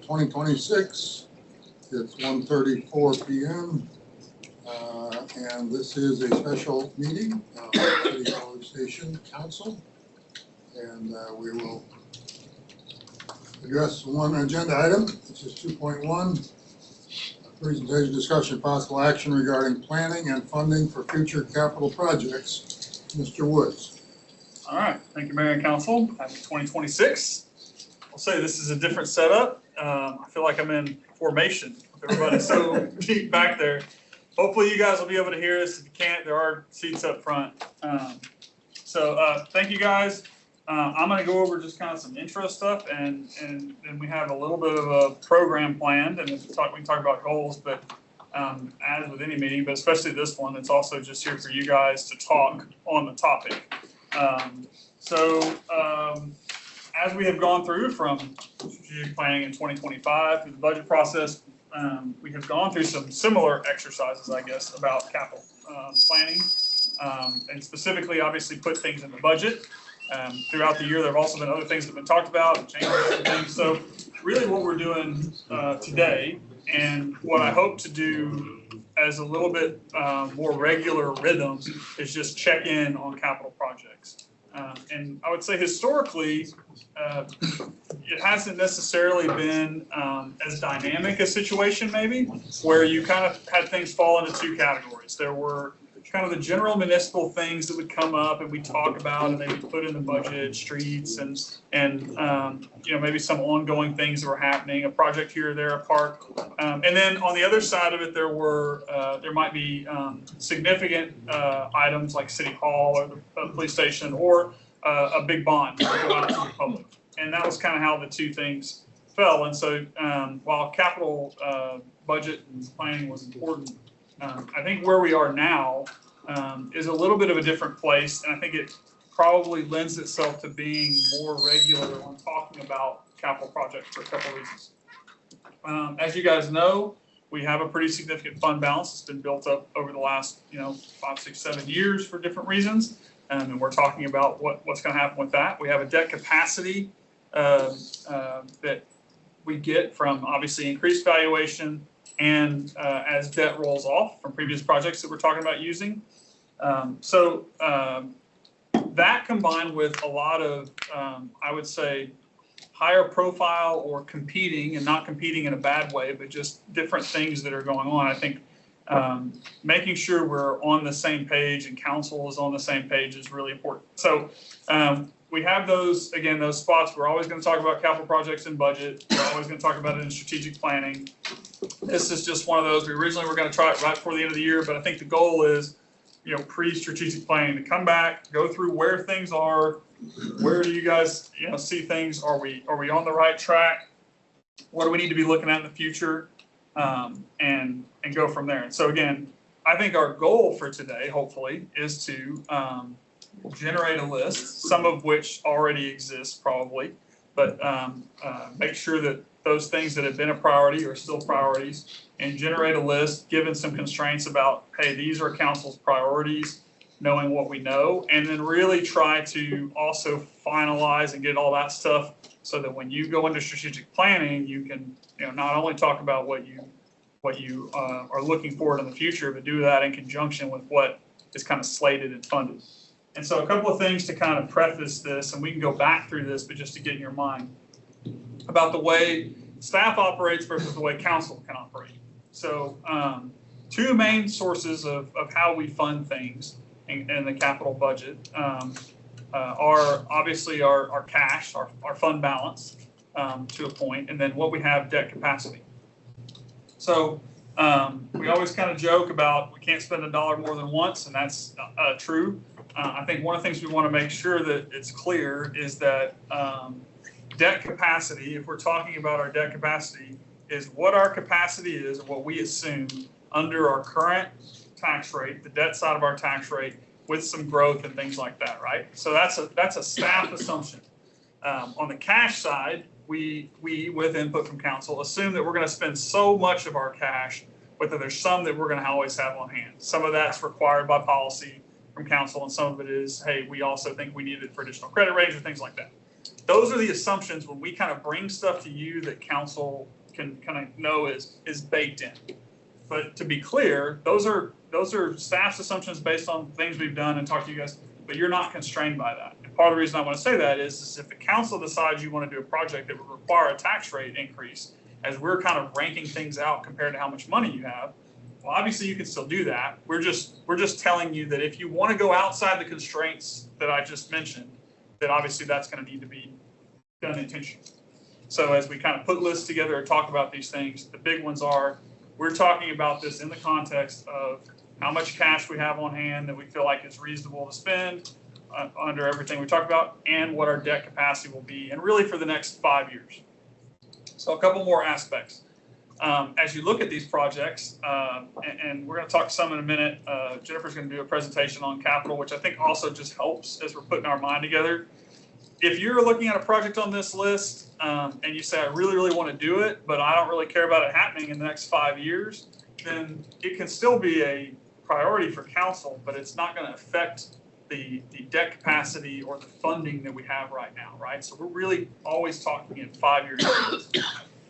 2026. It's 1:34 p.m. And this is a special meeting of the City College Station Council. And we will address one agenda item, which is 2.1, presentation, discussion, possible action regarding planning and funding for future capital projects. Mr. Woods. All right, thank you, Mayor and Council. Happy 2026. I'll say this is a different setup. I feel like I'm in formation with everybody so deep back there. Hopefully you guys will be able to hear this. If you can't, there are seats up front. Thank you guys. I'm going to go over just kind of some intro stuff, and then we have a little bit of a program planned, and we can talk about goals. But as with any meeting, but especially this one, it's also just here for you guys to talk on the topic. As we have gone through from strategic planning in 2025 through the budget process, we have gone through some similar exercises, I guess, about capital planning, and specifically, obviously, put things in the budget. Throughout the year, there have also been other things that have been talked about and changes and things. So really what we're doing today, and what I hope to do as a little bit more regular rhythms, is just check in on capital projects. And I would say historically, it hasn't necessarily been as dynamic a situation maybe, where you kind of had things fall into two categories. There were kind of the general municipal things that would come up and we talk about and maybe put in the budget, streets and maybe some ongoing things that were happening, a project here or there, a park. And then on the other side of it, there might be significant items like City Hall or the police station or a big bond that would go out to the public. And that was kind of how the two things fell. And so while capital budget and planning was important, I think where we are now is a little bit of a different place, and I think it probably lends itself to being more regular when talking about capital projects for a couple of reasons. As you guys know, we have a pretty significant fund balance that's been built up over the last 5, 6, 7 years for different reasons, and we're talking about what's going to happen with that. We have a debt capacity that we get from obviously increased valuation and as debt rolls off from previous projects that we're talking about using. That combined with a lot of, I would say, higher profile or competing, and not competing in a bad way, but just different things that are going on. I think making sure we're on the same page and council is on the same page is really important. So we have those spots. We're always going to talk about capital projects and budget. We're always going to talk about it in strategic planning. This is just one of those. We originally were going to try it right before the end of the year, but I think the goal is, pre-strategic planning, to come back, go through where things are. Where do you guys, see things? Are we on the right track? What do we need to be looking at in the future? And go from there. And so again, I think our goal for today, hopefully, is to generate a list, some of which already exists probably, but make sure that those things that have been a priority are still priorities, and generate a list given some constraints about, hey, these are council's priorities, knowing what we know, and then really try to also finalize and get all that stuff so that when you go into strategic planning, you can not only talk about what you are looking forward in the future, but do that in conjunction with what is kind of slated and funded. And so a couple of things to kind of preface this, and we can go back through this, but just to get in your mind about the way staff operates versus the way council can operate. So two main sources of how we fund things in the capital budget are obviously our cash, our fund balance to a point, and then what we have debt capacity. So we always kind of joke about we can't spend $1 more than once, and that's true. I think one of the things we want to make sure that it's clear is that debt capacity, if we're talking about our debt capacity, is what our capacity is, and what we assume under our current tax rate, the debt side of our tax rate, with some growth and things like that, right? So that's a staff assumption. On the cash side, we with input from council assume that we're going to spend so much of our cash, but that there's some that we're going to always have on hand. Some of that's required by policy from council, and some of it is, hey, we also think we need it for additional credit ratings or things like that. those are the assumptions when we kind of bring stuff to you that council can kind of know is baked in. But to be clear, those are staff's assumptions based on things we've done and talked to you guys, but you're not constrained by that. And part of the reason I want to say that is if the council decides you want to do a project that would require a tax rate increase, as we're kind of ranking things out compared to how much money you have, well, obviously you can still do that. We're just telling you that if you want to go outside the constraints that I just mentioned, that obviously that's going to need to be done intentionally. So as we kind of put lists together and talk about these things, the big ones are, we're talking about this in the context of how much cash we have on hand that we feel like is reasonable to spend under everything we talked about, and what our debt capacity will be, and really for the next 5 years. So a couple more aspects. As you look at these projects, and we're going to talk some in a minute, Jennifer's going to do a presentation on capital, which I think also just helps as we're putting our mind together. If you're looking at a project on this list and you say, I really, really want to do it, but I don't really care about it happening in the next 5 years, then it can still be a priority for council, but it's not going to affect the debt capacity or the funding that we have right now, right? So we're really always talking in 5-year periods.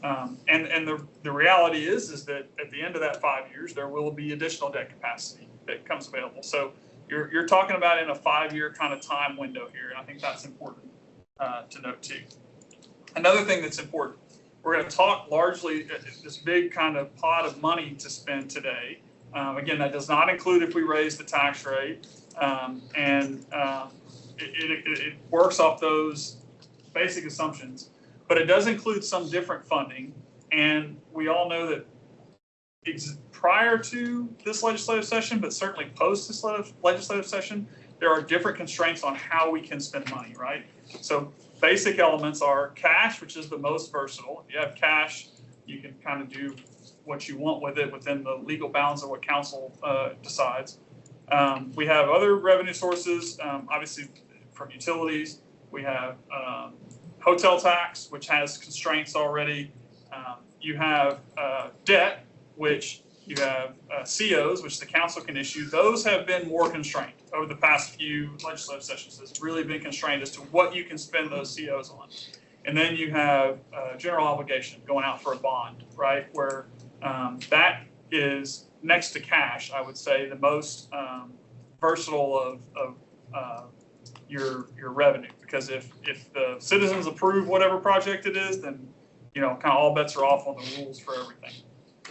And the reality is that at the end of that 5 years, there will be additional debt capacity that comes available. So you're talking about in a 5-year kind of time window here, and I think that's important to note too. Another thing that's important, we're going to talk largely this big kind of pot of money to spend today. Again, that does not include if we raise the tax rate, it works off those basic assumptions, but it does include some different funding. And we all know that prior to this legislative session, but certainly post this legislative session, there are different constraints on how we can spend money, right? So basic elements are cash, which is the most versatile. If you have cash, you can kind of do what you want with it within the legal bounds of what council decides. We have other revenue sources, obviously from utilities. We have hotel tax, which has constraints already. You have debt, which you have COs, which the council can issue. Those have been more constrained over the past few legislative sessions. It's really been constrained as to what you can spend those COs on. And then you have general obligation going out for a bond, right? Where that is next to cash, I would say, the most versatile of your revenue. Because if the citizens approve whatever project it is, then kind of all bets are off on the rules for everything.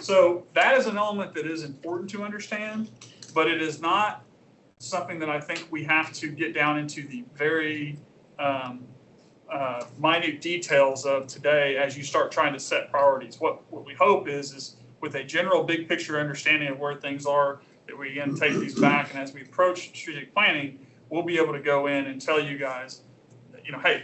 So that is an element that is important to understand, but it is not something that I think we have to get down into the very minute details of today as you start trying to set priorities. What we hope is with a general big picture understanding of where things are, that we again take these back, and as we approach strategic planning, we'll be able to go in and tell you guys, hey,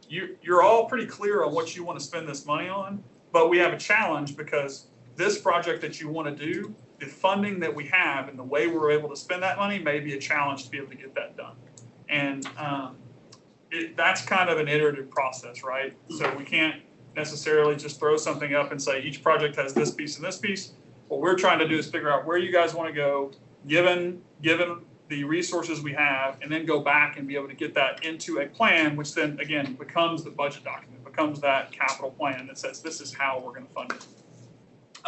you're all pretty clear on what you want to spend this money on, but we have a challenge because this project that you want to do, the funding that we have and the way we're able to spend that money may be a challenge to be able to get that done. And that's kind of an iterative process, right? So we can't necessarily just throw something up and say each project has this piece and this piece. What we're trying to do is figure out where you guys want to go, given the resources we have, and then go back and be able to get that into a plan, which then again becomes the budget document, becomes that capital plan that says this is how we're going to fund it.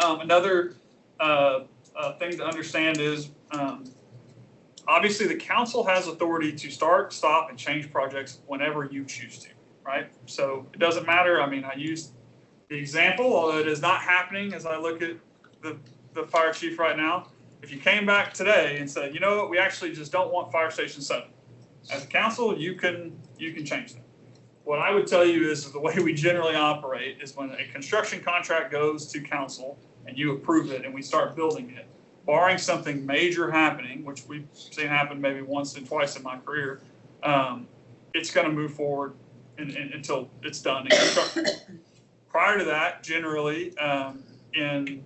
Another thing to understand is obviously the council has authority to start, stop, and change projects whenever you choose to, right? So it doesn't matter. I mean, I used the example, although it is not happening as I look at the fire chief right now. If you came back today and said, you know what, we actually just don't want Fire Station 7. As a council, you can change that. What I would tell you is the way we generally operate is when a construction contract goes to council and you approve it and we start building it, barring something major happening, which we've seen happen maybe once and twice in my career, it's going to move forward until it's done in construction. Prior to that, generally in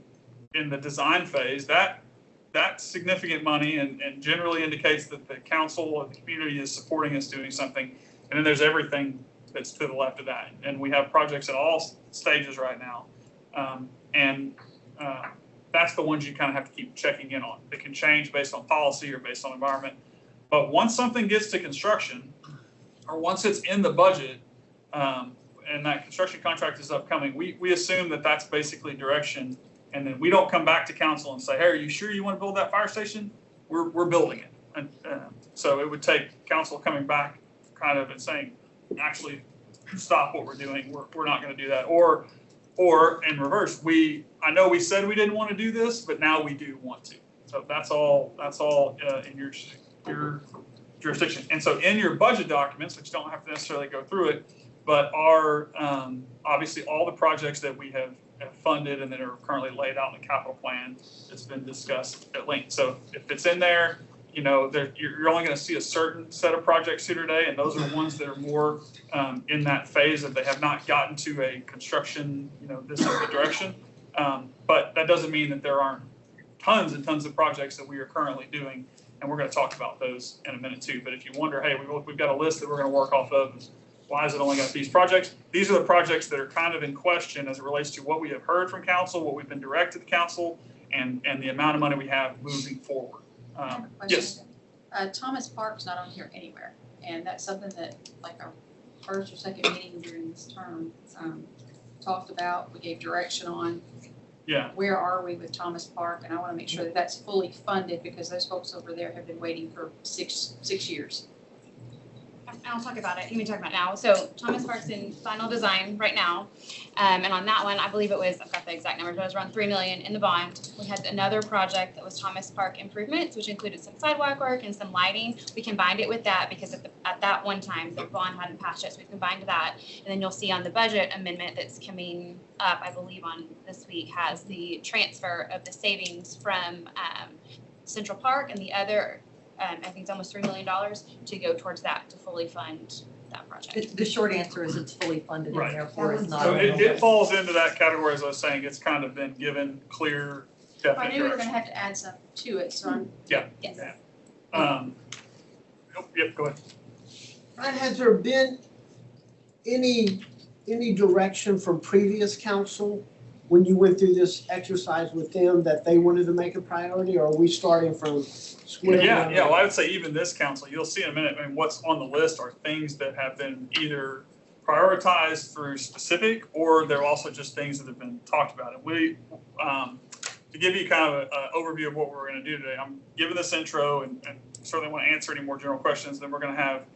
the design phase, that's significant money and generally indicates that the council or the community is supporting us doing something. And then there's everything that's to the left of that. And we have projects at all stages right now. That's the ones you kind of have to keep checking in on. It can change based on policy or based on environment. But once something gets to construction, or once it's in the budget, and that construction contract is upcoming, we assume that that's basically direction. And then we don't come back to council and say, hey, are you sure you want to build that fire station? We're building it. And so it would take council coming back kind of and saying, actually stop what we're doing. We're not going to do that. Or in reverse, I know we said we didn't want to do this, but now we do want to. So that's all in your jurisdiction. And so in your budget documents, which don't have to necessarily go through it, but are obviously all the projects that we have funded and that are currently laid out in the capital plan that's been discussed at length. So if it's in there, you know, you're only going to see a certain set of projects here today, and those are the ones that are more in that phase that they have not gotten to a construction, you know, this is the direction. But that doesn't mean that there aren't tons and tons of projects that we are currently doing, and we're going to talk about those in a minute too. But if you wonder, hey, we've got a list that we're going to work off of, why is it only got these projects? These are the projects that are kind of in question as it relates to what we have heard from council, what we've been directed to council, and the amount of money we have moving forward. I have a question. Yes. Thomas Park's not on here anywhere, and that's something that, like, our first or second meeting during this term, talked about, we gave direction on. Yeah. Where are we with Thomas Park? And I want to make sure that that's fully funded, because those folks over there have been waiting for six years. I'll talk about it. You can talk about it now. So Thomas Park's in final design right now. And on that one, I believe it was, I've got the exact numbers, but it was around $3 million in the bond. We had another project that was Thomas Park improvements, which included some sidewalk work and some lighting. We combined it with that because at that one time, the bond hadn't passed yet, so we combined that. And then you'll see on the budget amendment that's coming up, I believe on this week, has the transfer of the savings from Central Park and the other, I think it's almost $3 million to go towards that to fully fund that project. The short answer is it's fully funded Right. and therefore it's not. So it falls into that category, as I was saying. It's kind of been given clear, I definite knew we were direction. gonna have to add some to it, so I'm. Yeah. Yes. Yeah. Yep, go ahead. Ryan, has there been any direction from previous council when you went through this exercise with them that they wanted to make a priority, or are we starting from square one? Yeah, well, I would say even this council, you'll see in a minute, I mean, what's on the list are things that have been either prioritized through specific, or they're also just things that have been talked about. And we, to give you kind of an overview of what we're gonna do today, I'm giving this intro and certainly want to answer any more general questions. Then we're gonna have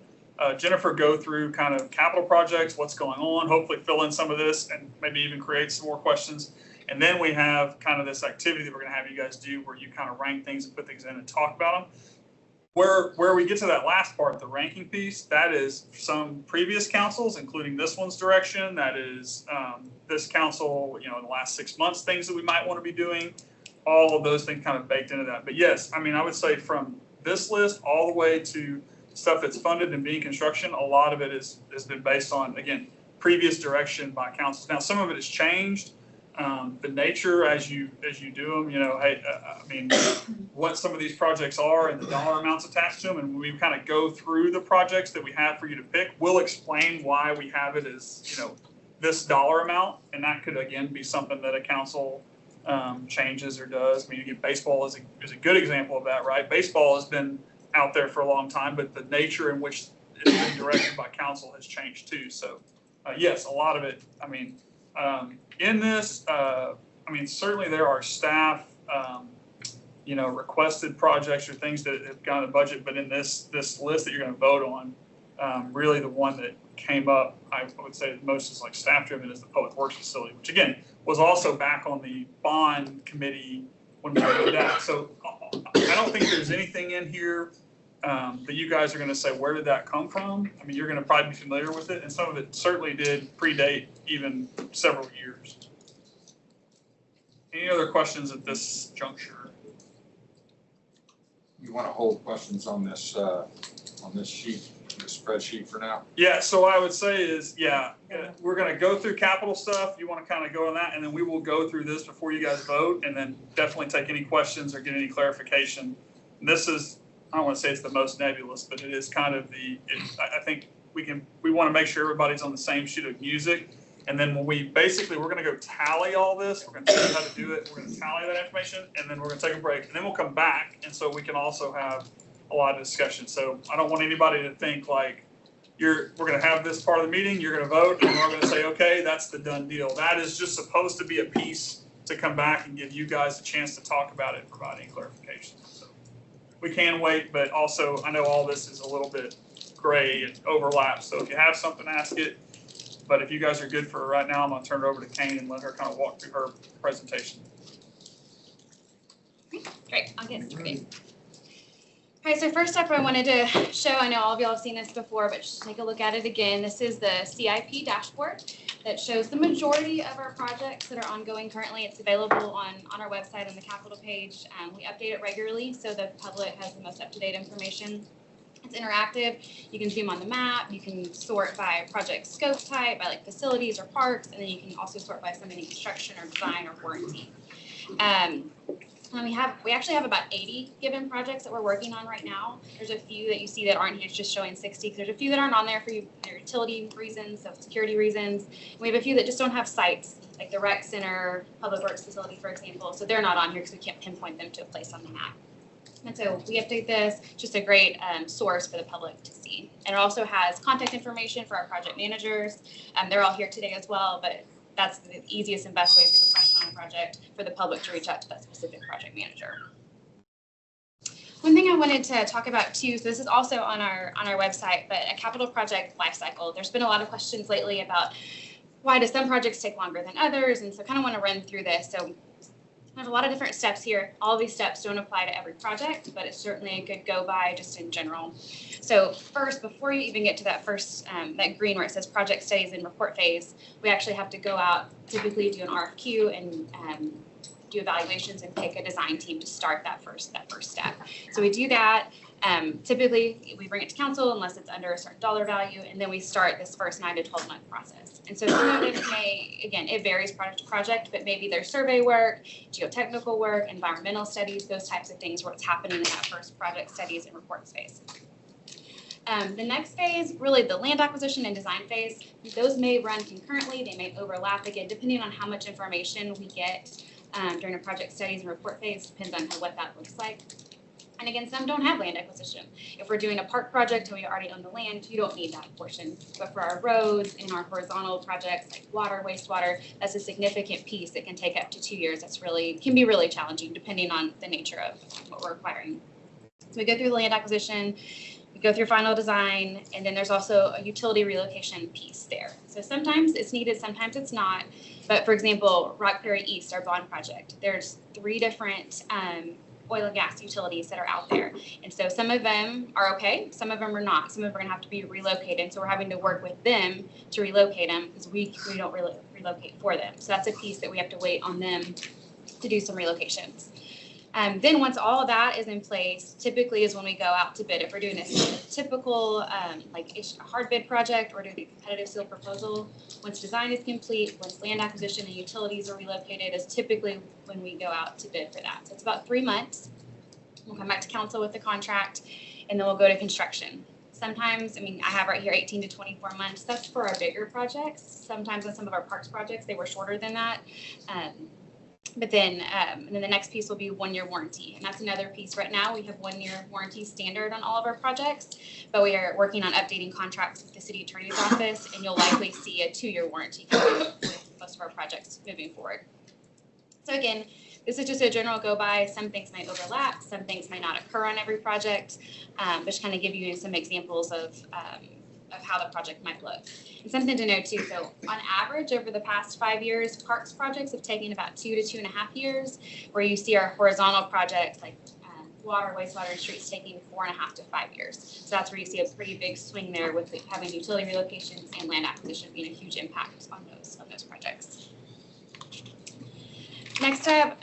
Jennifer go through kind of capital projects, what's going on, hopefully fill in some of this and maybe even create some more questions. And then we have kind of this activity that we're going to have you guys do where you kind of rank things and put things in and talk about them. Where we get to that last part, the ranking piece, that is some previous councils, including this one's direction. That is this council, you know, in the last 6 months, things that we might want to be doing. All of those things kind of baked into that. But yes, I mean, I would say from this list all the way to stuff that's funded and being construction, a lot of it has been based on, again, previous direction by councils. Now, some of it has changed. The nature as you do them, you know, hey, I mean, what some of these projects are and the dollar amounts attached to them, and when we kind of go through the projects that we have for you to pick, we'll explain why we have it as, you know, this dollar amount, and that could again be something that a council changes or does. I mean, again, baseball is a good example of that, right? Baseball has been out there for a long time, but the nature in which it's been directed by council has changed too. So yes, a lot of it, I mean, in this, I mean, certainly there are staff, you know, requested projects or things that have gone to budget, but in this list that you're going to vote on, really the one that came up, I would say most is like staff driven, is the public works facility, which again was also back on the bond committee when we did that. So I don't think there's anything in here that you guys are going to say, where did that come from? I mean, you're going to probably be familiar with it, and some of it certainly did predate even several years. Any other questions at this juncture? You want to hold questions on this sheet, this spreadsheet for now? Yeah, so I would say is, we're going to go through capital stuff. You want to kind of go on that, and then we will go through this before you guys vote, and then definitely take any questions or get any clarification. And this is, I don't want to say it's the most nebulous, but it is kind of I think we want to make sure everybody's on the same sheet of music. And then when we're going to go tally all this, we're going to tell you how to do it. We're going to tally that information, and then we're going to take a break, and then we'll come back. And so we can also have a lot of discussion. So I don't want anybody to think like, we're gonna have this part of the meeting, you're gonna vote, and we're gonna say, okay, that's the done deal. That is just supposed to be a piece to come back and give you guys a chance to talk about it and provide any clarification. So we can wait, but also I know all this is a little bit gray and overlaps. So if you have something, ask it. But if you guys are good for right now, I'm gonna turn it over to Kane and let her kind of walk through her presentation. Great, I'll get started. All right, so first up, I wanted to show, I know all of y'all have seen this before, but just take a look at it again. This is the CIP dashboard that shows the majority of our projects that are ongoing currently. It's available on our website on the Capitol page. We update it regularly so the public has the most up-to-date information. It's interactive. You can zoom on the map. You can sort by project scope type, by like facilities or parks, and then you can also sort by something in construction or design or warranty. And we actually have about 80 given projects that we're working on right now. There's a few that you see that aren't here, it's just showing 60. There's a few that aren't on there for utility reasons, so security reasons. We have a few that just don't have sites, like the rec center, public works facility, for example. So they're not on here because we can't pinpoint them to a place on the map. And so we update this, just a great source for the public to see. And it also has contact information for our project managers. They're all here today as well, but that's the easiest and best way if you have a question on a project for the public to reach out to that specific project manager. One thing I wanted to talk about too, so this is also on our website, but a capital project lifecycle. There's been a lot of questions lately about why do some projects take longer than others, and so I kind of want to run through this. So there's a lot of different steps here. All of these steps don't apply to every project, but it's certainly a good go by just in general. So first, before you even get to that first, that green where it says project studies and report phase, we actually have to go out, typically do an RFQ and do evaluations and pick a design team to start that first step. So we do that. Typically, we bring it to council unless it's under a certain dollar value, and then we start this first 9 to 12 month process. And so some of it may, again, it varies project to project, but maybe there's survey work, geotechnical work, environmental studies, those types of things where it's happening in that first project studies and reports phase. The next phase, really the land acquisition and design phase, those may run concurrently, they may overlap again, depending on how much information we get during a project studies and report phase, depends on what that looks like. And again, some don't have land acquisition. If we're doing a park project and we already own the land, you don't need that portion. But for our roads and our horizontal projects like water, wastewater, that's a significant piece that can take up to 2 years. That's can be really challenging depending on the nature of what we're acquiring. So we go through the land acquisition, we go through final design, and then there's also a utility relocation piece there. So sometimes it's needed, sometimes it's not. But for example, Rock Prairie East, our bond project, there's 3 different oil and gas utilities that are out there. And so some of them are okay, some of them are not. Some of them are gonna have to be relocated. So we're having to work with them to relocate them because we don't really relocate for them. So that's a piece that we have to wait on them to do some relocations. Then once all of that is in place, typically is when we go out to bid. If we're doing a typical like a hard bid project or doing a competitive sealed proposal, once design is complete, once land acquisition and utilities are relocated is typically when we go out to bid for that. So it's about 3 months. We'll come back to council with the contract and then we'll go to construction. Sometimes, I mean, I have right here 18 to 24 months. That's for our bigger projects. Sometimes on some of our parks projects, they were shorter than that. But then, and then the next piece will be 1 year warranty. And that's another piece. Right now, we have 1 year warranty standard on all of our projects, but we are working on updating contracts with the city attorney's office, and you'll likely see a 2 year warranty coming with most of our projects moving forward. So again, this is just a general go by. Some things may overlap, some things may not occur on every project, but just kind of give you some examples of how the project might look. And something to know too, so on average over the past 5 years, parks projects have taken about 2 to 2.5 years, where you see our horizontal projects like water, wastewater, and streets taking 4.5 to 5 years. So that's where you see a pretty big swing there with having utility relocations and land acquisition being a huge impact on those projects. Next up,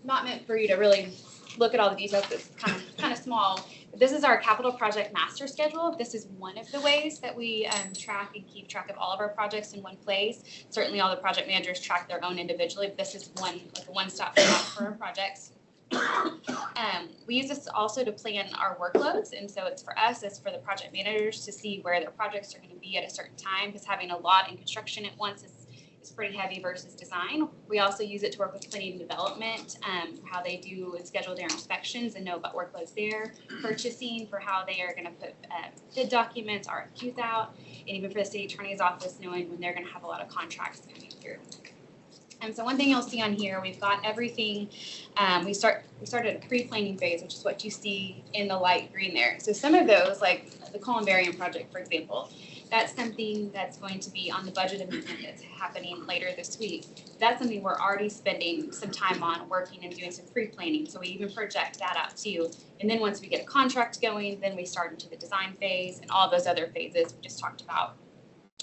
not meant for you to really look at all the details, it's kind of small. This is our capital project master schedule. This is one of the ways that we track and keep track of all of our projects in one place. Certainly all the project managers track their own individually, but this is like a one-stop shop for our projects. We use this also to plan our workloads, and so it's for us, it's for the project managers to see where their projects are going to be at a certain time, because having a lot in construction at once is it's pretty heavy versus design. We also use it to work with planning and development, how they do and schedule their inspections and know about workloads there, purchasing for how they are gonna put bid documents, RFQs out, and even for the city attorney's office, knowing when they're gonna have a lot of contracts coming through. So one thing you'll see on here, we've got everything, we started a pre-planning phase, which is what you see in the light green there. So some of those, like the Columbarium project, for example, that's something that's going to be on the budget amendment that's happening later this week. That's something we're already spending some time on, working and doing some pre-planning, so we even project that out too. And then once we get a contract going, then we start into the design phase and all those other phases we just talked about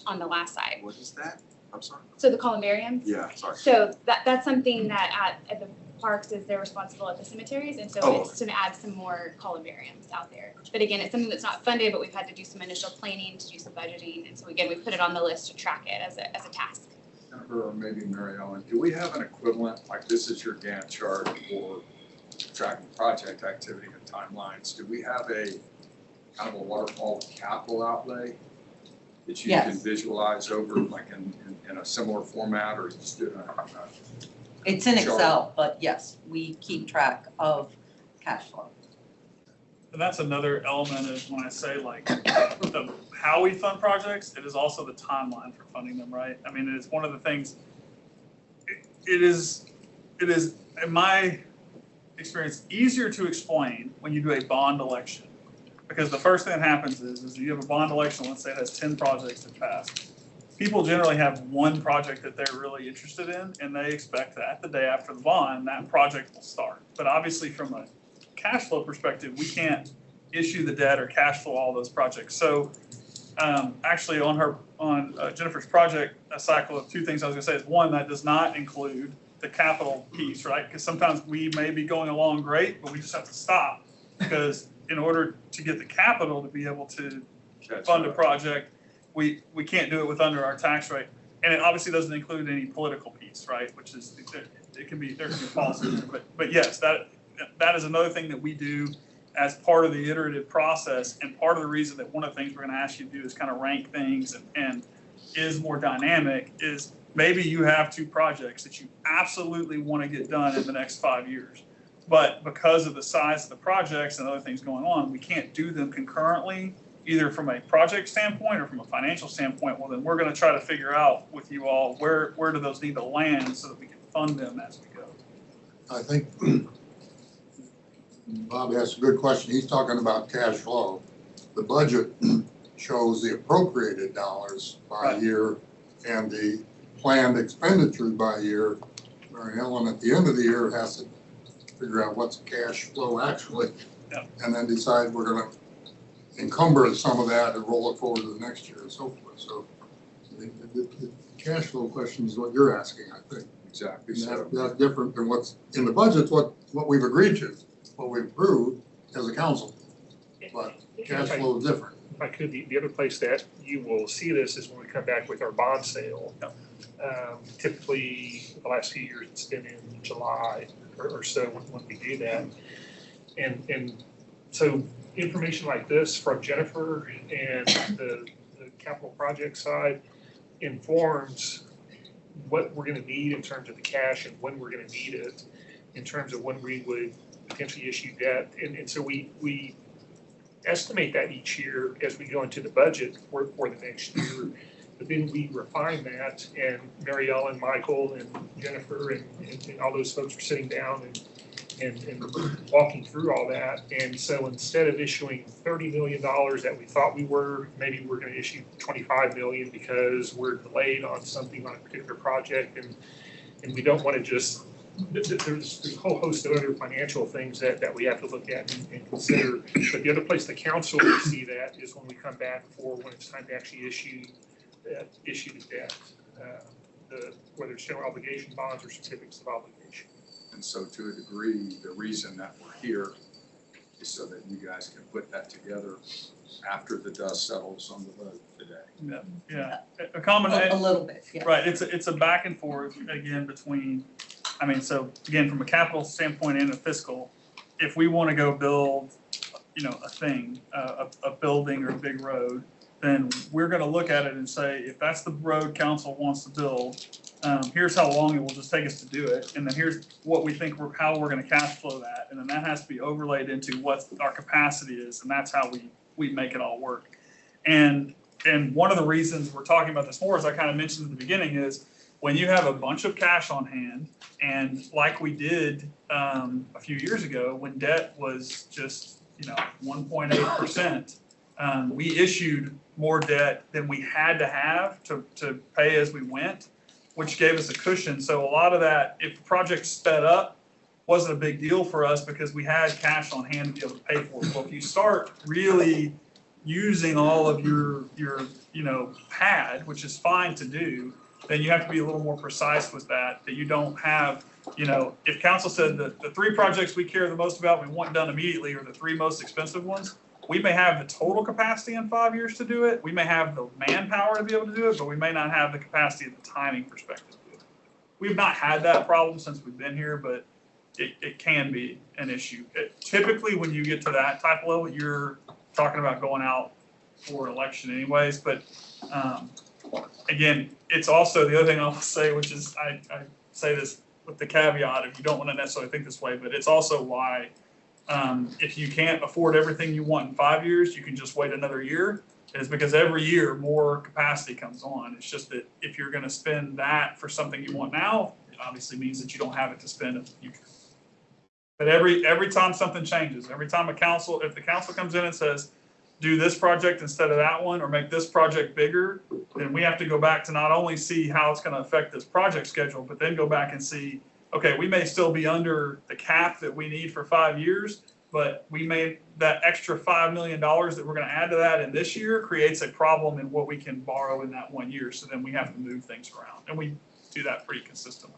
on the last slide. What is that? I'm sorry. So the columbariums? Yeah, sorry. So that's something that at the parks is they're responsible at the cemeteries, and so it's to add some more columbariums out there. But again, it's something that's not funded, but we've had to do some initial planning, to do some budgeting, and so again, we put it on the list to track it as a task. Jennifer, or maybe Mary Ellen, do we have an equivalent, like this is your Gantt chart for tracking project activity and timelines? Do we have a kind of a waterfall capital outlay that you can Yes. visualize over like in a similar format, or just do it It's in Sure. Excel, but yes, we keep track of cash flow. And that's another element of when I say like how we fund projects, it is also the timeline for funding them, right? I mean, it is one of the things, it is in my experience, easier to explain when you do a bond election. Because the first thing that happens is you have a bond election, let's say it has 10 projects that pass. People generally have one project that they're really interested in, and they expect that the day after the bond, that project will start. But obviously from a cash flow perspective, we can't issue the debt or cash flow all those projects. So actually on Jennifer's project, a cycle of two things I was gonna say is one, that does not include the capital piece, right? Because sometimes we may be going along great, but we just have to stop because in order to get the capital to be able to fund a project, we can't do it with under our tax rate. And it obviously doesn't include any political piece, right? Which is, there can be policy, but yes, that is another thing that we do as part of the iterative process. And part of the reason that one of the things we're gonna ask you to do is kind of rank things and is more dynamic is maybe you have two projects that you absolutely want to get done in the next 5 years. But because of the size of the projects and other things going on, we can't do them concurrently, either from a project standpoint or from a financial standpoint. Well, then we're going to try to figure out with you all where do those need to land so that we can fund them as we go. I think Bob asked a good question. He's talking about cash flow. The budget shows the appropriated dollars by year and the planned expenditures by year. Mary Ellen at the end of the year has to figure out what's cash flow actually, and then decide we're gonna encumber some of that and roll it forward to the next year and so forth. So the cash flow question is what you're asking, I think. Exactly. And that's different than what's in the budget, what we've agreed to, what we've approved as a council. But cash flow is different. If I could, the other place that you will see this is when we come back with our bond sale. Typically, the last few years, it's been in July or so when we do that. And so information like this from Jennifer and the capital project side informs what we're gonna need in terms of the cash and when we're gonna need it, in terms of when we would potentially issue debt. And so we estimate that each year as we go into the budget for the next year. But then we refine that, and Mary Ellen, Michael, and Jennifer, and all those folks are sitting down and walking through all that. And so instead of issuing $30 million that we thought we were, maybe we're gonna issue $25 million because we're delayed on something on a particular project, and we don't wanna just, there's a whole host of other financial things that we have to look at and consider. But the other place the council will see that is when we come back for when it's time to actually issue the debt, whether it's general obligation bonds or certificates of obligation. And so to a degree, the reason that we're here is so that you guys can put that together after the dust settles on the vote today. Yeah. A A combination. little bit, yeah. Right, it's a back and forth again between, I mean, so again, from a capital standpoint and a fiscal, if we want to go build, a thing, a building or a big road, then we're going to look at it and say, if that's the road council wants to build, here's how long it will just take us to do it, and then here's what we think how we're gonna cash flow that, and then that has to be overlaid into what our capacity is, and that's how we make it all work. And one of the reasons we're talking about this more, as I kind of mentioned at the beginning, is when you have a bunch of cash on hand, and like we did a few years ago when debt was just 1.8%, we issued more debt than we had to have to pay as we went, which gave us a cushion. So a lot of that, if the project sped up, wasn't a big deal for us because we had cash on hand to be able to pay for it. Well, if you start really using all of your pad, which is fine to do, then you have to be a little more precise with that you don't have, if council said that the 3 projects we care the most about, we want done immediately, are the 3 most expensive ones, we may have the total capacity in 5 years to do it. We may have the manpower to be able to do it, but we may not have the capacity and the timing perspective to do it. We've not had that problem since we've been here, but it can be an issue. Typically, when you get to that type of level, you're talking about going out for an election anyways. But again, it's also the other thing I'll say, which is I say this with the caveat, if you don't want to necessarily think this way, but it's also why if you can't afford everything you want in 5 years, you can just wait another year. Is because every year more capacity comes on. It's just that if you're going to spend that for something you want now, it obviously means that you don't have it to spend in the future. But every time something changes, every time if the council comes in and says, do this project instead of that one, or make this project bigger, then we have to go back to not only see how it's going to affect this project schedule, but then go back and see, okay, we may still be under the cap that we need for 5 years, but we made that extra $5 million that we're going to add to that in this year creates a problem in what we can borrow in that 1 year. So then we have to move things around, and we do that pretty consistently.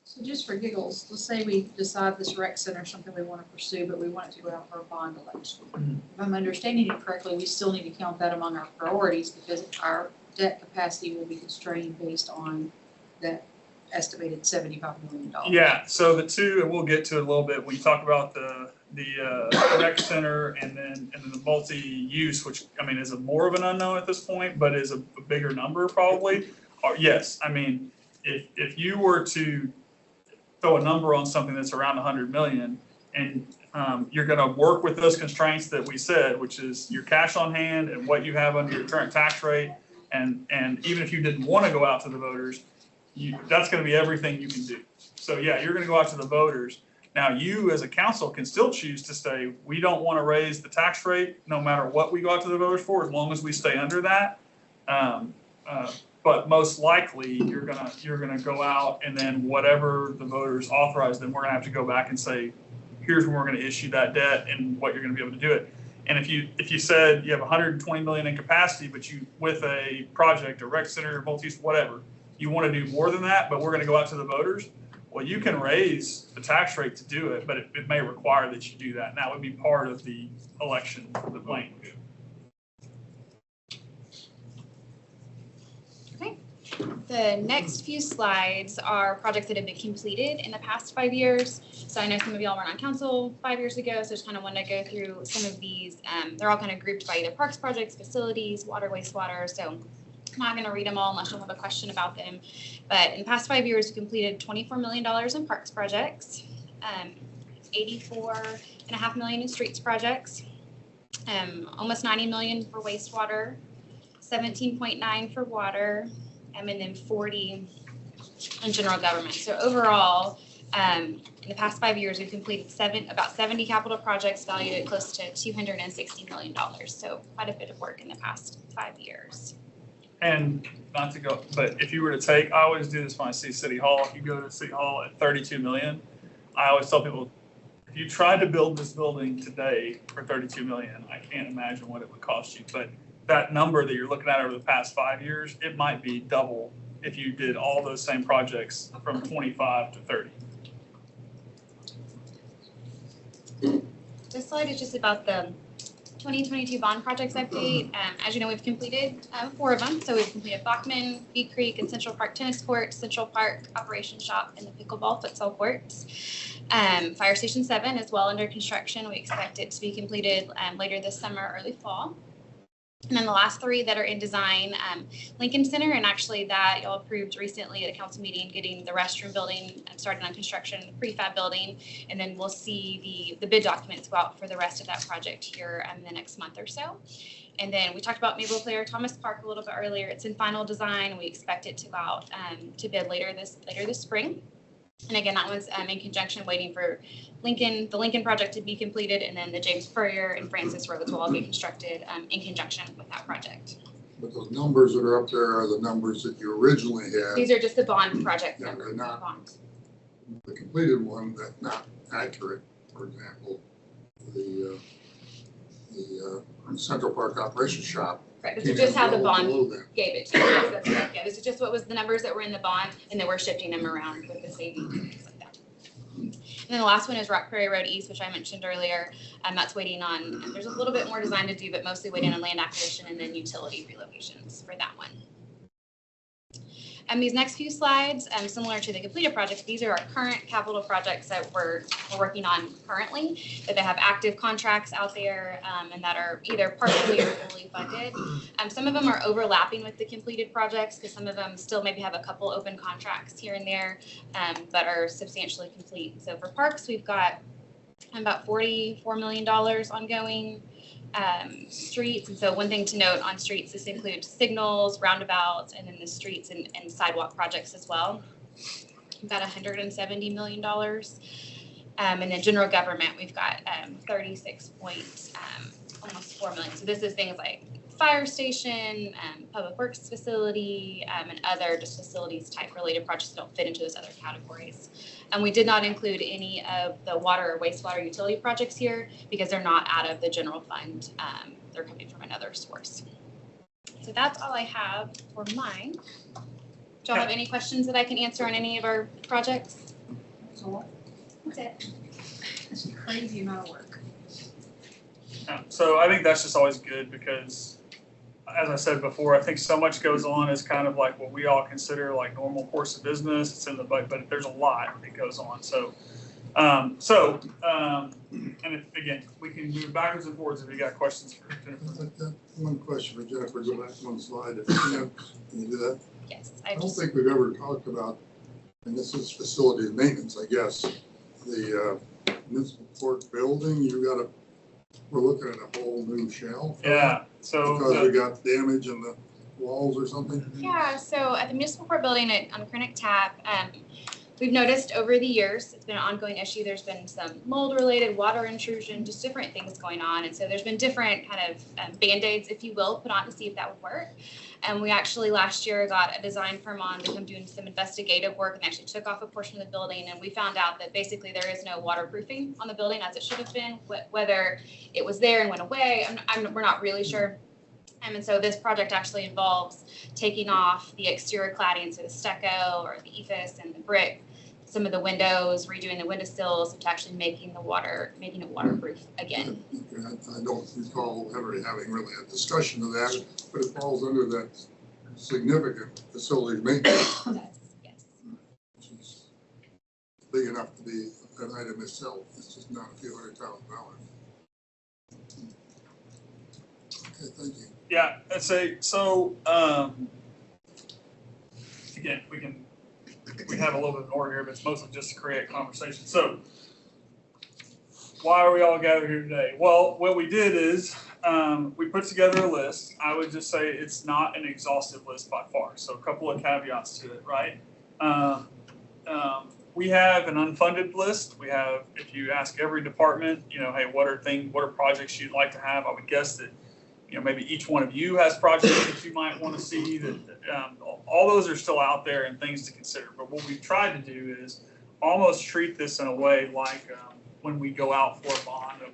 So just for giggles, let's say we decide this rec center is something we want to pursue, but we want it to go out for a bond election. If I'm understanding it correctly, we still need to count that among our priorities because our debt capacity will be constrained based on that estimated $75 million. Yeah, so the two, and we'll get to it a little bit when you talk about the rec center and then the multi-use, which I mean is more of an unknown at this point, but is a bigger number probably. Yes, I mean if you were to throw a number on something that's around 100 million, and you're going to work with those constraints that we said, which is your cash on hand and what you have under your current tax rate, and even if you didn't want to go out to the voters, that's going to be everything you can do. So yeah, you're going to go out to the voters. Now you as a council can still choose to say, we don't want to raise the tax rate no matter what we go out to the voters for, as long as we stay under that. But most likely you're gonna go out, and then whatever the voters authorize, then we're gonna have to go back and say, here's when we're gonna issue that debt and what you're gonna be able to do it. And if you said you have 120 million in capacity, but you with a project, a rec center, multi-use, whatever, you want to do more than that, but we're gonna go out to the voters. Well, you can raise the tax rate to do it, but it may require that you do that, and that would be part of the election, the language. The next few slides are projects that have been completed in the past 5 years. So I know some of y'all were on council 5 years ago, so just kind of want to go through some of these. They're all kind of grouped by either parks projects, facilities, water, wastewater. So I'm not going to read them all unless you have a question about them. But in the past 5 years, we completed $24 million in parks projects, $84.5 million in streets projects, almost $90 million for wastewater, 17.9 for water, and then 40 in general government. So overall, in the past 5 years, we've completed about 70 capital projects valued at close to $260 million. So quite a bit of work in the past 5 years. And not to go, but if you were to take, I always do this when I see City Hall. If you go to City Hall at 32 million, I always tell people, if you tried to build this building today for 32 million, I can't imagine what it would cost you. But that number that you're looking at over the past 5 years, it might be double if you did all those same projects from 25 to 30. This slide is just about the 2022 bond projects update. As you know, we've completed 4 of them. So we've completed Bachman, Bee Creek, and Central Park Tennis Court, Central Park Operations Shop, and the Pickleball Futsal Courts. Fire Station 7 is well under construction. We expect it to be completed later this summer, early fall. And then the last three that are in design, Lincoln Center, and actually that y'all approved recently at a council meeting, getting the restroom building started on construction, the prefab building, and then we'll see the bid documents go out for the rest of that project here in the next month or so. And then we talked about Maple Claire Thomas Park a little bit earlier. It's in final design. We expect it to go out to bid later this spring. And again, that was in conjunction waiting for the Lincoln project to be completed, and then the James Furrier and Francis roads will all be constructed in conjunction with that project. But those numbers that are up there are the numbers that you originally had. These are just the bond project Yeah, numbers. they're not- Bond. The completed one that's not accurate, for example, the Central Park Operations Shop. Right, this is just how the came in well bond below that. gave it to you. Yes, that's correct. Yeah, this is just what was the numbers that were in the bond, and then we're shifting them around with the savings and things like that. And then the last one is Rock Prairie Road East, which I mentioned earlier. That's waiting on, there's a little bit more design to do, but mostly waiting on land acquisition and then utility relocations for that one. These next few slides, similar to the completed projects, these are our current capital projects that we're working on currently, that they have active contracts out there and that are either partially or fully funded. Some of them are overlapping with the completed projects because some of them still maybe have a couple open contracts here and there but are substantially complete. So for parks, we've got about $44 million ongoing. Streets, and so one thing to note on streets, this includes signals, roundabouts, and then the streets and sidewalk projects as well. We've got $170 million. And then general government, we've got almost 4 million. So this is things like fire station, public works facility, and other just facilities type related projects that don't fit into those other categories. And we did not include any of the water or wastewater utility projects here because they're not out of the general fund. They're coming from another source. So that's all I have for mine. Do y'all have any questions that I can answer on any of our projects? So That's it. it's a crazy amount of work. So I think that's just always good because, as I said before, I think so much goes on as kind of like what we all consider like normal course of business. It's in the budget, but there's a lot that goes on. So, and if, again, we can move backwards and forwards if you got questions for Jennifer. One question for Jennifer, go back one slide. If you can you do that? Yes, I don't think we've ever talked about, and this is facility maintenance, I guess, the municipal court building, we're looking at a whole new shell. Yeah, so. Because we got damage in the walls or something? Yeah, so at the municipal court building on Krennic Tap, we've noticed over the years, it's been an ongoing issue. There's been some mold related, water intrusion, just different things going on. And so there's been different kind of Band-Aids, if you will, put on to see if that would work. And we actually last year got a design firm on to come doing some investigative work and actually took off a portion of the building. And we found out that basically there is no waterproofing on the building as it should have been. Whether it was there and went away, we're not really sure. And so this project actually involves taking off the exterior cladding, so the stucco or the ephes and the brick, some of the windows, redoing the window sills, to actually making it waterproof again. Okay, I don't recall ever having really a discussion of that, but it falls under that significant facility maintenance, Yes. which is big enough to be an item itself. It's just not a few $100,000. Okay, thank you. Yeah, I'd say, so, again, we have a little bit of an order here, but it's mostly just to create conversation. So, why are we all gathered here today? Well, what we did is, we put together a list. I would just say it's not an exhaustive list by far. So a couple of caveats to it, right? We have an unfunded list. We have, if you ask every department, hey, what are projects you'd like to have? I would guess that, maybe each one of you has projects that you might want to see. That all those are still out there and things to consider. But what we've tried to do is almost treat this in a way like when we go out for a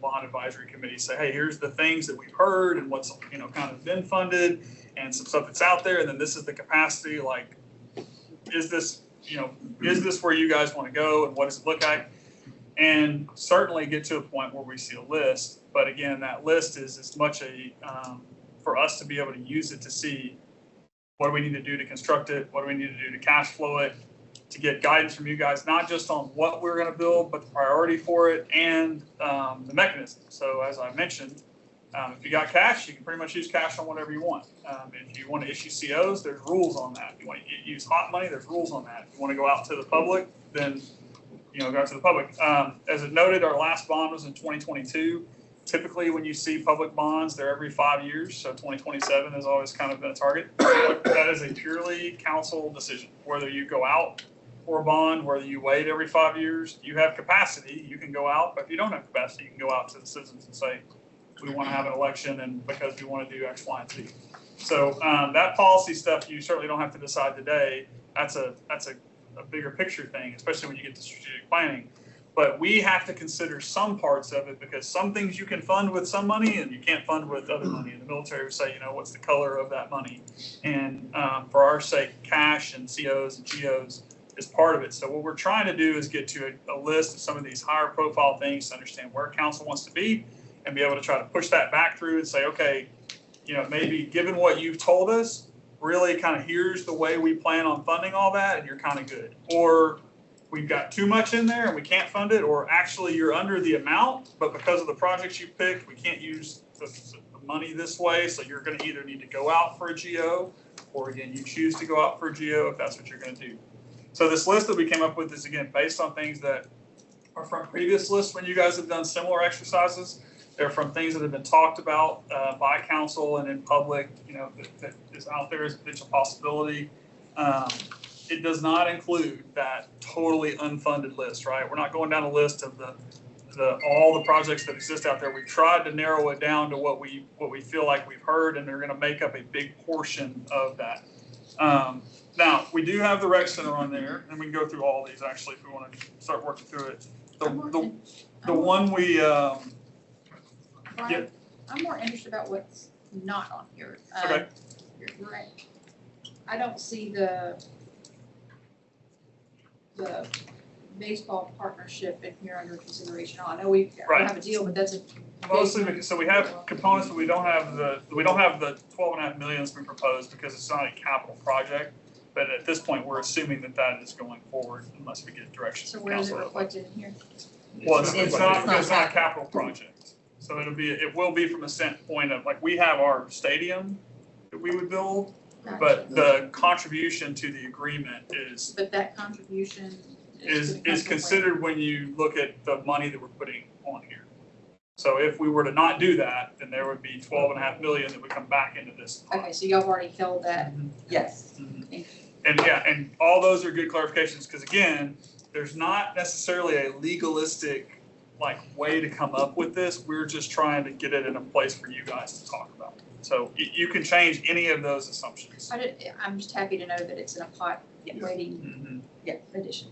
bond advisory committee, say, hey, here's the things that we've heard and what's kind of been funded and some stuff that's out there, and then this is the capacity. Like, is this where you guys want to go, and what does it look like? And certainly get to a point where we see a list. But again, that list is as much for us to be able to use it to see what do we need to do to construct it, what do we need to do to cash flow it, to get guidance from you guys, not just on what we're going to build, but the priority for it and the mechanism. So as I mentioned, If you got cash, you can pretty much use cash on whatever you want. If you want to issue COs, there's rules on that. If you want to use hot money, there's rules on that. If you want to go out to the public, then go out to the public. As it noted, our last bond was in 2022. Typically, when you see public bonds, they're every 5 years, so 2027 has always kind of been a target. That is a purely council decision, whether you go out for a bond, whether you wait every 5 years. You have capacity, you can go out, but if you don't have capacity, you can go out to the citizens and say, we want to have an election and because we want to do X, Y, and Z. So that policy stuff, you certainly don't have to decide today. That's a bigger picture thing, especially when you get to strategic planning. But we have to consider some parts of it because some things you can fund with some money and you can't fund with other money. In the military, we say, what's the color of that money? And for our sake, cash and COs and GOs is part of it. So what we're trying to do is get to a list of some of these higher profile things to understand where council wants to be and be able to try to push that back through and say, okay, maybe given what you've told us, really kind of here's the way we plan on funding all that and you're kind of good. Or we've got too much in there and we can't fund it, or actually you're under the amount, but because of the projects you picked, we can't use the money this way. So you're going to either need to go out for a GO, or again, you choose to go out for a GO if that's what you're going to do. So this list that we came up with is again based on things that are from previous lists when you guys have done similar exercises. They're from things that have been talked about by council and in public, that is out there as a potential possibility. It does not include that totally unfunded list, right? We're not going down a list of all the projects that exist out there. We've tried to narrow it down to what we feel like we've heard, and they're going to make up a big portion of that. Now, we do have the rec center on there, and we can go through all these actually if we want to start working through it. The one we Brian, I'm more interested about what's not on here. Okay. You're right. I don't see the baseball partnership in here under consideration. I know we have a deal, but that's a mostly because, so we have components, but we don't have the 12.5 million that's been proposed because it's not a capital project. But at this point, we're assuming that is going forward unless we get direction. So from where is it council. reflected in here? Well, it's not because it's not a capital project. So it will be from a standpoint of like we have our stadium that we would build, but the contribution to the agreement is. But that contribution is considered when you look at the money that we're putting on here. So if we were to not do that, then there would be 12.5 million that would come back into this. Okay, so y'all have already held that. Yes. And all those are good clarifications because again, there's not necessarily a legalistic way to come up with this. We're just trying to get it in a place for you guys to talk about. So you can change any of those assumptions. I'm just happy to know that it's in a pot waiting addition.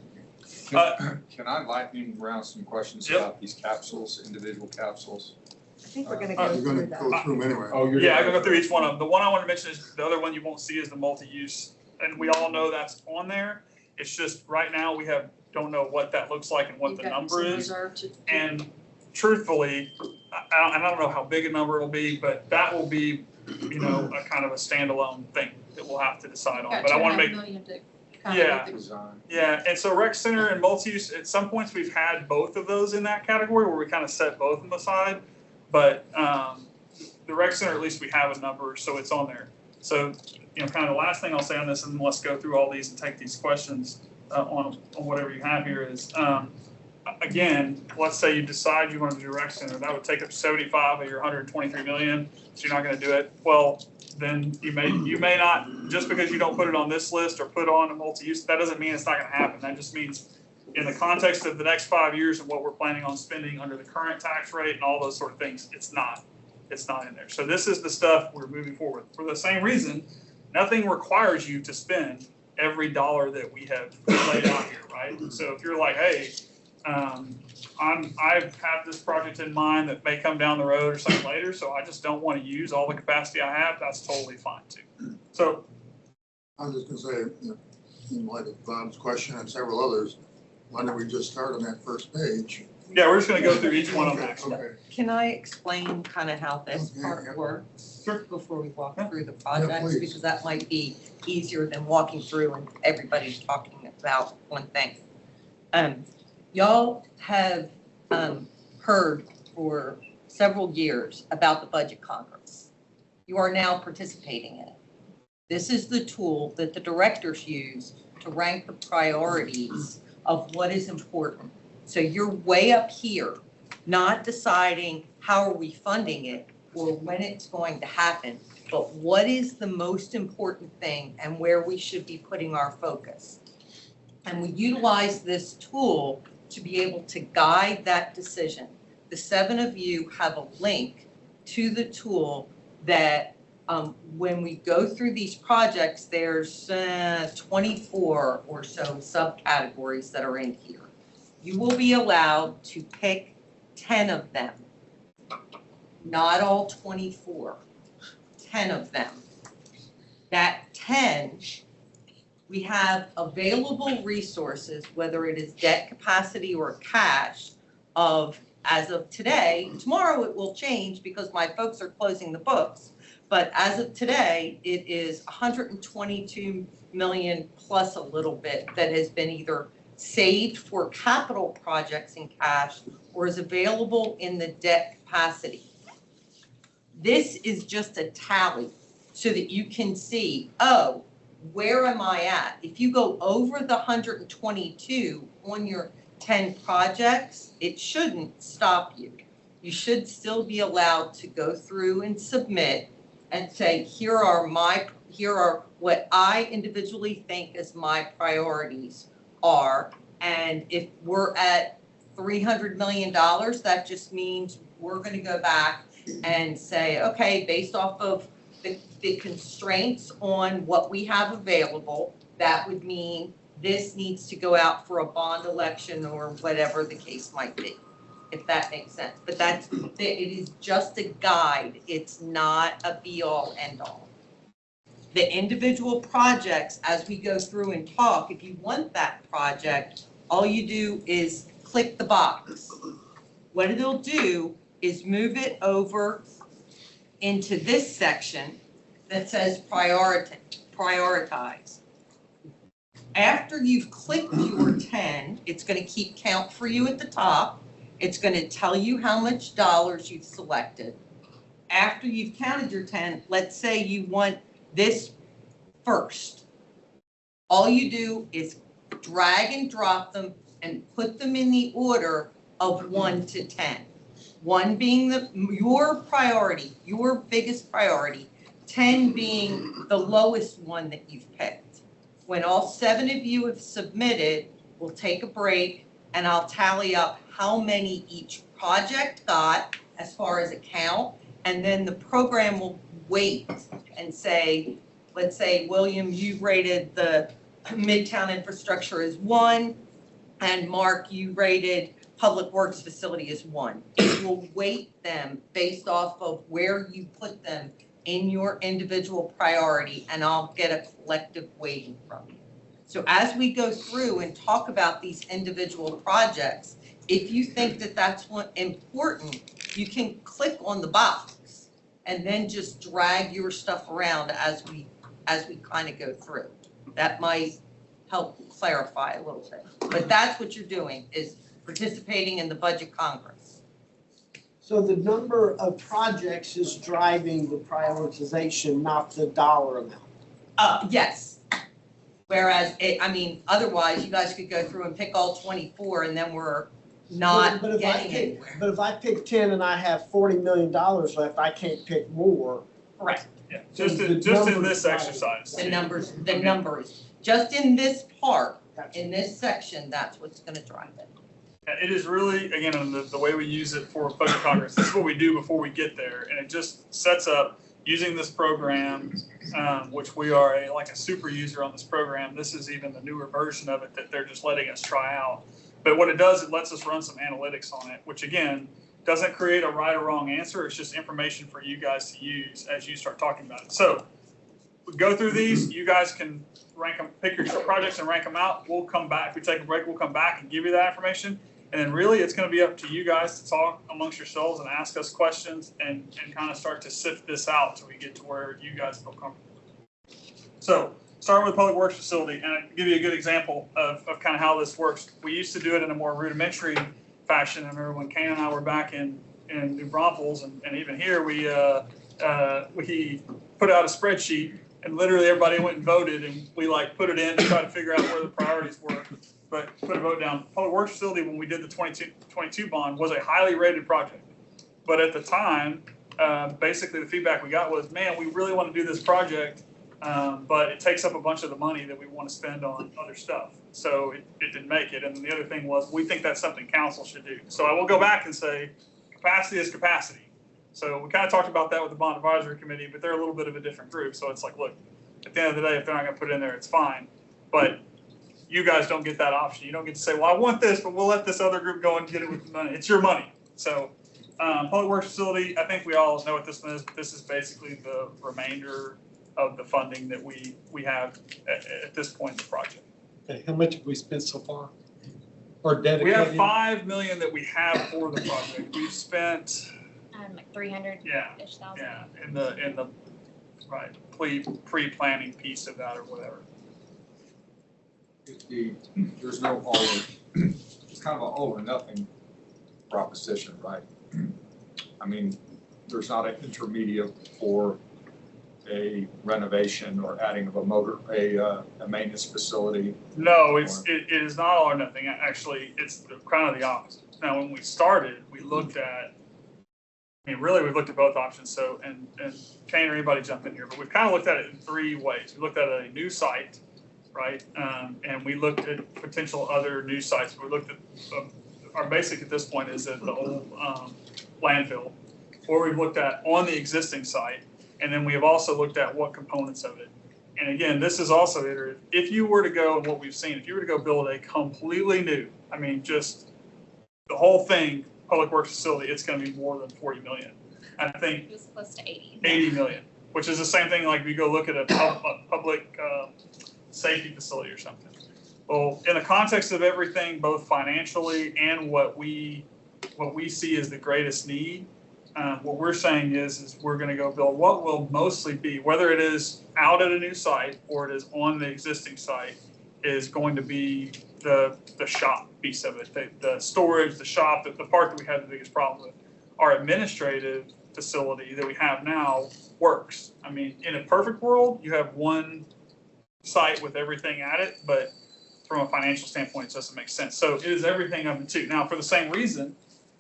Can I lightning round some questions Yep. about these capsules, individual capsules? I think we're gonna You're go gonna through that. go through them anyway. Oh, you're. Yeah, I'm gonna go through each one of them. The one I want to mention is the other one you won't see is the multi-use, and we all know that's on there. It's just right now we don't know what that looks like and what You've the got number some is. reserve to- And truthfully, I don't know how big a number it'll be, but that will be, a kind of a standalone thing that we'll have to decide on. Got But I want to 2.5 make, million to kind of Yeah. get the- Design. yeah, and so rec center and multi-use, at some points we've had both of those in that category where we kind of set both of them aside. But the rec center, at least we have a number, so it's on there. So, kind of the last thing I'll say on this, and let's go through all these and take these questions on whatever you have here is, again, let's say you decide you want to do rec center, that would take up 75 of your 123 million, so you're not going to do it. Well, then you may not, just because you don't put it on this list or put on a multi-use, that doesn't mean it's not going to happen. That just means in the context of the next 5 years and what we're planning on spending under the current tax rate and all those sort of things, it's not in there. So this is the stuff we're moving forward. For the same reason, nothing requires you to spend every dollar that we have laid out here, right? So if you're like, hey, I have this project in mind that may come down the road or something later, so I just don't want to use all the capacity I have, that's totally fine too. So I was just gonna say, in light of Bob's question and several others, why don't we just start on that first page? yeah, we're just gonna go through each one of them actually. Okay. Can I explain kind of how this Okay, part yeah. works? Sure. Before we walk Yeah. through the projects, please. because that might be easier than walking through and everybody's talking about one thing. Y'all have, heard for several years about the Budget Congress. You are now participating in it. This is the tool that the directors use to rank the priorities of what is important. So you're way up here, not deciding how are we funding it or when it's going to happen, but what is the most important thing and where we should be putting our focus. And we utilize this tool to be able to guide that decision. The 7 of you have a link to the tool that when we go through these projects, there's 24 or so subcategories that are in here. You will be allowed to pick 10 of them, not all 24, 10 of them. That 10, we have available resources, whether it is debt capacity or cash, of, as of today, tomorrow it will change because my folks are closing the books, but as of today, it is 122 million plus a little bit that has been either saved for capital projects in cash or is available in the debt capacity. This is just a tally so that you can see, oh, where am I at? If you go over the 122 on your 10 projects, it shouldn't stop you. You should still be allowed to go through and submit and say, here are what I individually think as my priorities are. And if we're at $300 million, that just means we're going to go back and say, okay, based off of the constraints on what we have available, that would mean this needs to go out for a bond election or whatever the case might be, if that makes sense. But it is just a guide. It's not a be-all, end-all. The individual projects, as we go through and talk, if you want that project, all you do is click the box. What it'll do is move it over into this section that says prioritize. After you've clicked your 10, it's going to keep count for you at the top. It's going to tell you how much dollars you've selected. After you've counted your 10, let's say you want this first. All you do is drag and drop them and put them in the order of 1 to 10. 1 being your priority, your biggest priority, 10 being the lowest one that you've picked. When all 7 of you have submitted, we'll take a break and I'll tally up how many each project got as far as a count, and then the program will wait and say, let's say, William, you rated the Midtown infrastructure as 1, and Mark, you rated Public Works facility as 1. It will weight them based off of where you put them in your individual priority, and I'll get a collective weighting from you. So as we go through and talk about these individual projects, if you think that that's important, you can click on the box and then just drag your stuff around as we kind of go through. That might help clarify a little bit. But that's what you're doing, is participating in the Budget Congress. So the number of projects is driving the prioritization, not the dollar amount. Yes. Whereas, otherwise you guys could go through and pick all 24 and then we're not But if I getting pick- anywhere. But if I pick 10 and I have $40 million left, I can't pick more. Correct. Yeah, So just the in this numbers- exercise. The numbers, just in this part, in this section, that's what's gonna drive it. It is really, again, the way we use it for Budget Congress, this is what we do before we get there. And it just sets up using this program, which we are like a super user on this program. This is even the newer version of it that they're just letting us try out. But what it does, it lets us run some analytics on it, which again, doesn't create a right or wrong answer. It's just information for you guys to use as you start talking about it. So we go through these, you guys can rank them, pick your projects and rank them out. We'll come back, if we take a break, we'll come back and give you that information. And then really it's going to be up to you guys to talk amongst yourselves and ask us questions and kind of start to sift this out till we get to where you guys feel comfortable. So starting with Public Works facility, and I'll give you a good example of kind of how this works. We used to do it in a more rudimentary fashion. I remember when Kane and I were back in in New Braunfels and even here, we put out a spreadsheet and literally everybody went and voted and we like put it in to try to figure out where the priorities were. But put a vote down. Public Works Facility, when we did the 22 bond, was a highly rated project. But at the time, basically the feedback we got was, man, we really want to do this project, but it takes up a bunch of the money that we want to spend on other stuff. So it didn't make it. And then the other thing was, we think that's something council should do. So I will go back and say, capacity is capacity. So we kind of talked about that with the bond advisory committee, but they're a little bit of a different group. So it's like, look, at the end of the day, if they're not going to put it in there, it's fine. But you guys don't get that option. You don't get to say, well, I want this, but we'll let this other group go and get it with the money. It's your money. So Public Works Facility, I think we all know what this one is, but this is basically the remainder of the funding that we have at this point in the project. Okay, how much have we spent so far? Or We dedicated? have $5 million that we have for the project. We've spent, Like 300-ish thousand. yeah, in the right pre-planning piece of that or whatever. There's no all, it's kind of an all or nothing proposition, right? I mean, there's not an intermediate for a renovation or adding of a maintenance facility. No, it is not all or nothing. Actually, it's kind of the opposite. Now, when we started, we looked at, I mean, really, we've looked at both options. So, and Kane or anybody jump in here, but we've kind of looked at it in 3 ways. We looked at a new site, right? And we looked at potential other new sites. We looked at, our basic at this point is at the old landfill, or we've looked at on the existing site. And then we have also looked at what components of it. And again, this is also iterative. If you were to go, and what we've seen, if you were to go build a completely new, I mean, just the whole thing, Public Works Facility, it's going to be more than 40 million. I think It was close to 80. 80 million, which is the same thing like if you go look at a public safety facility or something. Well, in the context of everything, both financially and what we see as the greatest need, what we're saying is we're going to go build what will mostly be, whether it is out at a new site or it is on the existing site, is going to be the shop piece of it, the storage, the shop, the part that we had the biggest problem with. Our administrative facility that we have now works. I mean, in a perfect world, you have one site with everything at it, but from a financial standpoint, it doesn't make sense. So it is everything of the two. Now, for the same reason,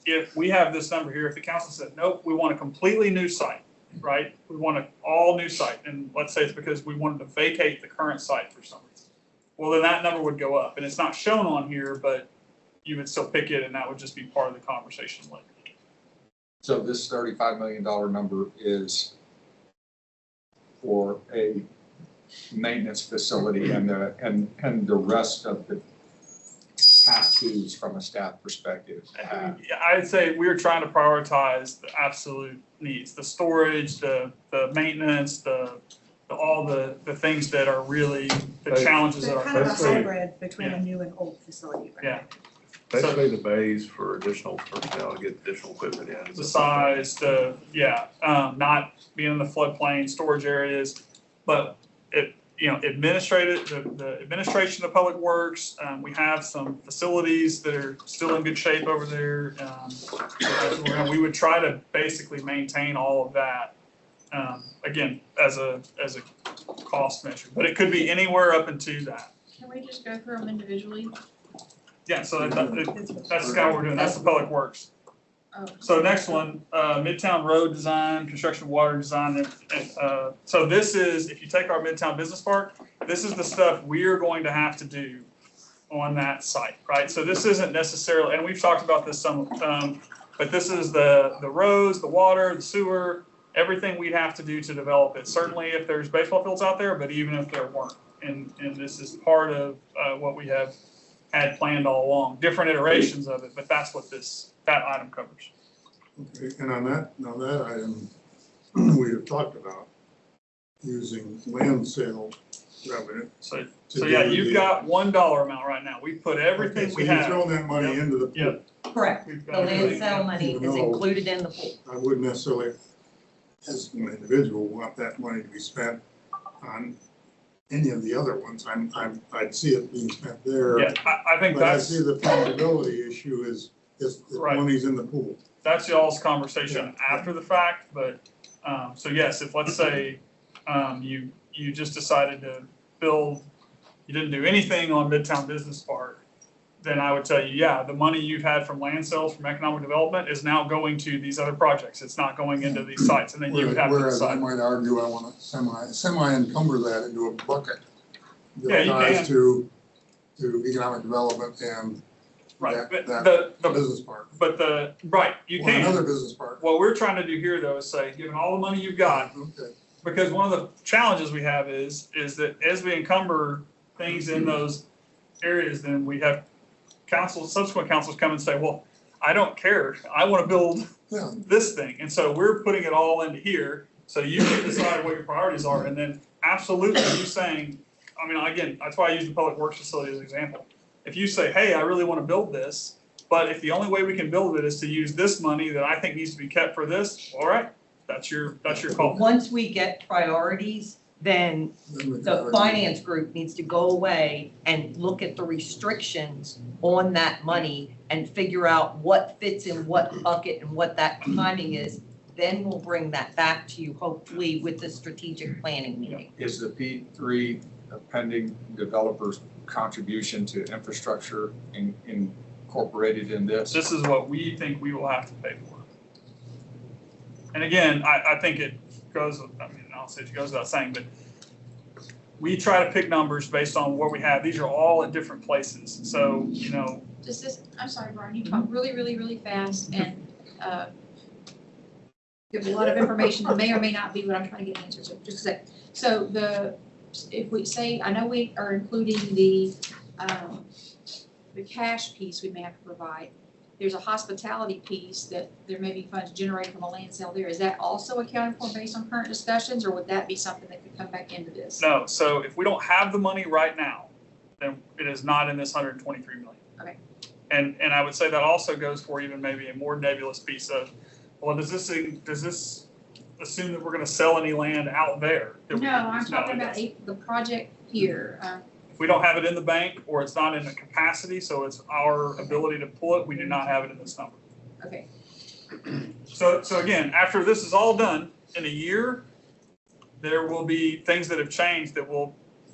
if we have this number here, if the council said, nope, we want a completely new site, right? We want an all new site. And let's say it's because we wanted to vacate the current site for some reason. Well, then that number would go up. And it's not shown on here, but you would still pick it and that would just be part of the conversation later. So this $35 million number is for a maintenance facility and the rest of the past dues from a staff perspective. Yeah, I'd say we're trying to prioritize the absolute needs, the storage, the maintenance, all the things that are really the challenges that They're are. kind of a Basically- hybrid between Yeah. a new and old facility, right? Yeah. Basically, the bays for additional personnel to get additional equipment in. The size, not being in the floodplain, storage areas, but administrative, the administration of Public Works, we have some facilities that are still in good shape over there. We would try to basically maintain all of that, again, as a cost measure, but it could be anywhere up into that. Can we just go through them individually? Yeah, so that's kind of what we're doing, that's the Public Works. Oh. So next one, Midtown Road Design, Construction Water Design. So this is, if you take our Midtown Business Park, this is the stuff we're going to have to do on that site, right? So this isn't necessarily, and we've talked about this some, but this is the roads, the water, the sewer, everything we'd have to do to develop it. Certainly if there's baseball fields out there, but even if there weren't. And this is part of what we have had planned all along, different iterations of it, but that's what that item covers. Okay, and on that item, we have talked about using land sale revenue. So to yeah, do you've the- got $1 amount right now. We put everything Okay, so we you're have. throwing that money Yep. into the pool. Yep. Correct. We've The got land everything. sale money Even is though- included in the pool. I wouldn't necessarily, as an individual, want that money to be spent on any of the other ones. I'd see it being spent there. Yeah, I think But I that's, see the fungibility issue is if the Right. money's in the pool. that's y'all's conversation after the fact, but, so yes, if let's say, you just decided to build, you didn't do anything on Midtown Business Park, then I would tell you, yeah, the money you've had from land sales, from economic development is now going to these other projects. It's not going into these sites, and then you would have to Whereas I decide. might argue I want to semi-encumber that into a bucket. Yeah, you That ties can. to economic development and Right, but that the, business park. right, you Or another can. business park. What we're trying to do here though is say, given all the money you've got, Okay. because one of the challenges we have is that as we encumber things in those areas, then we have subsequent councils come and say, well, I don't care, I want to build Yeah. this thing. And so we're putting it all into here, so you can decide what your priorities are, and then absolutely you saying, I mean, again, that's why I use the public works facility as an example. If you say, hey, I really want to build this, but if the only way we can build it is to use this money that I think needs to be kept for this, all right, that's your call. Once we get priorities, then the finance group needs to go away and look at the restrictions on that money and figure out what fits in what bucket and what that timing is. Then we'll bring that back to you, hopefully with the strategic planning meeting. Is the P3 pending developers' contribution to infrastructure incorporated in this? This is what we think we will have to pay for. And again, I think it goes, I mean, I'll say it goes without saying, but we try to pick numbers based on what we have. These are all at different places. So, you know, Just this, I'm sorry, Brian, you talk really, really, really fast and, give a lot of information that may or may not be what I'm trying to get answers to. Just a sec. So if we say, I know we are including the cash piece we may have to provide. There's a hospitality piece that there may be funds generated from a land sale there. Is that also accounted for based on current discussions, or would that be something that could come back into this? no. So if we don't have the money right now, then it is not in this 123 million. Okay. And I would say that also goes for even maybe a more nebulous piece of, well, does this assume that we're going to sell any land out there? No, I'm talking it about doesn't. the project here. If we don't have it in the bank or it's not in the capacity, so it's our ability to pull it, we do not have it in this number. Okay, So again, after this is all done, in a year, there will be things that have changed that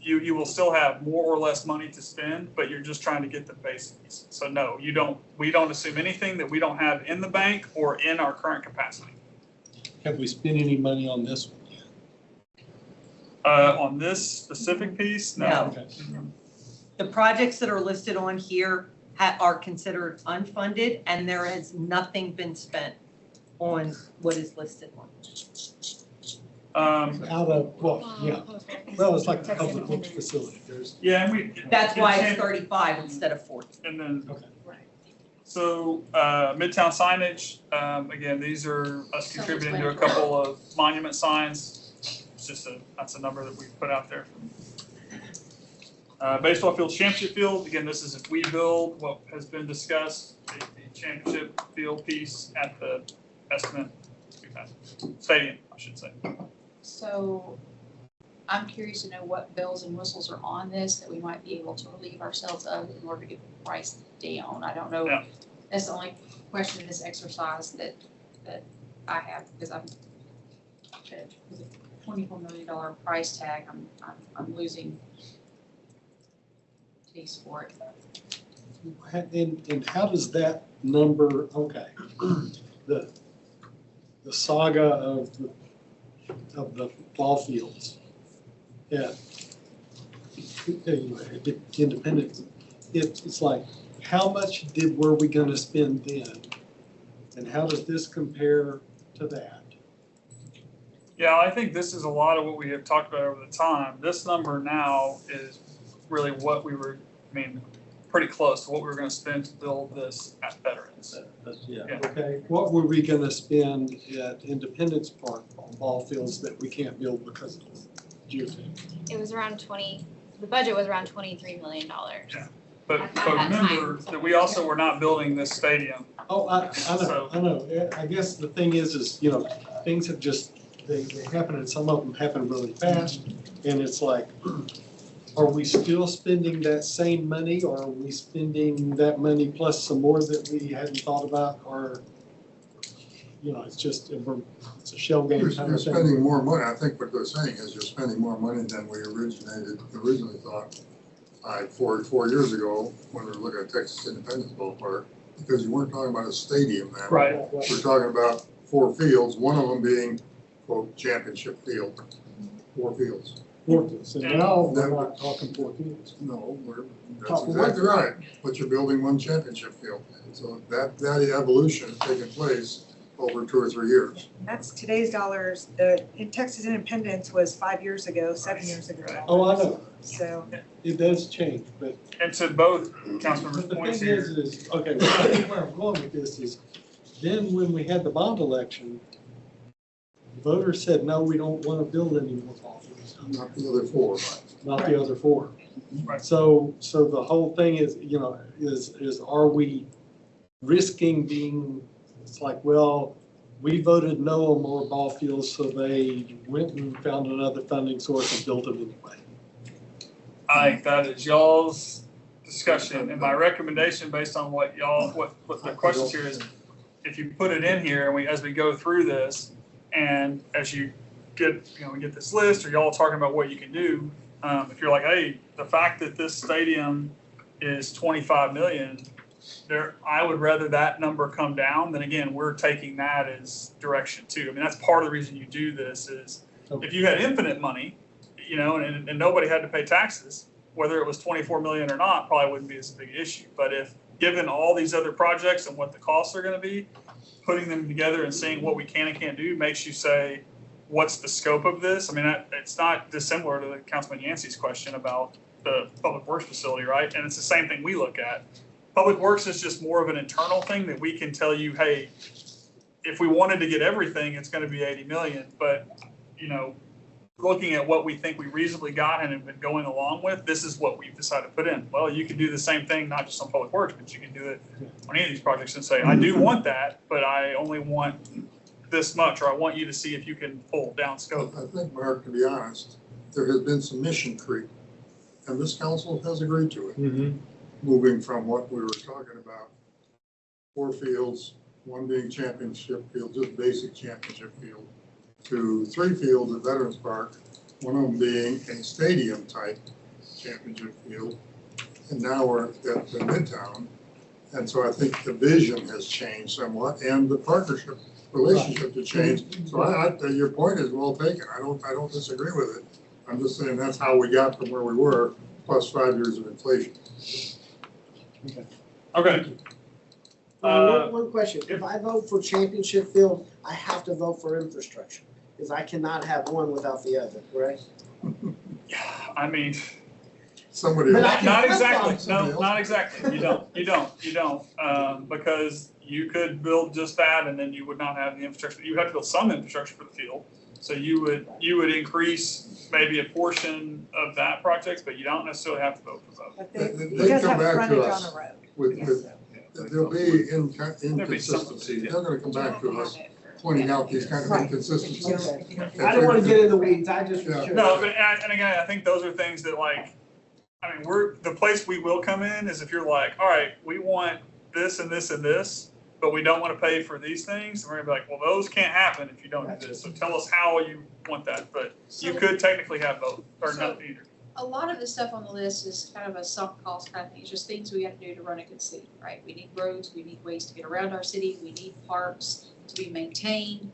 you will still have more or less money to spend, but you're just trying to get the basics. So no, we don't assume anything that we don't have in the bank or in our current capacity. Have we spent any money on this one yet? On this specific piece, no. No. Okay. The projects that are listed on here are considered unfunded, and there has nothing been spent on what is listed on. Out of, well, yeah, well, it's like a public works facility, there's, Yeah, and we. That's why it's 35 instead of 40. And then, okay. so, Midtown signage, again, these are us contributing to a couple of monument signs. It's just that's a number that we put out there. Baseball field, championship field, again, this is if we build what has been discussed, the championship field piece at the estimate, stadium, I should say. so I'm curious to know what bells and whistles are on this that we might be able to relieve ourselves of in order to get the price down. I don't know. Yeah. That's the only question in this exercise that I have, because with a $24 million price tag, I'm losing taste for it. And how does that number, okay, the saga of the ball fields. Yeah. Anyway, Independence, it's like, how much were we gonna spend then? And how does this compare to that? Yeah, I think this is a lot of what we have talked about over the time. This number now is really what we were, I mean, pretty close to what we were gonna spend to build this at Veterans. Yeah, Yeah. okay. What were we gonna spend at Independence Park on ball fields that we can't build because of geotech? It was around the budget was around $23 million. But At that remember time. that we also were not building this stadium. Oh, I know. Yeah, I guess the thing is, you know, things have just, they happen and some of them happen really fast. And it's like, are we still spending that same money, or are we spending that money plus some more that we hadn't thought about? Or it's just, it's a shell game kind You're of thing. spending more money. I think what they're saying is you're spending more money than we originally thought. Four years ago, when we were looking at Texas Independence Ballpark, because you weren't talking about a stadium then. Right. We're talking about 4 fields, one of them being, quote, championship field, 4 fields. Four fields, and now we're not talking 4 fields. No, that's Talking exactly one. right, but you're building one championship field. So that evolution has taken place over 2 or 3 years. That's today's dollars. In Texas Independence was 5 years ago, 7 years ago. Oh, I know, So, it does change, but And to both council but members' the points thing here. is, okay, I think where I'm going with this is, then when we had the bond election, voters said, no, we don't want to build any more ball fields, Not the other 4. not the other 4. Right. So the whole thing is, is are we risking being, it's like, well, we voted no on more ball fields, so they went and found another funding source and built them anyway. I think that is y'all's discussion, and my recommendation based on what the questions here is, if you put it in here and as we go through this, and as you get, we get this list, or y'all talking about what you can do, if you're like, hey, the fact that this stadium is 25 million, I would rather that number come down than, again, we're taking that as direction too. I mean, that's part of the reason you do this is if you had infinite money, and nobody had to pay taxes, whether it was 24 million or not, probably wouldn't be as big an issue. But if, given all these other projects and what the costs are going to be, putting them together and seeing what we can and can't do makes you say, what's the scope of this? I mean, it's not dissimilar to Councilman Yancey's question about the public works facility, right? And it's the same thing we look at. Public works is just more of an internal thing that we can tell you, hey, if we wanted to get everything, it's going to be 80 million. But, looking at what we think we reasonably got and have been going along with, this is what we've decided to put in. Well, you can do the same thing, not just on public works, but you can do it on any of these projects and say, I do want that, but I only want this much, or I want you to see if you can pull down scope. I think, Mark, to be honest, there has been some mission creep, and this council has agreed to it. Moving from what we were talking about, 4 fields, one being championship field, just basic championship field, to 3 fields at Veterans Park, one of them being a stadium type championship field. And now we're at the Midtown. And so I think the vision has changed somewhat and the partnership relationship has changed. So your point is well taken. I don't disagree with it. I'm just saying that's how we got from where we were, plus 5 years of inflation. Okay. One question. If I vote for championship field, I have to vote for infrastructure, because I cannot have one without the other, correct? I mean, Somebody But else. I can not flip exactly. flop No, somebody else. not exactly. You don't. Because you could build just that, and then you would not have the infrastructure. You would have to build some infrastructure for the field. So you would increase maybe a portion of that project, but you don't necessarily have to vote for both. but They it does come have back to frontage us. on the road. With there'll be inconsistency. They're gonna come back to us pointing out these kind of Right. inconsistencies. Okay. I don't want to get in the weeds. I just was Yeah. curious. No, but and again, I think those are things that the place we will come in is if you're like, all right, we want this and this and this, but we don't want to pay for these things. And we're gonna be like, well, those can't happen if you don't do this. So tell us how you want that. But you could technically have both or not either. A lot of the stuff on the list is kind of a sunk cost kind of thing. It's just things we have to do to run a good city, right? We need roads, we need ways to get around our city, we need parks to be maintained,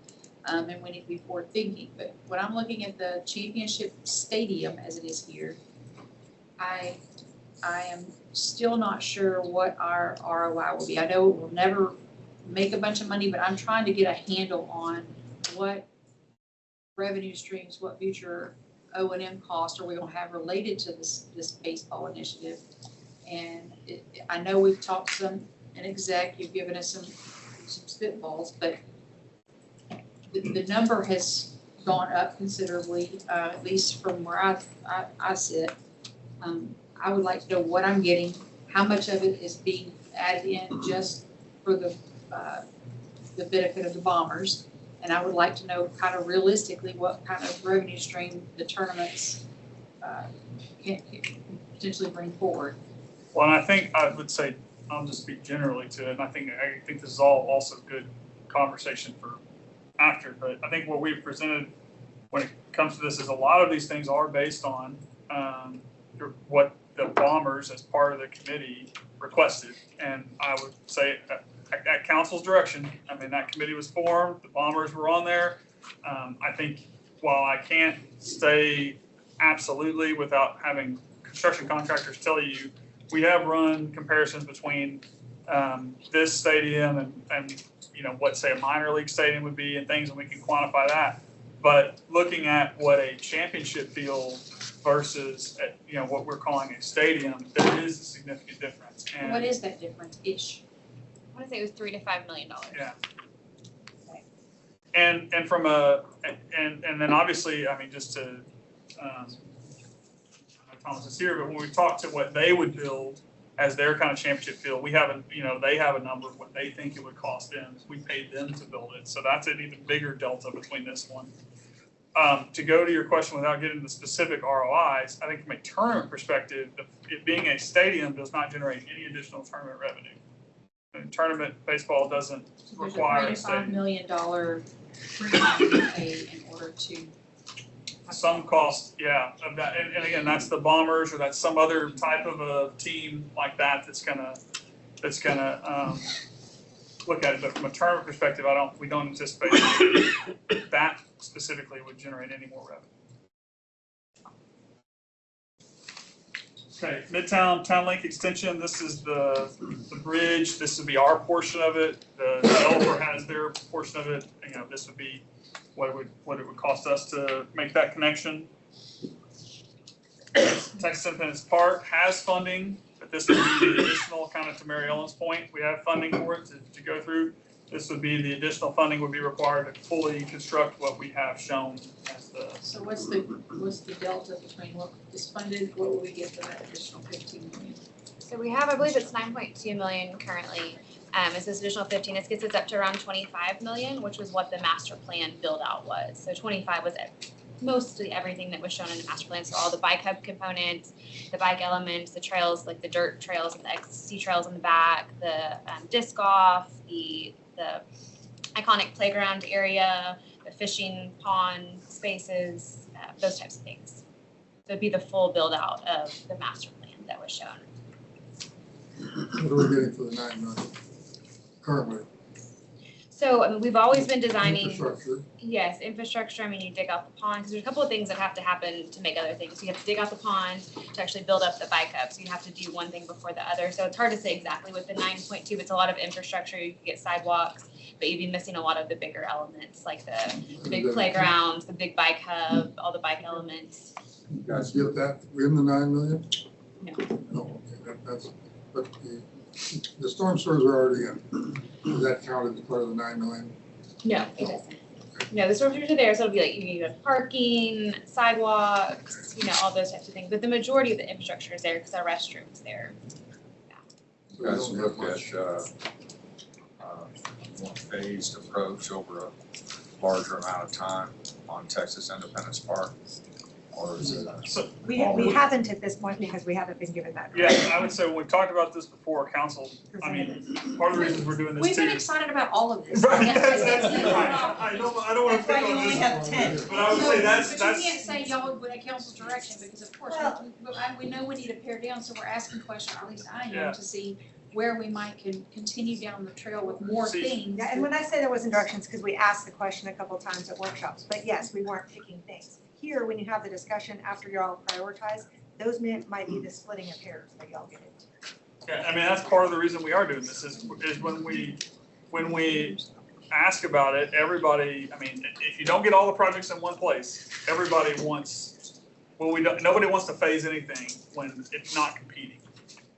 and we need to be forward thinking. But when I'm looking at the championship stadium as it is here, I am still not sure what our ROI will be. I know it will never make a bunch of money, but I'm trying to get a handle on what revenue streams, what future O&M costs are we gonna have related to this baseball initiative. And I know we've talked some, an exec, you've given us some spitballs, but the number has gone up considerably, at least from where I sit. I would like to know what I'm getting, how much of it is being added in just for the benefit of the Bombers. And I would like to know kind of realistically what kind of revenue stream the tournaments can potentially bring forward. Well, and I think I would say, I'll just speak generally to it, and I think this is all also good conversation for after, but I think what we've presented when it comes to this is a lot of these things are based on what the Bombers, as part of the committee, requested. And I would say at council's direction, I mean, that committee was formed, the Bombers were on there. I think while I can't say absolutely without having construction contractors tell you, we have run comparisons between this stadium and you know, what say a minor league stadium would be and things, and we can quantify that. But looking at what a championship field versus, you know, what we're calling a stadium, there is a significant difference. And What is that difference-ish? I want to say it was $3 to $5 million. Yeah. And from and then obviously, I mean, just to, Thomas is here, but when we talk to what they would build as their kind of championship field, we haven't, you know, they have a number of what they think it would cost them. We paid them to build it. So that's an even bigger delta between this one. To go to your question without getting into specific ROIs, I think from a tournament perspective, it being a stadium does not generate any additional tournament revenue. And tournament baseball doesn't require a There's a $3 to $5 stadium. million premium we pay in order to. Some cost, yeah, of that, and again, that's the Bombers, or that's some other type of a team like that that's gonna look at it. But from a tournament perspective, we don't anticipate that specifically would generate any more revenue. Okay, Midtown Town Link Extension, this is the bridge, this would be our portion of it, the developer has their portion of it, you know, this would be what it would cost us to make that connection. Texas Independence Park has funding, but this would be the additional, kind of to Mary Ellen's point, we have funding for it to go through. This would be the additional funding would be required to fully construct what we have shown as the. So what's the delta between what is funded, what will we get for that additional 15 million? So we have, I believe it's 9.2 million currently. It's this additional 15. This gets us up to around 25 million, which was what the master plan build out was. So 25 was mostly everything that was shown in the master plan. So all the bike hub components, the bike elements, the trails, like the dirt trails and the ecstasy trails in the back, the disc golf, the iconic playground area, the fishing pond spaces, those types of things. So it'd be the full build out of the master plan that was shown. What are we getting for the 9 million currently? So, I mean, we've always been designing. Infrastructure. Yes, infrastructure. I mean, you dig out the pond, because there's a couple of things that have to happen to make other things. You have to dig out the pond to actually build up the bike up. So you have to do one thing before the other. So it's hard to say exactly with the 9.2, but it's a lot of infrastructure. You can get sidewalks, but you'd be missing a lot of the bigger elements, like the big playgrounds, the big bike hub, all the bike elements. You guys get that in the 9 million? No. No, okay, that's, but the storm sewers are already in. Is that counted as part of the 9 million? No, it doesn't. No, the storm sewers are there, so it'll be like you have parking, sidewalks, you know, all those types of things. But the majority of the infrastructure is there because our restrooms there. So we Guys, don't look have at more phased approach over a larger amount of time on Texas Independence Park? Or is it? We haven't at this point because we haven't been given that. Yeah, I would say when we've talked about this before, council, I mean, part of the reasons we're doing this We've too. been excited about all of this. Right, Yes. I don't wanna That's why pick you on only this. have 10. But I would say that's. But you can't say y'all would at council's direction, because of course, we know we need to pare down, so we're asking questions, or at least I Yeah. am, to see where we might continue down the trail with more See- things. Yeah, and when I say there wasn't directions, because we asked the question a couple times at workshops, but yes, we weren't picking things. Here, when you have the discussion after y'all prioritize, those might be the splitting of hairs that y'all get into. Yeah, I mean, that's part of the reason we are doing this is when we ask about it, everybody, I mean, if you don't get all the projects in one place, everybody wants, nobody wants to phase anything when it's not competing.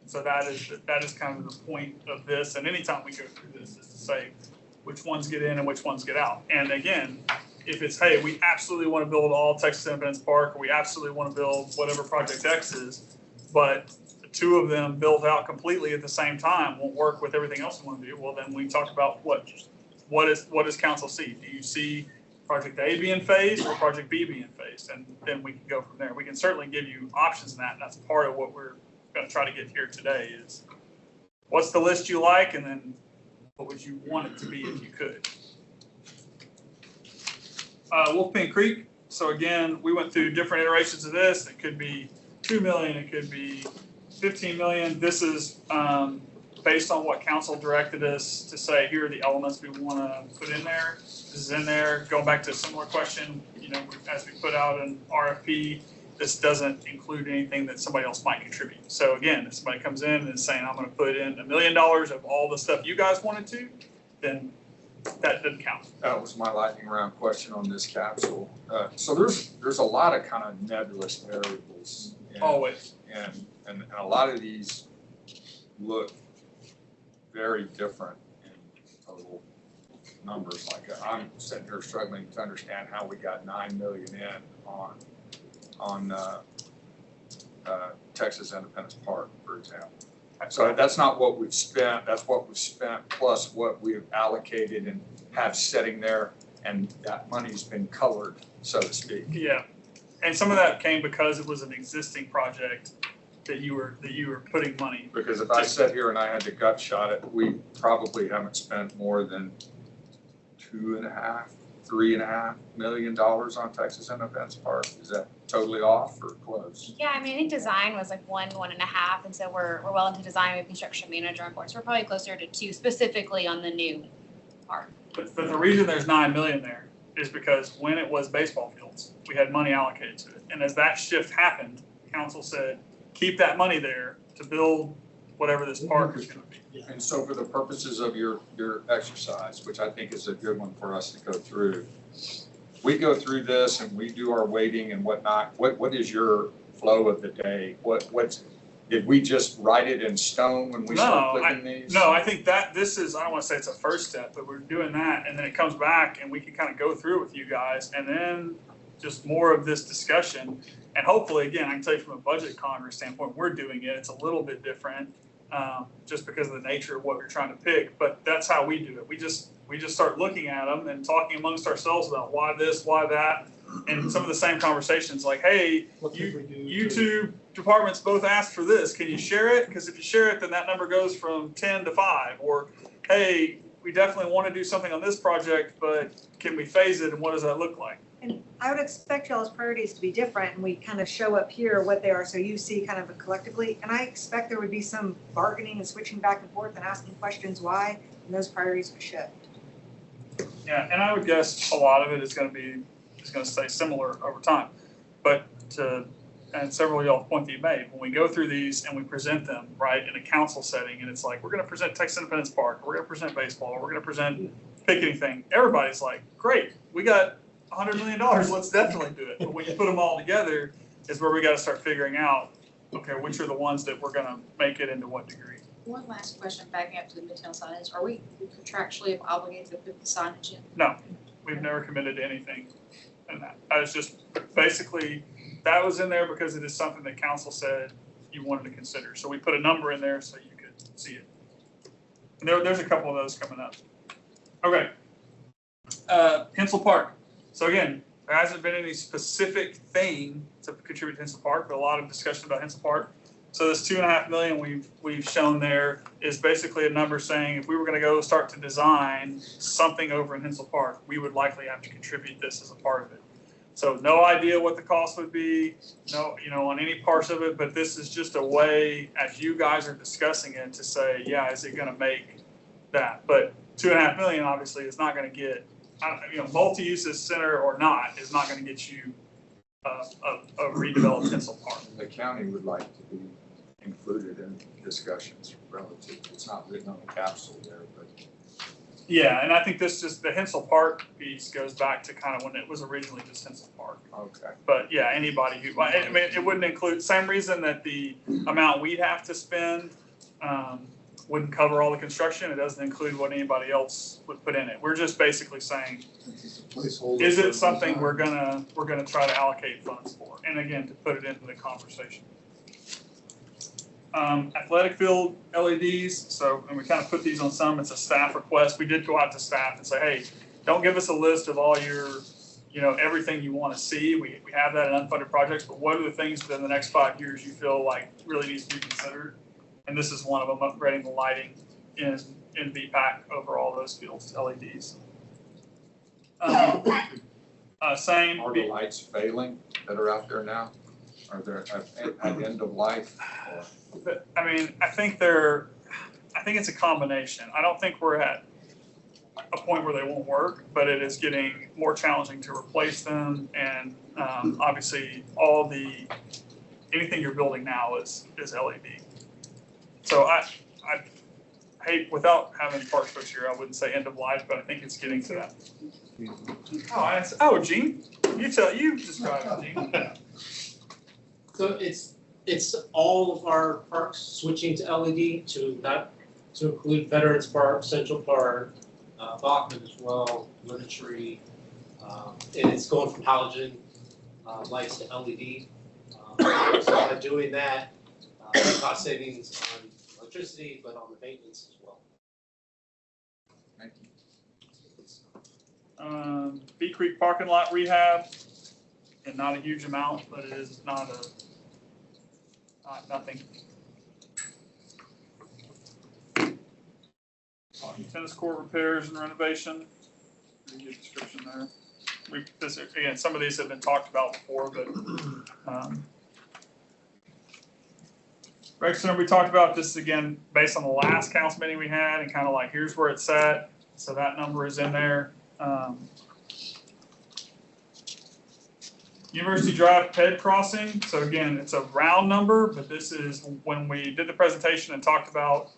So that is kind of the point of this, and anytime we go through this is to say which ones get in and which ones get out. And again, if it's, hey, we absolutely want to build all Texas Independence Park, or we absolutely want to build whatever Project X is, but the two of them built out completely at the same time won't work with everything else we want to do, well, then we talk about what does council see? Do you see Project A being phased or Project B being phased? And then we can go from there. We can certainly give you options in that. And that's part of what we're going to try to get here today is what's the list you like, and then what would you want it to be if you could? Wolfman Creek. So again, we went through different iterations of this. It could be 2 million, it could be 15 million. This is based on what council directed us to say, here are the elements we want to put in there. This is in there. Going back to a similar question, as we put out an RFP, this doesn't include anything that somebody else might contribute. So again, if somebody comes in and is saying, I'm going to put in $1 million of all the stuff you guys wanted to, then that doesn't count. That was my lightning round question on this capsule. So there's a lot of kind of nebulous variables. Always. And a lot of these look very different in total numbers. Like I'm sitting here struggling to understand how we got 9 million in on Texas Independence Park, for example. So that's not what we've spent, that's what we've spent plus what we've allocated and have sitting there, and that money's been colored, so to speak. Yeah, and some of that came because it was an existing project that you were putting money. Because if I sat here and I had to gut shot it, we probably haven't spent more than $3.5 million on Texas Independence Park. Is that totally off or close? Yeah, I think design was like 1.5, and so we're well into design with construction manager on board. So we're probably closer to 2 specifically on the new part. But the reason there's 9 million there is because when it was baseball fields, we had money allocated to it. And as that shift happened, council said, keep that money there to build whatever this park is gonna be. And so for the purposes of your exercise, which I think is a good one for us to go through, we go through this and we do our weighting and whatnot. What is your flow of the day? Did we just write it in stone when we start clicking these? No, I think that this is, I don't wanna say it's a first step, but we're doing that and then it comes back and we can kind of go through with you guys and then just more of this discussion. And hopefully, again, I can tell you from a budget Congress standpoint, we're doing it. It's a little bit different just because of the nature of what we're trying to pick, but that's how we do it. We just start looking at them and talking amongst ourselves about why this, why that, and some of the same conversations like, hey, you two departments both asked for this. Can you share it? Because if you share it, then that number goes from 10 to 5. Or, hey, we definitely want to do something on this project, but can we phase it and what does that look like? And I would expect y'all's priorities to be different, and we kind of show up here what they are, so you see kind of collectively. And I expect there would be some bargaining and switching back and forth and asking questions why, and those priorities would shift. Yeah, and I would guess a lot of it is going to stay similar over time. But and several of y'all point that you made, when we go through these and we present them, right, in a council setting, and it's like, we're going to present Texas Independence Park, or we're going to present baseball, or we're going to present pick anything, everybody's like, great, we got $100 million, let's definitely do it. But when you put them all together is where we got to start figuring out, okay, which are the ones that we're going to make it into what degree. One last question, backing up to the Midtown signage. Are we contractually obligated to put the signage in? No, we've never committed to anything in that. I was just basically, that was in there because it is something that council said you wanted to consider. So we put a number in there so you could see it. And there's a couple of those coming up. Okay. Hensel Park. So again, there hasn't been any specific thing to contribute to Hensel Park, but a lot of discussion about Hensel Park. So this $2.5 million we've shown there is basically a number saying if we were going to go start to design something over in Hensel Park, we would likely have to contribute this as a part of it. So no idea what the cost would be, no, on any parts of it, but this is just a way, as you guys are discussing it, to say, yeah, is it going to make that? But $2.5 million obviously is not going to get, multi-uses center or not, is not going to get you a redeveloped Hensel Park. The county would like to be included in discussions relative, it's not written on the capsule there, but. Yeah, and I think the Hensel Park piece goes back to kind of when it was originally just Hensel Park. Okay. But yeah, anybody who, I mean, it wouldn't include, same reason that the amount we'd have to spend wouldn't cover all the construction. It doesn't include what anybody else would put in it. We're just basically saying, is it something we're gonna try to allocate funds for? And again, to put it into the conversation. Athletic field LEDs. So, and we kind of put these on some, it's a staff request. We did go out to staff and say, hey, don't give us a list of all your, everything you want to see. We have that in unfunded projects, but what are the things within the next 5 years you feel like really needs to be considered? And this is one of them, upgrading the lighting in VPAC over all those fields to LEDs. Same. Are the lights failing that are out there now? Are they at end of life? Or- I mean, I think it's a combination. I don't think we're at a point where they won't work, but it is getting more challenging to replace them. And obviously, anything you're building now is LED. So I hate, without having parts folks here, I wouldn't say end of life, but I think it's getting to that. Gene, you describe it, Gene. So it's all of our parks switching to LED to include Veterans Park, Central Park, Bachman as well, Little Tree. And it's going from halogen lights to LED. So by doing that, cost savings on electricity, but on the maintenance as well. Thank you. Bee Creek parking lot rehab, and not a huge amount, but it is nothing. Tennis court repairs and renovation. Pretty good description there. Again, some of these have been talked about before, but rec center we talked about. This is again based on the last council meeting we had, and kind of like here's where it's at. So that number is in there. University Drive ped crossing. So again, it's a round number, but this is when we did the presentation and talked about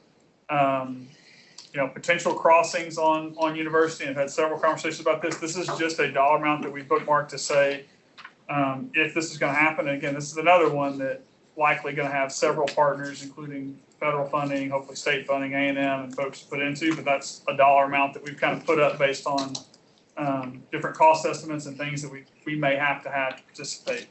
potential crossings on University, and have had several conversations about this. This is just a dollar amount that we bookmarked to say if this is going to happen. And again, this is another one that likely going to have several partners, including federal funding, hopefully state funding, A&M, and folks to put into. But that's a dollar amount that we've kind of put up based on different cost estimates and things that we may have to participate.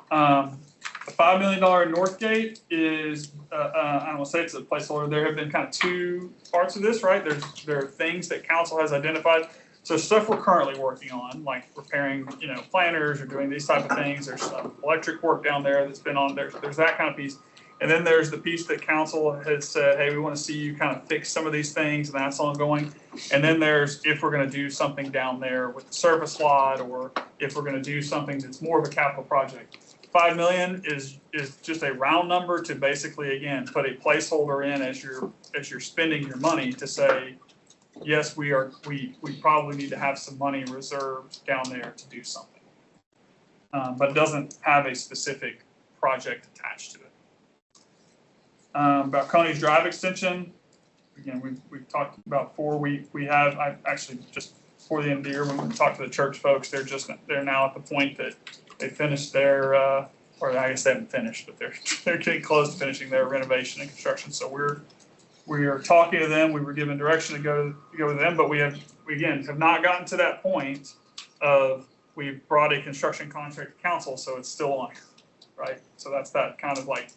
The $5 million Northgate is, I don't want to say it's a placeholder. There have been kind of two parts of this, right? There are things that council has identified. So stuff we're currently working on, like repairing, planters or doing these type of things. There's some electric work down there that's been on there. There's that kind of piece. And then there's the piece that council has said, hey, we want to see you kind of fix some of these things, and that's ongoing. And then there's if we're going to do something down there with the service lot, or if we're going to do something that's more of a capital project. 5 million is just a round number to basically, again, put a placeholder in as you're spending your money to say, yes, we probably need to have some money reserved down there to do something. But it doesn't have a specific project attached to it. About Coney's Drive extension, again, we've talked about before. I actually just before the end of the year when we talked to the church folks, they're now at the point that they finished their, or I guess they haven't finished, but they're getting close to finishing their renovation and construction. So we are talking to them. We were given direction to go to them, but we have not gotten to that point of we've brought a construction contract to council, so it's still on here, right? So that's that kind of like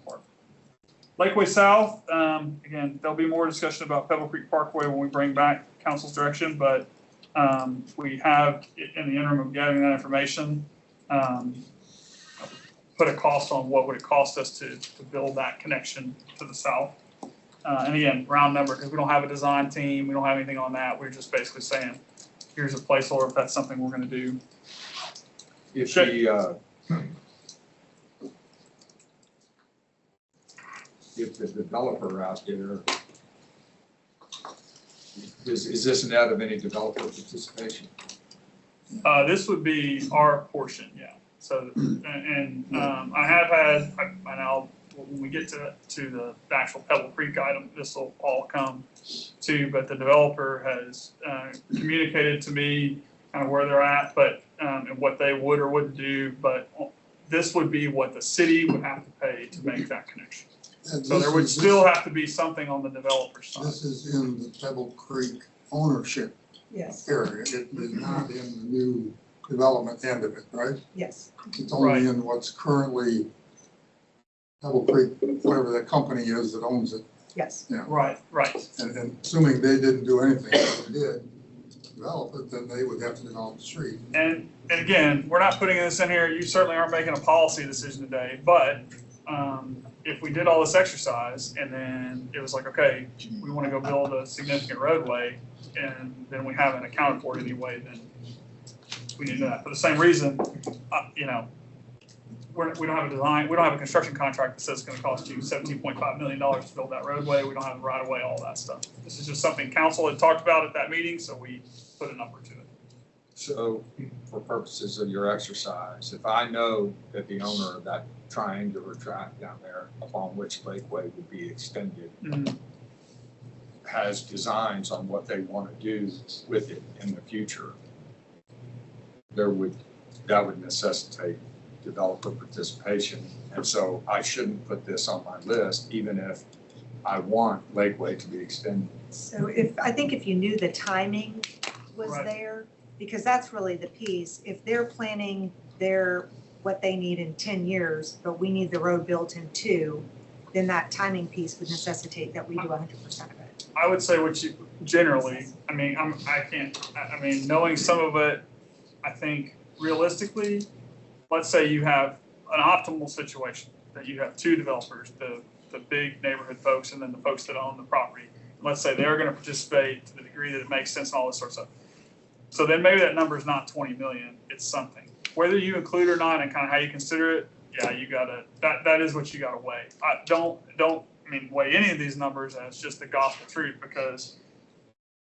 part. Lakeway South, again, there'll be more discussion about Pebble Creek Parkway when we bring back council's direction, but we have, in the interim of gathering that information, put a cost on what would it cost us to build that connection to the south. And again, round number, because we don't have a design team, we don't have anything on that. We're just basically saying, here's a placeholder if that's something we're going to do. If the developer out there, is this net of any developer participation? This would be our portion, yeah. So, and I have had, when we get to the actual Pebble Creek item, this will all come to, but the developer has communicated to me kind of where they're at, but and what they would or wouldn't do, but this would be what the city would have to pay to make that connection. So there would still have to be something on the developer's side. This is in the Pebble Creek ownership Yes, area. It is not in the new development end of it, right? yes. It's only in what's currently Pebble Creek, whatever that company is that owns it. Yes. Yeah. Right. And assuming they didn't do anything, if they did develop it, then they would have to develop the street. And again, we're not putting this in here. You certainly aren't making a policy decision today, but if we did all this exercise and then it was like, okay, we want to go build a significant roadway and then we haven't accounted for it anyway, then we need to do that. For the same reason, you know, we don't have a design, we don't have a construction contract that says it's gonna cost you $17.5 million to build that roadway. We don't have the right of way, all that stuff. This is just something council had talked about at that meeting, so we put a number to it. So for purposes of your exercise, if I know that the owner of that triangular tract down there upon which Lakeway would be extended has designs on what they want to do with it in the future, that would necessitate developer participation. And so I shouldn't put this on my list, even if I want Lakeway to be extended. So I think if you knew the timing was Right. there, because that's really the piece. If they're planning what they need in 10 years, but we need the road built in 2, then that timing piece would necessitate that we do 100% of it. I would say generally, I mean, knowing some of it, I think realistically, let's say you have an optimal situation, that you have 2 developers, the big neighborhood folks and then the folks that own the property. Let's say they're gonna participate to the degree that it makes sense and all this sort of stuff. So then maybe that number is not 20 million, it's something. Whether you include or not and kind of how you consider it, yeah, you gotta, that is what you gotta weigh. Don't weigh any of these numbers as just the gospel truth, because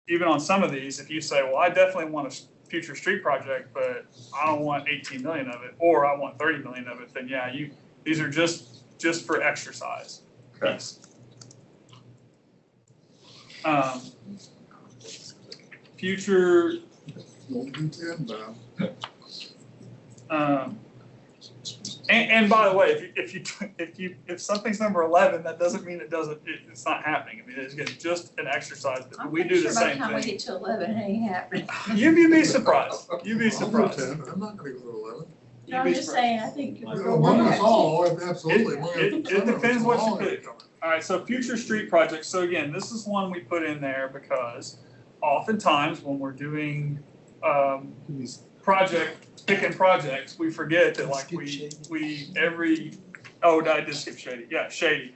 even on some of these, if you say, well, I definitely want a future street project, but I don't want 18 million of it, or I want 30 million of it, then yeah, these are just for exercise. Okay. Future, and by the way, if something's number 11, that doesn't mean it's not happening. I mean, it's just an exercise. We do the same I'm pretty sure by the time we thing. get to 11, it ain't happening. You'd be surprised. You'd be surprised. I'm not gonna go to 11. No, I'm just saying, I think. Among us all, absolutely. It depends what you pick. All right, so future street projects. So again, this is one we put in there because oftentimes when we're doing picking projects, we forget that like I did skip Shady. Yeah, Shady.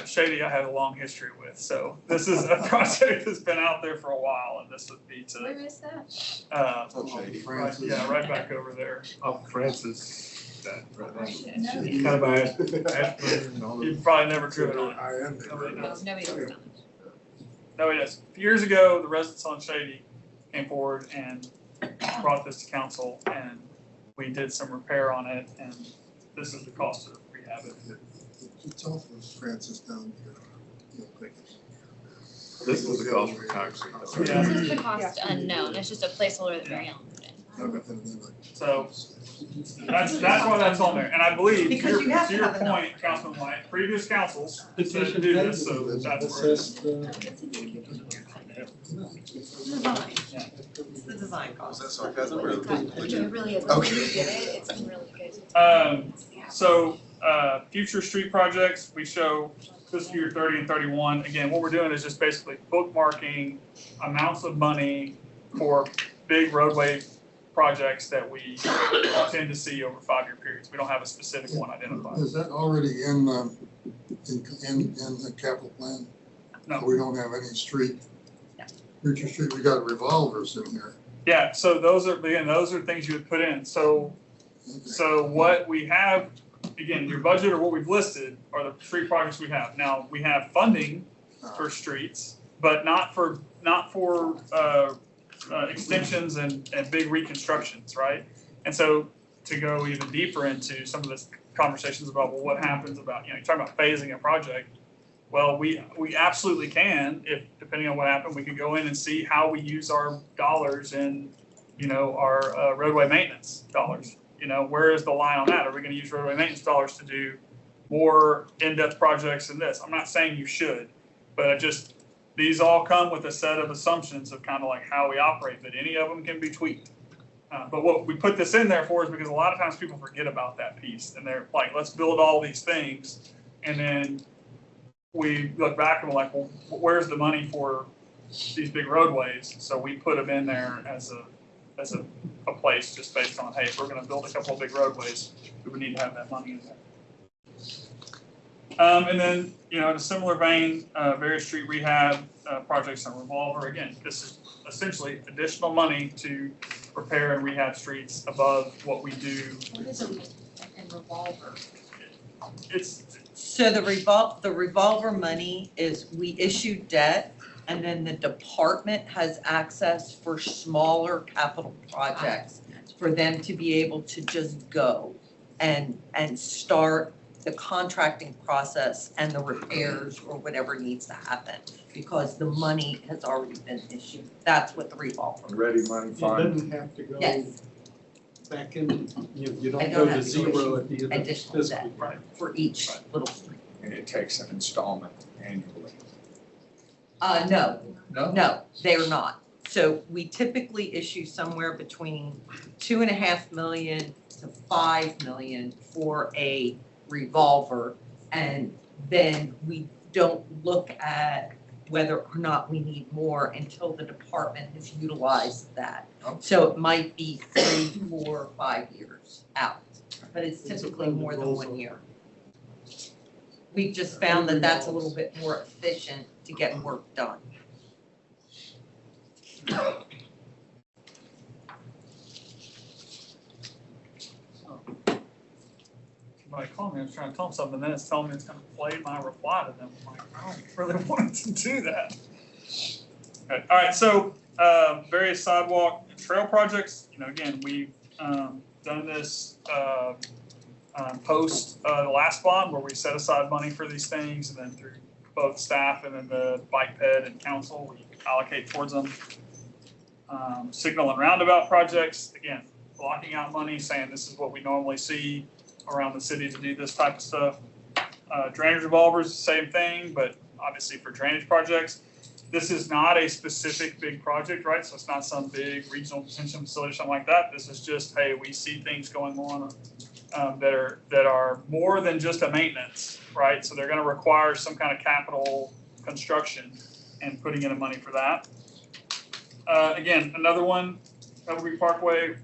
Shady I have a long history with. So this is a project that's been out there for a while, and this would be Where to is that? Shady. right back over there. Off Francis, I should know. kind of by Ashburn and all You've probably never driven on it. I am. Nobody knows. Nobody knows. No, yes. Years ago, the residents on Shady came forward and brought this to council, and we did some repair on it, and this is the cost to rehab it. It's off of Francis down here. This was the cost for concrete. though. Yeah. This is the cost unknown, it's just a placeholder that Mary Ellen put in. So that's why that's on there, and I believe, to Because you have to to your have enough. point, Councilman White, previous councils said to Petition do this, so paid. that's where it is. Design. It's the design cost. That's sarcasm or? It really is, Okay. when you get it, it's really good. So, future street projects, we show fiscal year 30 and 31. Again, what we're doing is just basically bookmarking amounts of money for big roadway projects that we tend to see over 5-year periods. We don't have a specific one identified. Is that already in the capital plan? No. We don't have any future street, we got revolvers in here. Yeah, so those are things you would put in. So what we have, again, your budget or what we've listed are the street projects we have. Now, we have funding for streets, but not for extensions and big reconstructions, right? And so to go even deeper into some of the conversations about, well, what happens about, you're talking about phasing a project. Well, we absolutely can, if depending on what happened, we could go in and see how we use our dollars in, our roadway maintenance dollars. Where is the line on that? Are we going to use roadway maintenance dollars to do more in-depth projects than this? I'm not saying you should, but these all come with a set of assumptions of kind of like how we operate, but any of them can be tweaked. But what we put this in there for is because a lot of times people forget about that piece, and they're like, let's build all these things, and then we look back and we're like, well, where's the money for these big roadways? So we put them in there as a place just based on, hey, if we're going to build a couple of big roadways, we would need to have that money in there. And then, in a similar vein, various street rehab projects on revolver. Again, this is essentially additional money to repair and rehab streets above what we do. What is a revolver? It's, So the revolver money is, we issue debt, and then the department has access for smaller capital projects for them to be able to just go and start the contracting process and the repairs or whatever needs to happen, because the money has already been issued. That's what the revolver. Ready money It fund. doesn't have to go Yes. back in, you I don't don't go have to to zero issue at the end of the additional fiscal debt. year. right. For each little street. And it takes an installment annually. No, No? no, they're not. So we typically issue somewhere between 2.5 million to 5 million for a revolver. And then we don't look at whether or not we need more until the department has utilized that. Oh. So it might be 3, 4, 5 years out, but it's typically more than 1 year. We've just found that that's a little bit more efficient to get work done. Somebody called me, I was trying to tell them something, then it's telling me it's gonna play my reply to them. I'm like, I don't really want it to do that. Okay, all right, so, various sidewalk and trail projects, again, we've, done this, post, the last bond where we set aside money for these things, and then through both staff and then the bike ped and council, we allocate towards them. Signal and roundabout projects, again, blocking out money, saying this is what we normally see around the city to do this type of stuff. Drainage revolvers, same thing, but obviously for drainage projects. This is not a specific big project, right? So it's not some big regional detention facility or something like that. This is just, hey, we see things going on that are more than just a maintenance, right? So they're gonna require some kind of capital construction and putting in the money for that. Again, another one, Pebble Creek Parkway,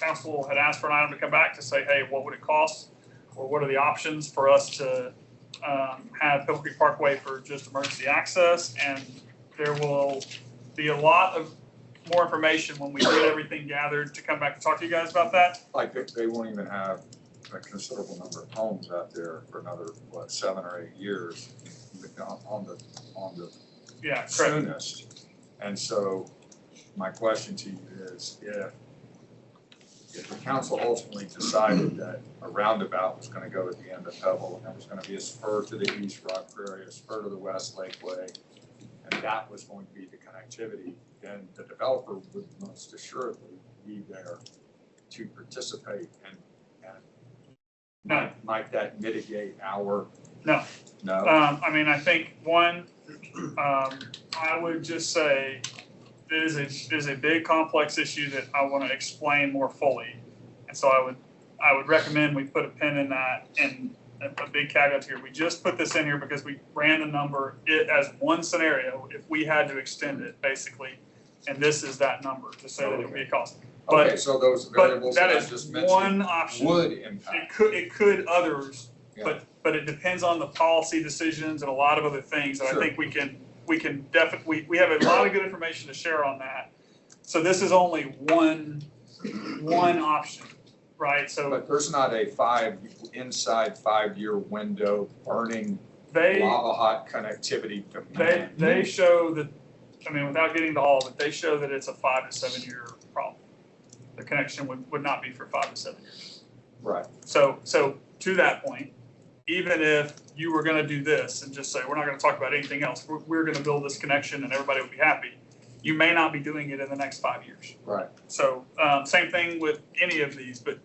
council had asked for an item to come back to say, hey, what would it cost? Or what are the options for us to have Pebble Creek Parkway for just emergency access? And there will be a lot of more information when we get everything gathered to come back and talk to you guys about that. Like they won't even have a considerable number of homes out there for another, 7 or 8 years on the Yeah, correct. soonest. And so my question to you is, if the council ultimately decided that a roundabout was gonna go at the end of Pebble, and there was gonna be a spur to the east, Rock Prairie, a spur to the west, Lakeway, and that was going to be the connectivity, then the developer would most assuredly be there to participate and No. might that mitigate our? No. No? I mean, I think one, I would just say it is a big complex issue that I want to explain more fully. And so I would recommend we put a pin in that, and a big caveat here. We just put this in here because we ran the number as one scenario if we had to extend it, basically. And this is that number to say that it would be a cost. Okay, But, so those but variables that that I is just one mentioned option. would It impact. could others, Yeah. but it depends on the policy decisions and a lot of other things. And I Sure. think we can definitely, we have a lot of good information to share on that. So this is only one option, right? So But there's not a inside 5-year window burning they, lava hot connectivity demand. they show that, I mean, without getting to all of it, they show that it's a 5 to 7 year problem. The connection would not be for 5 to 7 years. Right. So to that point, even if you were gonna do this and just say, we're not gonna talk about anything else, we're gonna build this connection and everybody will be happy, you may not be doing it in the next 5 years. Right. So, same thing with any of these, but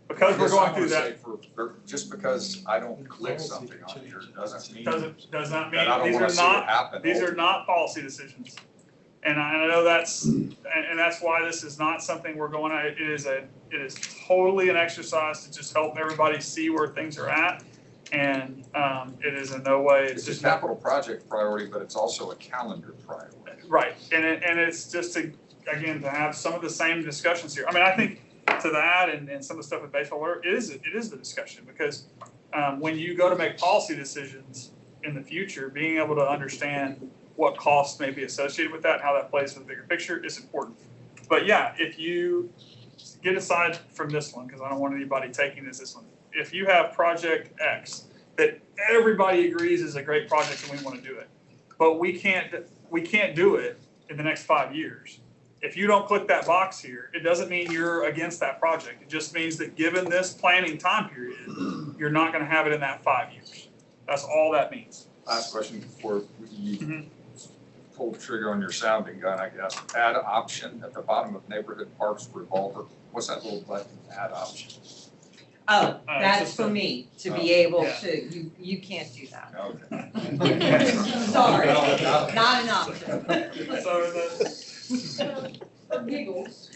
because we're going through that, Just because I don't click something on here doesn't mean does not mean, that I don't these wanna are see it not, happen. these are not policy decisions. And I know that's, and that's why this is not something we're going at. It is totally an exercise to just help everybody see where things are at. And, it is in no way, It's a just capital project priority, but it's also a calendar priority. right. And it's just to, again, to have some of the same discussions here. I mean, I think to that and some of the stuff with baseball, it is the discussion because when you go to make policy decisions in the future, being able to understand what costs may be associated with that and how that plays in the bigger picture is important. But yeah, if you get aside from this one, because I don't want anybody taking this one, if you have project X that everybody agrees is a great project and we want to do it, but we can't do it in the next 5 years. If you don't click that box here, it doesn't mean you're against that project. It just means that given this planning time period, you're not going to have it in that 5 years. That's all that means. Last question before you Mhm. pull the trigger on your sounding gun, I guess. Add option at the bottom of neighborhood parks revolver. What's that little button, add option? Oh, it's that's just for a- me to be able yeah. to, you can't do that. Okay. Sorry, not an option. So the, For giggles,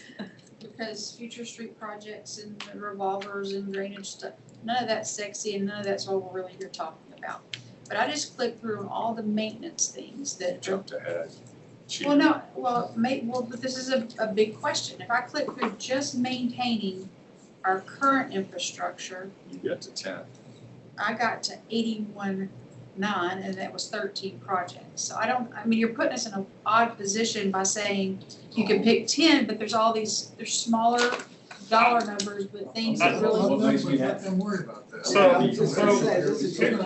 because future street projects and the revolvers and drainage stuff, none of that's sexy and none of that's what we're really here talking about. But I just clicked through all the maintenance things that. Jumped ahead. Well, no, but this is a big question. If I click through just maintaining our current infrastructure, You get to 10. I got to 81.9 and that was 13 projects. So you're putting us in an odd position by saying you can pick 10, but there's smaller dollar numbers, but things that really. Let them worry about that.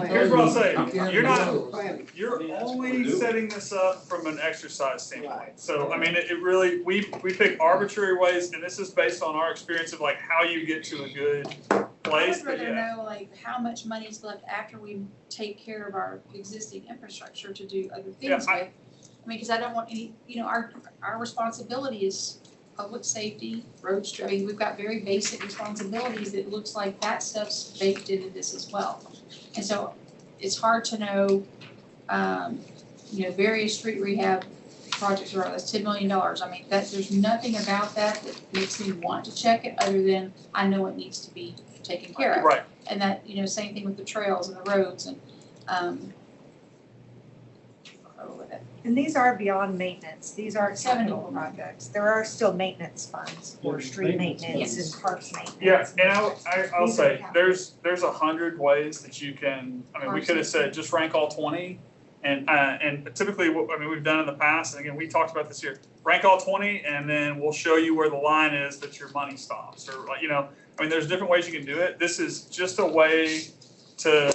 Here's what I'll say, You you're only setting this up from an exercise standpoint. So, I mean, it really, we pick arbitrary ways, and this is based on our experience of like how you get to a good place, I but would rather yeah. know like how much money's left after we take care of our existing infrastructure to do other Yeah, things with. I mean, because I don't want any, our responsibility is public safety, roads, I mean, we've got very basic responsibilities that looks like that stuff's baked into this as well. And so it's hard to know, various street rehab projects are, that's $10 million. I mean, there's nothing about that makes me want to check it other than I know it needs to be taken care of. Right, And that, same thing with the trails and the roads and, And these are beyond maintenance, these aren't 70. capital projects, there are still maintenance funds for Yeah, street maintenance maintenance funds. and parks maintenance. yeah, and I'll These are say, capital. there's 100 ways that you can, I mean, we could have said just rank all 20. And typically, we've done in the past, and again, we talked about this here, rank all 20, and then we'll show you where the line is that your money stops, or like, there's different ways you can do it. This is just a way to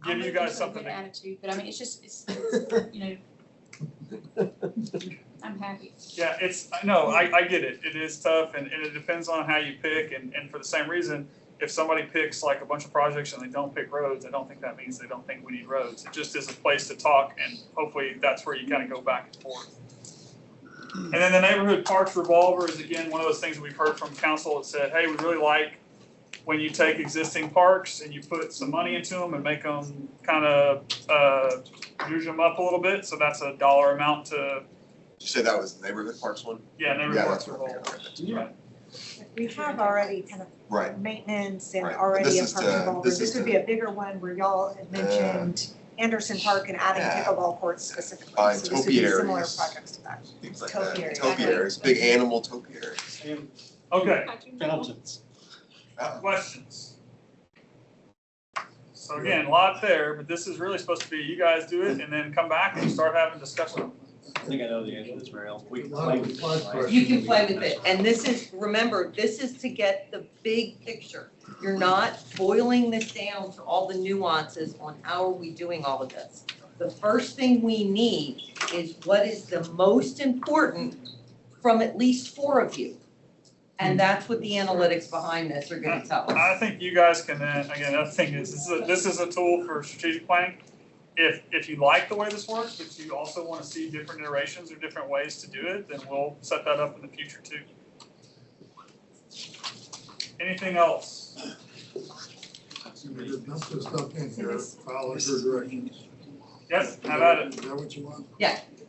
give you guys something Good to. attitude, but I mean, it's I'm happy. Yeah, I get it. It is tough, and it depends on how you pick, and for the same reason, if somebody picks like a bunch of projects and they don't pick roads, I don't think that means they don't think we need roads. It just is a place to talk, and hopefully that's where you kind of go back and forth. And then the neighborhood parks revolver is again one of those things that we've heard from council that said, hey, we really like when you take existing parks and you put some money into them and make them kind of juice them up a little bit. So that's a dollar amount to, Did you say that was the neighborhood parks one? neighborhood Yeah, parks that's what I revolver. figured. Right. We have already kind of Right, maintenance and Right, but already this a is park to- revolver. this is This would to- be a bigger one where y'all had mentioned Anderson Park and adding Yeah. pickleball courts specifically. Buying So this would be similar topiaries. projects to that. things like that. Topiaries. Topiaries, big animal topiaries. And Okay, fountains. questions? So again, a lot there, but this is really supposed to be, you guys do it and then come back and start having discussion. I think I know the answer to this, Mary Ellen. We can Well, play with my it. question- You can play with it, and remember, this is to get the big picture. You're not boiling this down to all the nuances on how are we doing all of this. The first thing we need is what is the most important from at least 4 of you. And that's what the analytics behind this are gonna tell us. I think you guys can then, again, the other thing is, this is a tool for strategic planning. If you like the way this works, but you also want to see different iterations or different ways to do it, then we'll set that up in the future too. Anything else? There's dump this stuff in here, follow your directions. Yes, have at it. Is that what you want?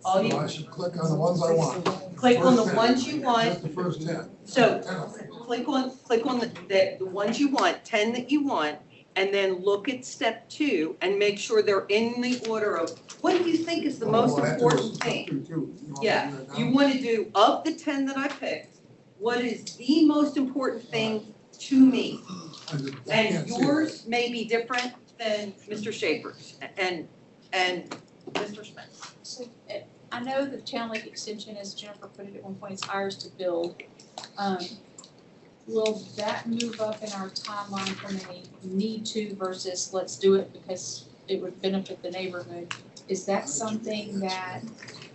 All So you, I should click on the ones I want. click on the First 10. ones you want. Just the first 10. So 10 of them. click on the ones you want, 10 that you want, and then look at step 2 and make sure they're in the order of, what do you think is the most Oh, I have to go important step thing? 2 too. You want me to Yeah, do that you now? want to do, of the 10 that I picked, what is the most important thing to me. And yours may be different than Mr. Schaefer's and Mr. Smith. So, I know the Channel Lake extension, as Jennifer put it at one point, is ours to build. Will that move up in our timeline from a need to versus let's do it because it would benefit the neighborhood? Is that something that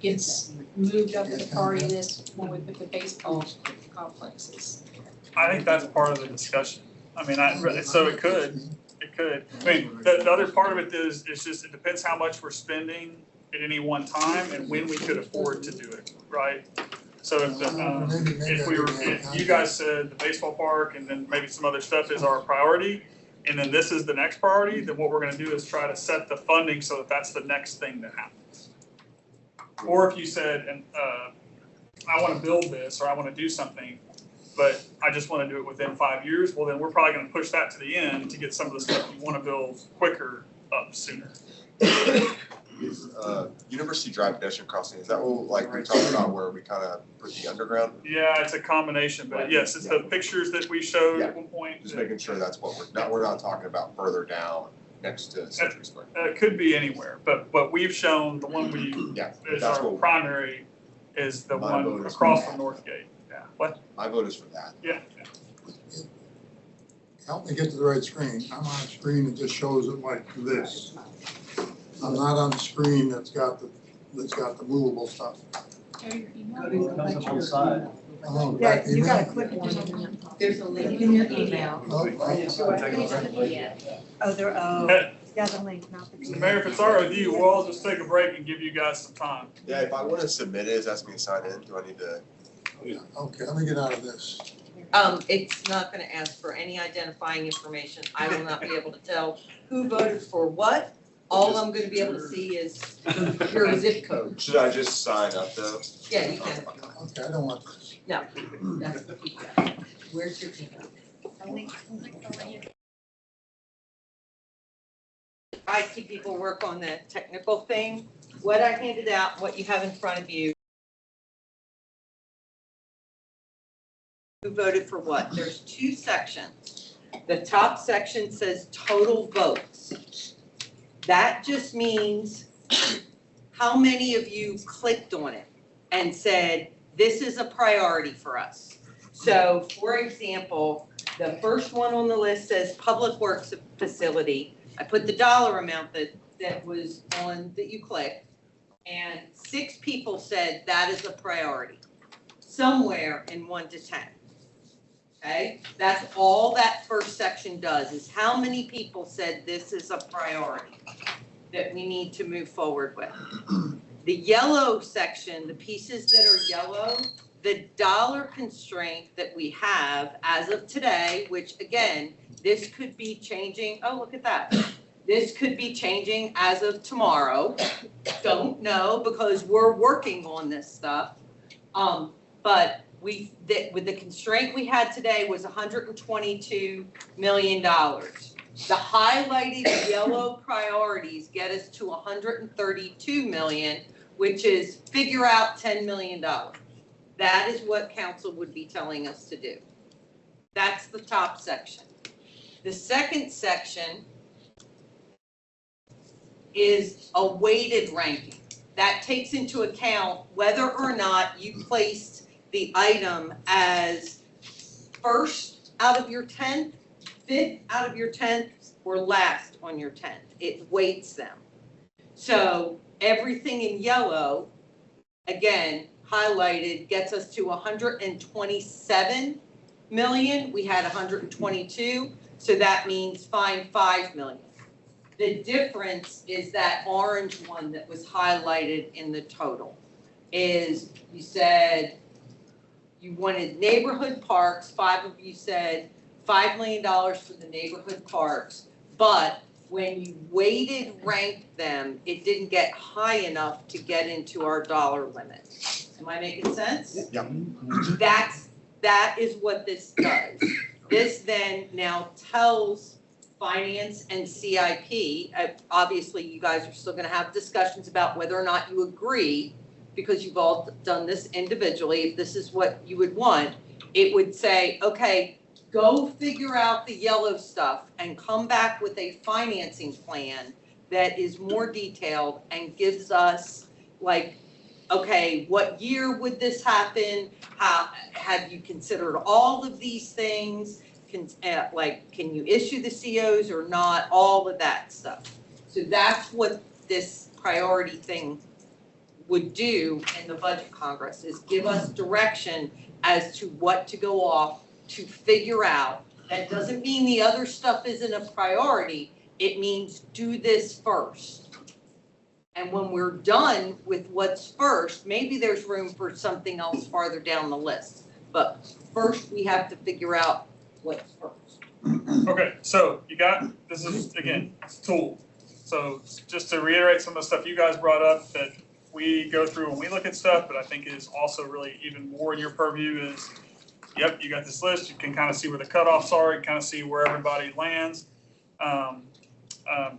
gets moved up as a priority list when we put the baseball complexes? I think that's part of the discussion. I mean, so it could. I mean, the other part of it is just, it depends how much we're spending at any one time and when we could afford to do it, right? So if you guys said the baseball park and then maybe some other stuff is our priority, and then this is the next priority, then what we're gonna do is try to set the funding so that that's the next thing that happens. Or if you said, I wanna build this, or I wanna do something, but I just wanna do it within 5 years, well, then we're probably gonna push that to the end to get some of the stuff you wanna build quicker up sooner. Is University Drive pedestrian crossing, is that what, like we talked about where we kind of put the underground? Yeah, it's a combination, but yes, it's the pictures that we showed at one point. Just making sure that's what we're not talking about further down next to Century Square. It could be anywhere, but we've shown the one we, Yeah, is that's our what, primary, is the My one vote is across for from Northgate. Yeah, what? my vote is for that. Yeah. Help me get to the right screen. I'm on a screen that just shows it like this. I'm not on the screen that's got the movable stuff. Oh, Yeah, back you gotta email? click it. There's a link in your email. Oh, Oh, there, yeah, the link, not the. Mr. Mayor, if it's all right with you, we'll all just take a break and give you guys some time. Yeah, if I want to submit it, it's asking me to sign in, do I need to? Okay, let me get out of this. It's not gonna ask for any identifying information. I will not be able to tell who voted for what. All I'm gonna be able to see is your zip code. Should I just sign up though? Yeah, you can. Okay, I don't want this. No, that's the key. Where's your email? I see people work on the technical thing. What I handed out, what you have in front of you. Who voted for what? There's two sections. The top section says total votes. That just means how many of you clicked on it and said, this is a priority for us. So for example, the first one on the list says Public Works Facility. I put the dollar amount that was on, that you clicked, and 6 people said that is a priority, somewhere in 1 to 10. Okay, that's all that first section does, is how many people said this is a priority that we need to move forward with. The yellow section, the pieces that are yellow, the dollar constraint that we have as of today, which again, this could be changing, oh, look at that. This could be changing as of tomorrow. Don't know, because we're working on this stuff. But with the constraint we had today was $122 million. The highlighted yellow priorities get us to 132 million, which is figure out $10 million. That is what council would be telling us to do. That's the top section. The second section is a weighted ranking. That takes into account whether or not you placed the item as first out of your 10th, 5th out of your 10th, or last on your 10th. It weights them. So everything in yellow, again, highlighted, gets us to 127 million. We had 122, so that means find 5 million. The difference is that orange one that was highlighted in the total is, you said you wanted neighborhood parks. 5 of you said $5 million for the neighborhood parks, but when you weighted ranked them, it didn't get high enough to get into our dollar limit. Am I making sense? Yeah. That is what this does. This then now tells finance and CIP, obviously you guys are still gonna have discussions about whether or not you agree, because you've all done this individually. If this is what you would want, it would say, okay, go figure out the yellow stuff and come back with a financing plan that is more detailed and gives us like, okay, what year would this happen? How, have you considered all of these things? Can you issue the COs or not? All of that stuff. So that's what this priority thing would do in the budget Congress, is give us direction as to what to go off to figure out. That doesn't mean the other stuff isn't a priority. It means do this first. And when we're done with what's first, maybe there's room for something else farther down the list. But first, we have to figure out what's first. Okay, so you got, this is, again, it's a tool. So just to reiterate some of the stuff you guys brought up that we go through when we look at stuff, but I think is also really even more in your purview is, yep, you got this list, you can kind of see where the cutoffs are, you kind of see where everybody lands.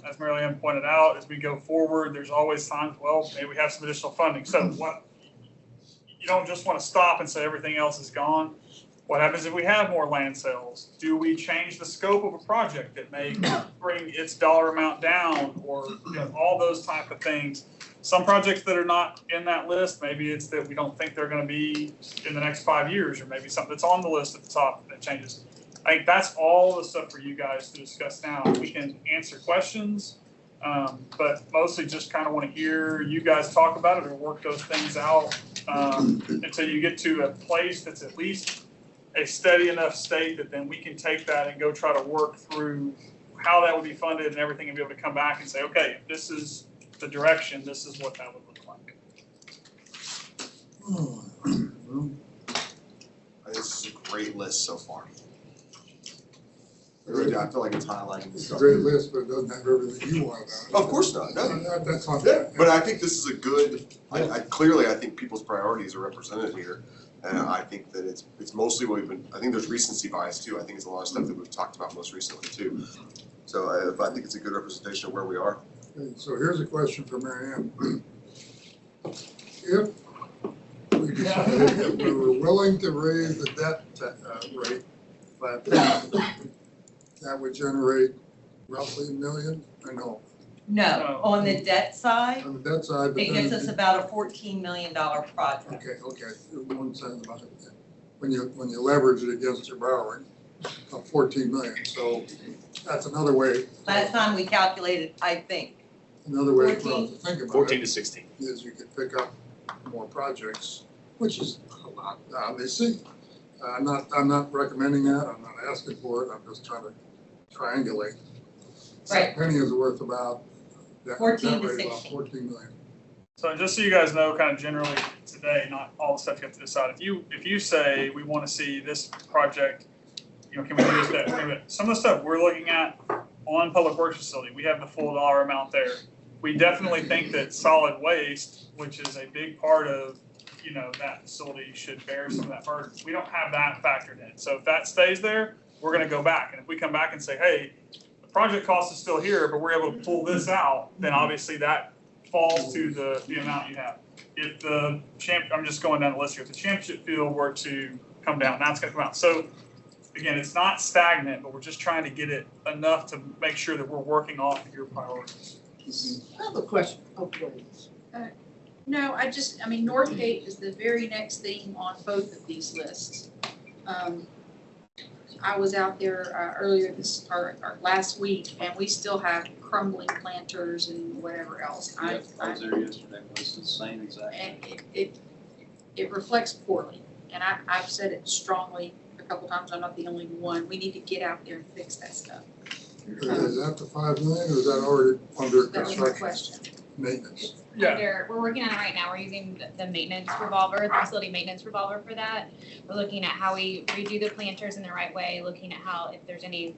As Mary Ann pointed out, as we go forward, there's always times, well, maybe we have some additional funding. So what, you don't just want to stop and say everything else is gone. What happens if we have more land sales? Do we change the scope of a project that may bring its dollar amount down, or all those type of things? Some projects that are not in that list, maybe it's that we don't think they're going to be in the next 5 years, or maybe something that's on the list at the top that changes. I think that's all the stuff for you guys to discuss now. We can answer questions, but mostly just kind of want to hear you guys talk about it or work those things out until you get to a place that's at least a steady enough state that then we can take that and go try to work through how that would be funded and everything, and be able to come back and say, okay, if this is the direction, this is what that would look like. This is a great list so far. Really, I feel like it's highlighting It's a stuff. great list, but it doesn't have everything you want on it. Of course not, no. That's not Yeah, that. but I think this is a good, clearly, I think people's priorities are represented here. And I think that it's mostly what we've been, I think there's recency bias too. I think it's a lot of stuff that we've talked about most recently too. So I think it's a good representation of where we are. Okay, so here's a question for Mary Ann. If we decided that we were willing to raise the debt rate by 10%, that would generate roughly $1 million, I know, No, on the debt side, on the debt side, but it then. gives us about a $14 million project. Okay, one second about it. When you leverage it against your borrowing, of 14 million, so that's another way. Last time we calculated, I think, Another way for 14? us to think about it. 14 to 16. Is you could pick up more projects, which is a lot, obviously. I'm not recommending that, I'm not asking for it, I'm just trying to triangulate. Right. Penny is worth about, that 14 to rate about 16. 14 million. So just so you guys know, kind of generally today, not all the stuff you have to decide. If you say we want to see this project, can we do this, that? Some of the stuff we're looking at on Public Works facility, we have the full dollar amount there. We definitely think that solid waste, which is a big part of, that facility, should bear some of that burden. We don't have that factored in. So if that stays there, we're going to go back. And if we come back and say, hey, the project cost is still here, but we're able to pull this out, then obviously that falls to the amount you have. If the I'm just going down the list here, if the championship field were to come down, that's going to come out. So again, it's not stagnant, but we're just trying to get it enough to make sure that we're working off of your priorities. I have a question. Oh, go ahead. No, Northgate is the very next thing on both of these lists. I was out there earlier or last week, and we still have crumbling planters and whatever else. I was there yesterday, it's the same exact. And it reflects poorly, and I've said it strongly a couple times. I'm not the only one. We need to get out there and fix that stuff. Is that the 5 million, or is that already under That was my construction question. maintenance? Yeah. We're working on it right now. We're using the maintenance revolver, the facility maintenance revolver for that. We're looking at how we redo the planters in the right way, looking at how, if there's any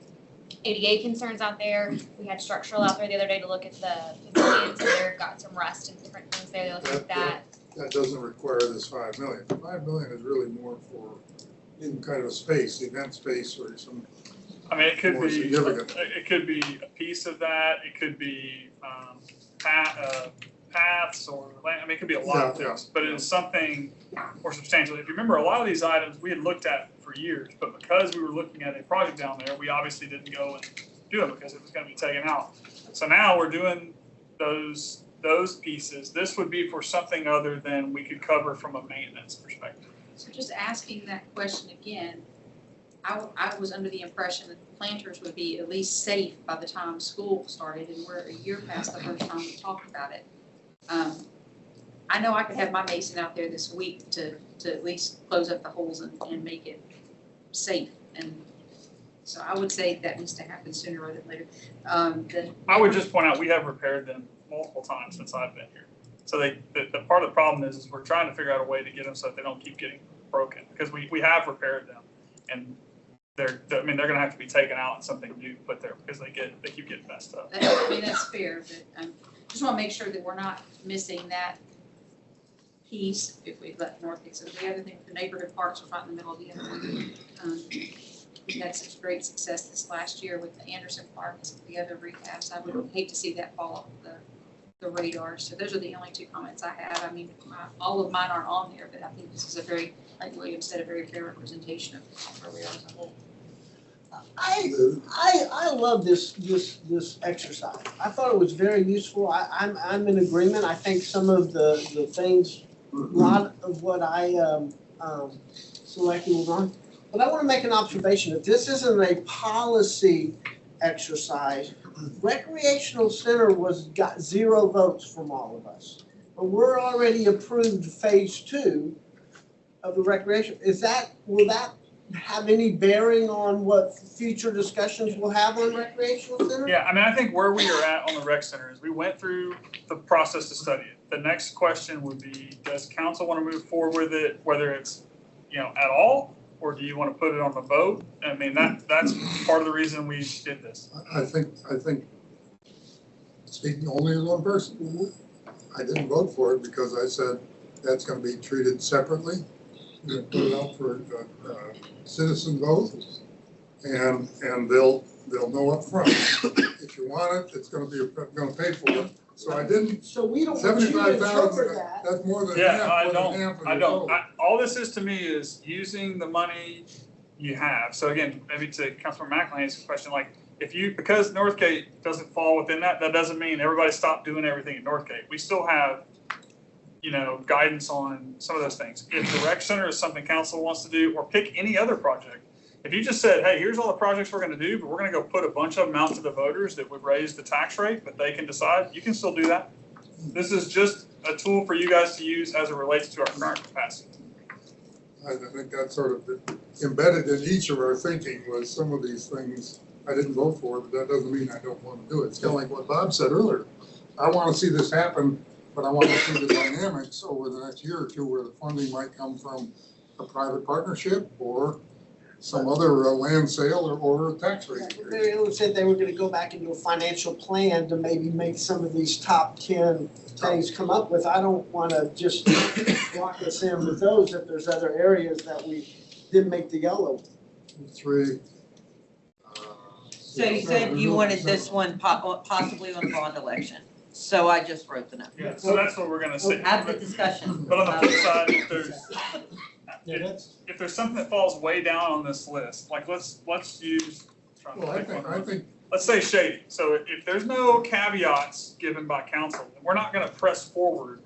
ADA concerns out there. We had structural out there the other day to look at the pavilions, so they've got some rust and different things there. They look at that. That doesn't require this 5 million. 5 million is really more for in kind of a space, event space, or some. It could More be significant. it could be a piece of that. It could be paths or it could be a lot of Yeah, things. But it is something more substantial. If you remember, a lot of these items we had looked at for years, but because we were looking at a project down there, we obviously didn't go and do it because it was gonna be taken out. So now we're doing those pieces. This would be for something other than we could cover from a maintenance perspective. So just asking that question again, I was under the impression that the planters would be at least safe by the time school started, and we're a year past the first time we talked about it. I know I could have my mason out there this week to at least close up the holes and make it safe. And so I would say that needs to happen sooner rather than later. I would just point out, we have repaired them multiple times since I've been here. So the part of the problem is we're trying to figure out a way to get them so that they don't keep getting broken, because we have repaired them, and they're gonna have to be taken out and something new put there because they keep getting messed up. I mean, that's fair, but just want to make sure that we're not missing that piece if we let Northgate. So the other thing, the neighborhood parks are right in the middle of the other one. We had such great success this last year with the Anderson Park and some of the other rehabs. I would hate to see that fall off the radar. So those are the only two comments I have. I mean, all of mine aren't on there, but I think this is a very, like William said, a very fair representation of where we are as a whole. I love this exercise. I thought it was very useful. I'm in agreement. I think some of the things, a lot of what I selected was on. But I want to make an observation that this isn't a policy exercise. Recreational Center got 0 votes from all of us. But we're already approved phase 2 of the recreation. Will that have any bearing on what future discussions we'll have on recreational center? Yeah, I mean, I think where we are at on the rec center is we went through the process to study it. The next question would be, does council want to move forward with it, whether it's, at all, or do you want to put it on the vote? I mean, that's part of the reason we did this. I think, speaking only as one person, I didn't vote for it because I said that's going to be treated separately. We're going to put it out for citizen vote, and they'll know up front. If you want it, it's going to pay for it. So I didn't. So we don't want you to interpret that. That's more than Yeah, half. I more don't. than half of I the don't. vote. All this is to me is using the money you have. So again, maybe to Councilman McElhaney's question, like because Northgate doesn't fall within that doesn't mean everybody stopped doing everything at Northgate. We still have, guidance on some of those things. If the rec center is something council wants to do, or pick any other project, if you just said, hey, here's all the projects we're gonna do, but we're gonna go put a bunch of them out to the voters that would raise the tax rate, but they can decide, you can still do that. This is just a tool for you guys to use as it relates to our current capacity. I think that's sort of embedded in each of our thinking was some of these things I didn't vote for, but that doesn't mean I don't want to do it. It's kind of like what Bob said earlier. I want to see this happen, but I want to see the dynamics over the next year or two where the funding might come from a private partnership or some other land sale or a tax rate. They said they were going to go back into a financial plan to maybe make some of these top 10 things come up with. I don't want to just lock us in with those if there's other areas that we didn't make the yellow. 3. So you said you wanted this one possibly on a bond election. So I just wrote the note. Yeah, so that's what we're gonna see. Have the discussion. But on the flip side, if there's something that falls way down on this list, like let's use. Well, I think Let's say shady. So if there's no caveats given by council, then we're not gonna press forward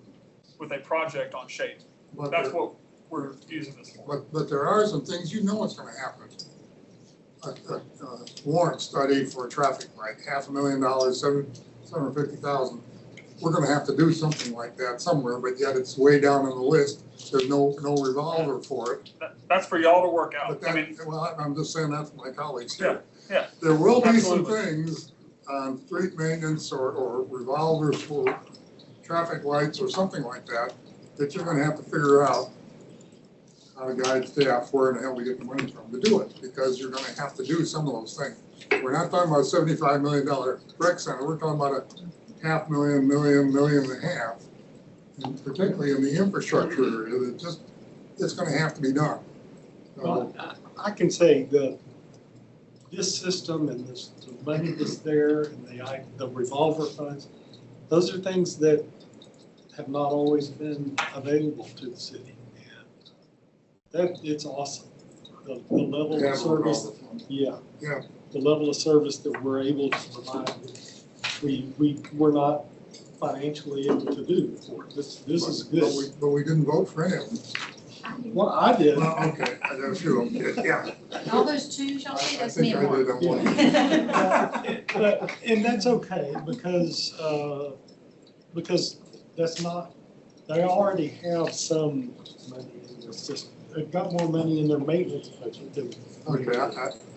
with a project on shady. That's what we're using this for. But there are some things what's going to happen. A warrant study for a traffic light, $500,000, $750,000. We're going to have to do something like that somewhere, but yet it's way down on the list. There's no revolver for it. That's for y'all to work out. But that, well, I'm just saying that's my colleagues here. Yeah. There will be Absolutely. some things on street maintenance or revolvers for traffic lights or something like that you're going to have to figure out how to guide staff where in the hell we get the money from to do it, because you're going to have to do some of those things. We're not talking about a $75 million rec center. We're talking about a $500,000, million and a half, and particularly in the infrastructure area. It's going to have to be done. Well, I can say this system and the money that's there and the revolver funds, those are things that have not always been available to the city. And it's awesome. the level Yeah, of service, yeah. Yeah. The level of service that we're able to provide, we're not financially able to do before. This is good. But we didn't vote for any of them. Well, I did. Well, okay, there are a few of them, did, yeah. All those twos, y'all see, I that's me think and I did Mark. on one. And that's okay, because that's not, they already have some money in their system. They've got more money in their maintenance budget than. Okay,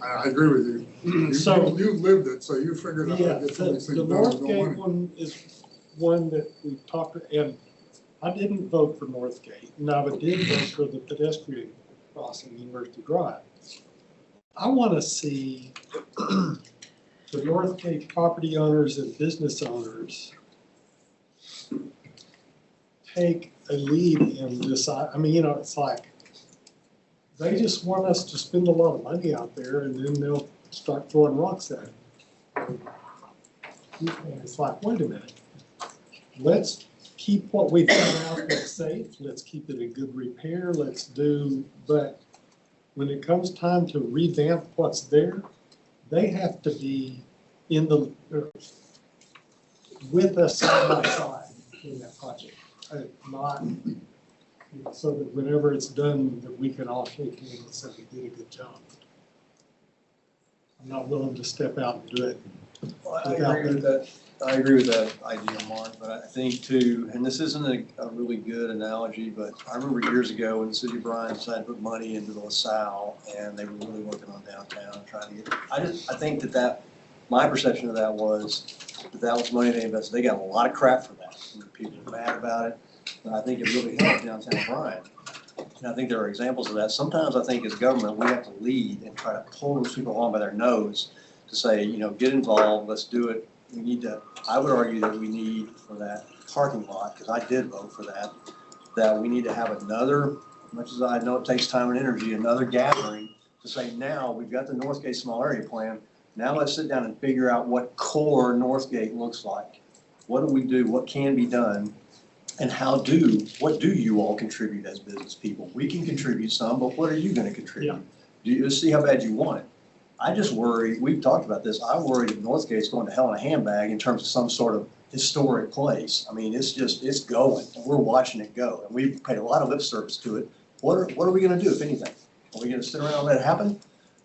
I agree with you. So- You lived it, so you figured out how Yeah, to get some of these the things done with no Northgate money. one is one that we talked, and I didn't vote for Northgate, and I did vote for the pedestrian crossing University Drive. I want to see the Northgate property owners and business owners take a lead in this. I mean, you know, it's like, they just want us to spend a lot of money out there, and then they'll start throwing rocks at it. And it's like, wait a minute, let's keep what we've got out there safe, let's keep it in good repair, but when it comes time to revamp what's there, they have to be in with us side by side in that project, not, so that whenever it's done, that we can all shake hands and say we did a good job. I'm not willing to step out and do it. I agree with that. I agree with that idea, Mark, but I think too, and this isn't a really good analogy, but I remember years ago when the city of Bryan decided to put money into the LaSalle, and they were really working on downtown, trying to get, I think that my perception of that was that was money they invested. They got a lot of crap for that. People were mad about it, but I think it really helped downtown Bryan. And I think there are examples of that. Sometimes I think as government, we have to lead and try to pull those people along by their nose to say, you know, get involved, let's do it. We need to, I would argue that we need for that parking lot, because I did vote for that we need to have another, much as I know it takes time and energy, another gathering to say, now we've got the Northgate small area plan. Now let's sit down and figure out what core Northgate looks like. What do we do? What can be done? And what do you all contribute as business people? We can contribute some, but what are you gonna contribute? Let's see how bad you want it. I just worry, we've talked about this, I worry that Northgate's going to hell in a handbag in terms of some sort of historic place. I mean, it's going, and we're watching it go, and we've paid a lot of lip service to it. What are we gonna do, if anything? Are we gonna sit around and let it happen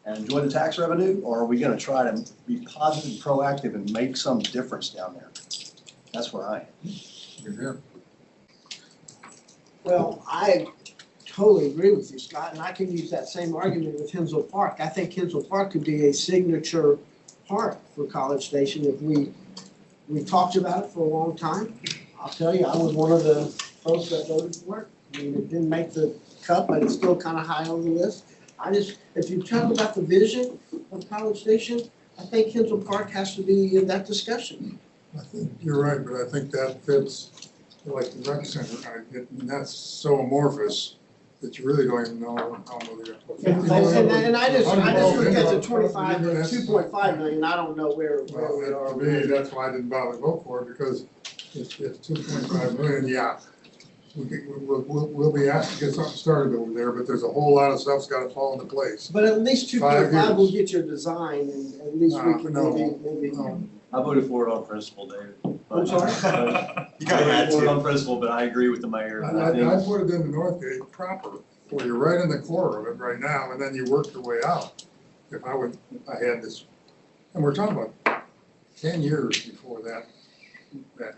and enjoy the tax revenue, or are we gonna try to be positive and proactive and make some difference down there? That's where I am. Well, I totally agree with you, Scott, and I can use that same argument with Hensel Park. I think Hensel Park could be a signature park for College Station if we talked about it for a long time. I'll tell you, I was one of the folks that voted for it. I mean, it didn't make the cut, but it's still kind of high on the list. If you talk about the vision of College Station, I think Hensel Park has to be in that discussion. I think you're right, but I think that fits like the rec center, and that's so amorphous that you really don't even know how much they're gonna put. And I just looked at the 2.5 million, I don't know where we are. To me, that's why I didn't bother to vote for it, because if 2.5 million, yeah, we'll be asked to get something started over there, but there's a whole lot of stuff's gotta fall into place. But at least 2.5 will get your design, and at least we can maybe. I voted for it on principle, David. I'm sorry? You kind of had to. On principle, but I agree with the mayor. I put it into Northgate proper, where you're right in the core of it right now, and then you work your way out. If I had this, and we're talking about 10 years before that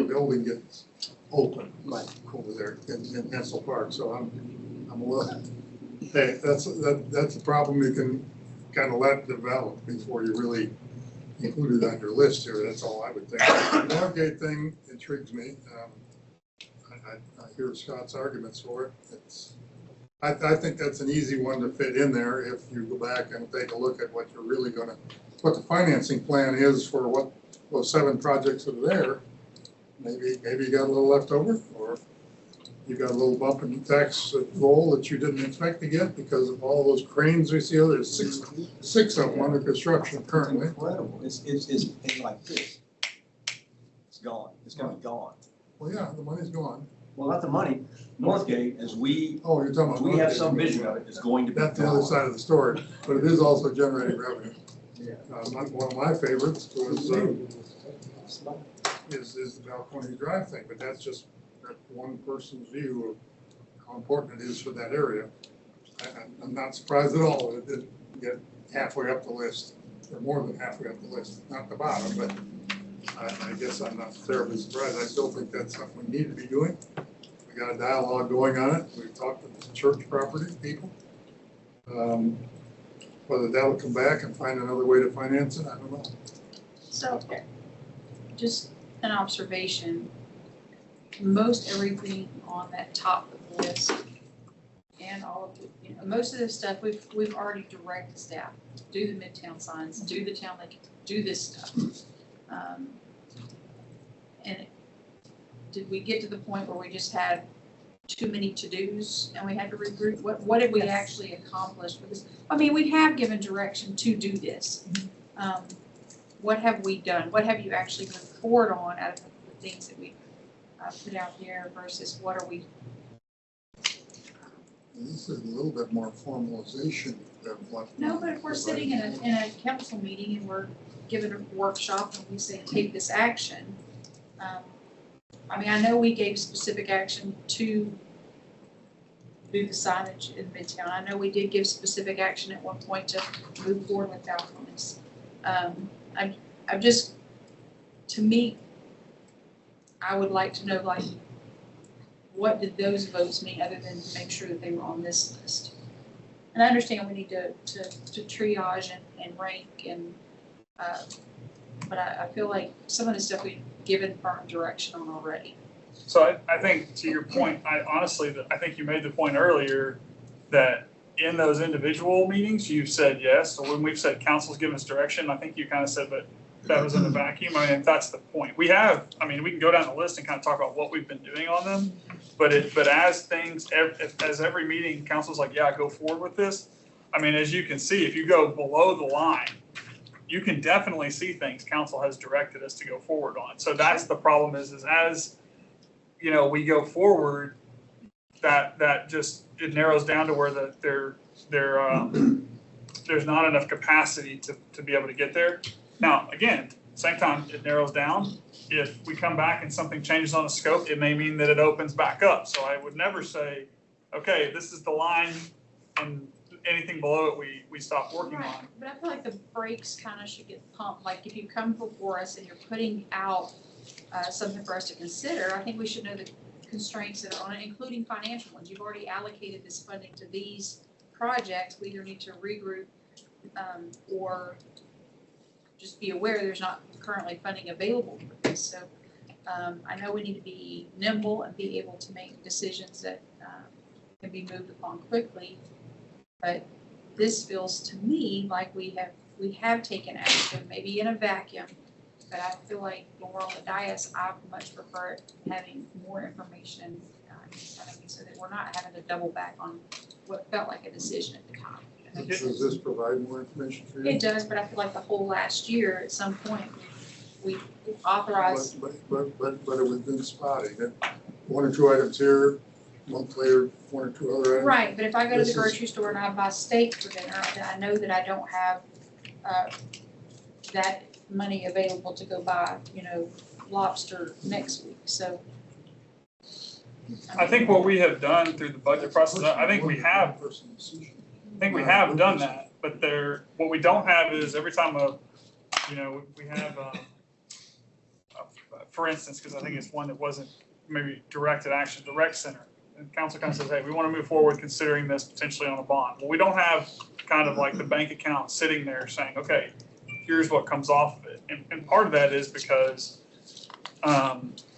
building gets open, like over there in Hensel Park, so I'm a little, hey, that's a problem you can kind of let develop before you really include it on your list here. That's all I would think. The Northgate thing intrigues me. I hear Scott's arguments for it. I think that's an easy one to fit in there if you go back and take a look at what you're really what the financing plan is for what those 7 projects that are there. Maybe you got a little left over, or you got a little bump in the tax roll that you didn't expect to get because of all those cranes we see. There's six of them under construction currently. Incredible. It's like this. It's gone. It's gonna be gone. Well, yeah, the money's gone. well, not the money, Northgate, as we, Oh, you're talking about. we have some vision of it, is going to be. That's the other side of the story, but it is also generating revenue. Yeah. One of my favorites was, is the Balcony Drive thing, but that's just that one person's view of how important it is for that area. I'm not surprised at all that it didn't get halfway up the list, or more than halfway up the list, not the bottom, but I guess I'm not terribly surprised. I still think that's something we need to be doing. We got a dialogue going on it. We've talked to the church property people. Whether that'll come back and find another way to finance it, I don't know. So, just an observation, most everything on that top of the list and all of the, most of this stuff, we've already directed staff, do the Midtown signs, do the town, like, do this stuff. And did we get to the point where we just had too many to-dos and we had to regroup? What did we actually accomplish with this? I mean, we have given direction to do this. What have we done? What have you actually moved forward on out of the things that we put out there versus what are we? This is a little bit more formalization than what. No, but if we're sitting in a council meeting and we're given a workshop and we say, take this action. I mean, I know we gave specific action to do the signage in Midtown. I know we did give specific action at one point to move forward with balconies. I'm just, to me, I would like to know, like, what did those votes mean other than to make sure that they were on this list? And I understand we need to triage and rank and, but I feel like some of the stuff we've given firm direction on already. So I think to your point, I think you made the point earlier that in those individual meetings, you said yes. So when we've said council's given us direction, I think you kind of said, but that was in the vacuum. I mean, that's the point. We can go down the list and kind of talk about what we've been doing on them. But as every meeting, council's like, yeah, go forward with this. I mean, as you can see, if you go below the line, you can definitely see things council has directed us to go forward on. So that's the problem is as, we go forward, that just, it narrows down to where there's not enough capacity to be able to get there. Now, again, same time, it narrows down. If we come back and something changes on the scope, it may mean that it opens back up. So I would never say, okay, this is the line and anything below it, we stop working Right. on. But I feel like the brakes kind of should get pumped. Like if you come before us and you're putting out something for us to consider, I think we should know the constraints that are on it, including financial ones. You've already allocated this funding to these projects. We either need to regroup or just be aware there's not currently funding available for this. So I know we need to be nimble and be able to make decisions that can be moved upon quickly. But this feels to me like we have taken action, maybe in a vacuum. But I feel like when we're on the dais, I much prefer having more information in front of me so that we're not having to double back on what felt like a decision at the time. Does this provide more information for you? It does, but I feel like the whole last year, at some point, we authorized. But it was been spotty. One or two items here, a month later, one or two other items. Right, but if I go to This the is- grocery store and I buy steak for dinner, then I know that I don't have that money available to go buy, lobster next week, so. I think what we have done through the budget process, I think we have done that, but what we don't have is every time we have, for instance, because I think it's one that wasn't maybe directed action, the rec center. And council kind of says, hey, we want to move forward considering this potentially on a bond. Well, we don't have kind of like the bank account sitting there saying, okay, here's what comes off of it. And part of that is because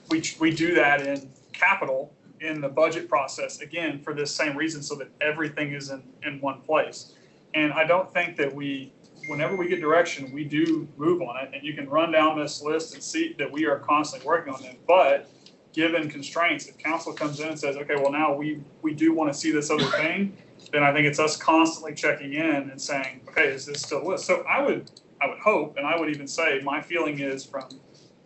we do that in capital in the budget process, again, for this same reason, so that everything is in one place. And I don't think that whenever we get direction, we do move on it. And you can run down this list and see that we are constantly working on them. But given constraints, if council comes in and says, okay, well, now we do want to see this other thing, then I think it's us constantly checking in and saying, okay, is this still a list? So I would hope, and I would even say, my feeling is from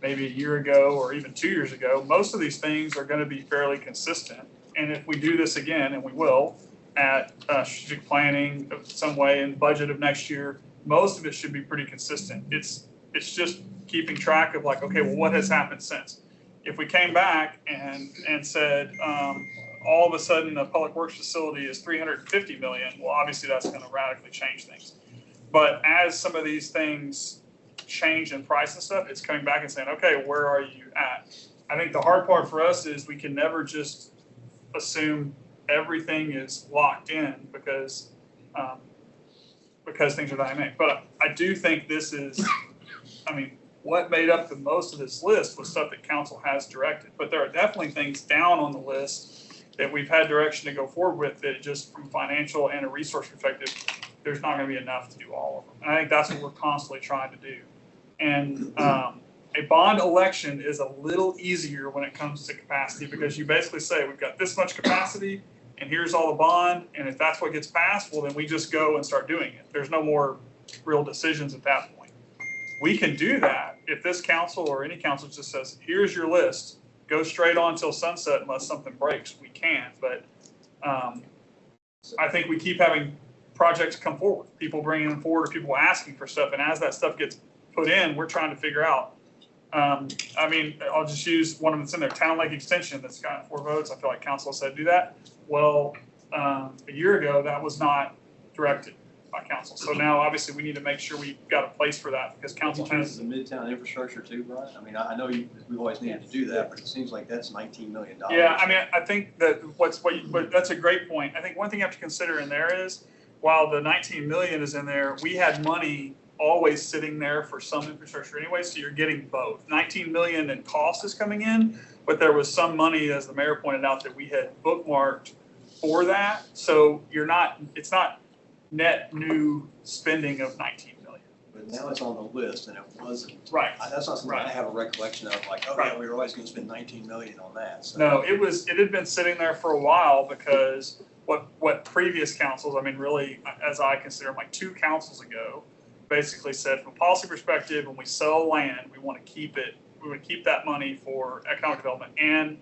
maybe a year ago or even 2 years ago, most of these things are gonna be fairly consistent. And if we do this again, and we will, at strategic planning of some way and budget of next year, most of it should be pretty consistent. It's just keeping track of like, okay, well, what has happened since? If we came back and said, all of a sudden a public works facility is 350 million, well, obviously that's gonna radically change things. But as some of these things change in price and stuff, it's coming back and saying, okay, where are you at? I think the hard part for us is we can never just assume everything is locked in because things are dynamic. But I do think this is, I mean, what made up the most of this list was stuff that council has directed. But there are definitely things down on the list that we've had direction to go forward with that just from financial and a resource perspective, there's not gonna be enough to do all of them. And I think that's what we're constantly trying to do. And a bond election is a little easier when it comes to capacity because you basically say, we've got this much capacity and here's all the bond. And if that's what gets passed, well, then we just go and start doing it. There's no more real decisions at that point. We can do that if this council or any council just says, here's your list, go straight on till sunset unless something breaks, we can. But I think we keep having projects come forward, people bringing them forward or people asking for stuff. And as that stuff gets put in, we're trying to figure out. I mean, I'll just use one of them that's in there, Town Lake Extension, that's gotten 4 votes. I feel like council said do that. Well, a year ago, that was not directed by council. So now obviously we need to make sure we've got a place for that because council has. The Midtown infrastructure too, Brian? I mean, I know we've always needed to do that, but it seems like that's $19 million. Yeah, I mean, I think that that's a great point. I think one thing you have to consider in there is while the 19 million is in there, we had money always sitting there for some infrastructure anyway, so you're getting both. 19 million in cost is coming in, but there was some money, as the mayor pointed out, that we had bookmarked for that. So it's not net new spending of 19 million. But now it's on the list and it wasn't. Right. That's not something Right. I have a recollection of, like, oh, Right. yeah, we were always gonna spend 19 million on that, so. No, it had been sitting there for a while because what previous councils, I mean, really, as I consider them, like 2 councils ago, basically said from a policy perspective, when we sell land, we want to keep it, we would keep that money for economic development. And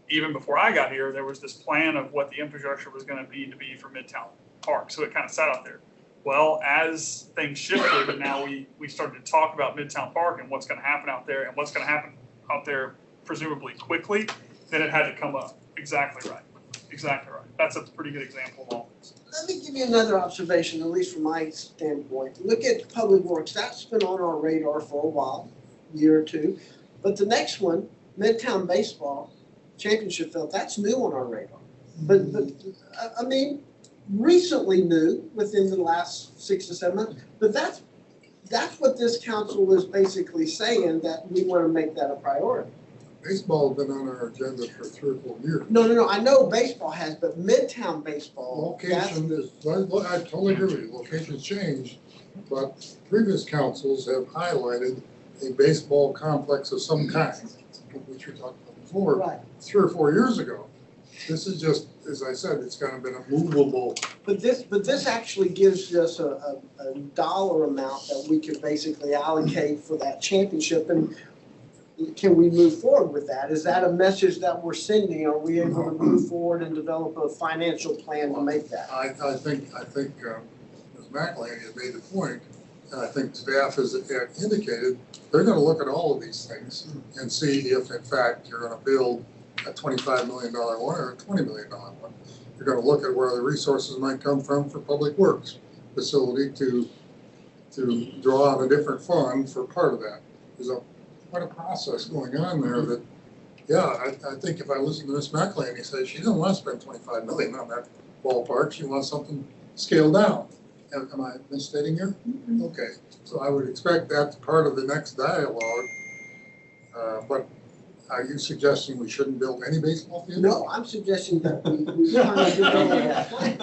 even before I got here, there was this plan of what the infrastructure was going to be for Midtown Park. So it kind of sat out there. Well, as things shifted, and now we started to talk about Midtown Park and what's going to happen out there and what's going to happen out there presumably quickly, then it had to come up. Exactly right. Exactly right. That's a pretty good example of all this. Let me give you another observation, at least from my standpoint. Look at Public Works. That's been on our radar for a while, year or two. But the next one, Midtown Baseball Championship Field, that's new on our radar. But I mean, recently new within the last 6 to 7 months. But that's what this council is basically saying, that we want to make that a priority. Baseball's been on our agenda for 3 or 4 years. No, I know baseball has, but Midtown Baseball. Location is, I totally agree with you, location's changed, but previous councils have highlighted a baseball complex of some kind, which we talked about before, Right. 3 or 4 years ago. This is just, as I said, it's kind of been a movable. But this actually gives us a dollar amount that we could basically allocate for that championship. And can we move forward with that? Is that a message that we're sending? Are we able to move forward and develop a financial plan to make that? I think Ms. McElhaney has made the point, and I think staff has indicated, they're gonna look at all of these things and see if in fact you're gonna build a $25 million one or a $20 million one. You're gonna look at where the resources might come from for public works facility to draw out a different fund for part of that. There's quite a process going on there that, yeah, I think if I listen to Ms. McElhaney say she doesn't want to spend 25 million on that ballpark, she wants something scaled down. Am I misstating here? Okay, so I would expect that's part of the next dialogue. But are you suggesting we shouldn't build any baseball field? No, I'm suggesting that we kind of develop that plan.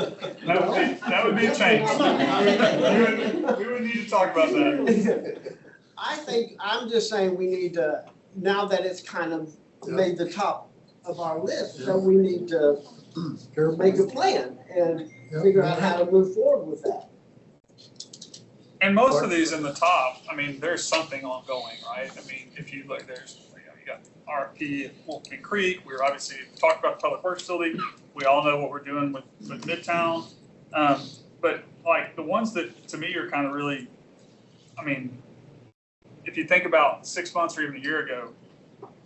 That would be a change. We would need to talk about that. I'm just saying we need to, now that it's kind of made the top of our list, so we need to make a plan and figure out how to move forward with that. And most of these in the top, I mean, there's something ongoing, right? I mean, if you look, you got RFP at Wolf Creek, we're obviously talked about the Public Works facility. We all know what we're doing with Midtown. But like the ones that to me are kind of really, I mean, if you think about 6 months or even a year ago,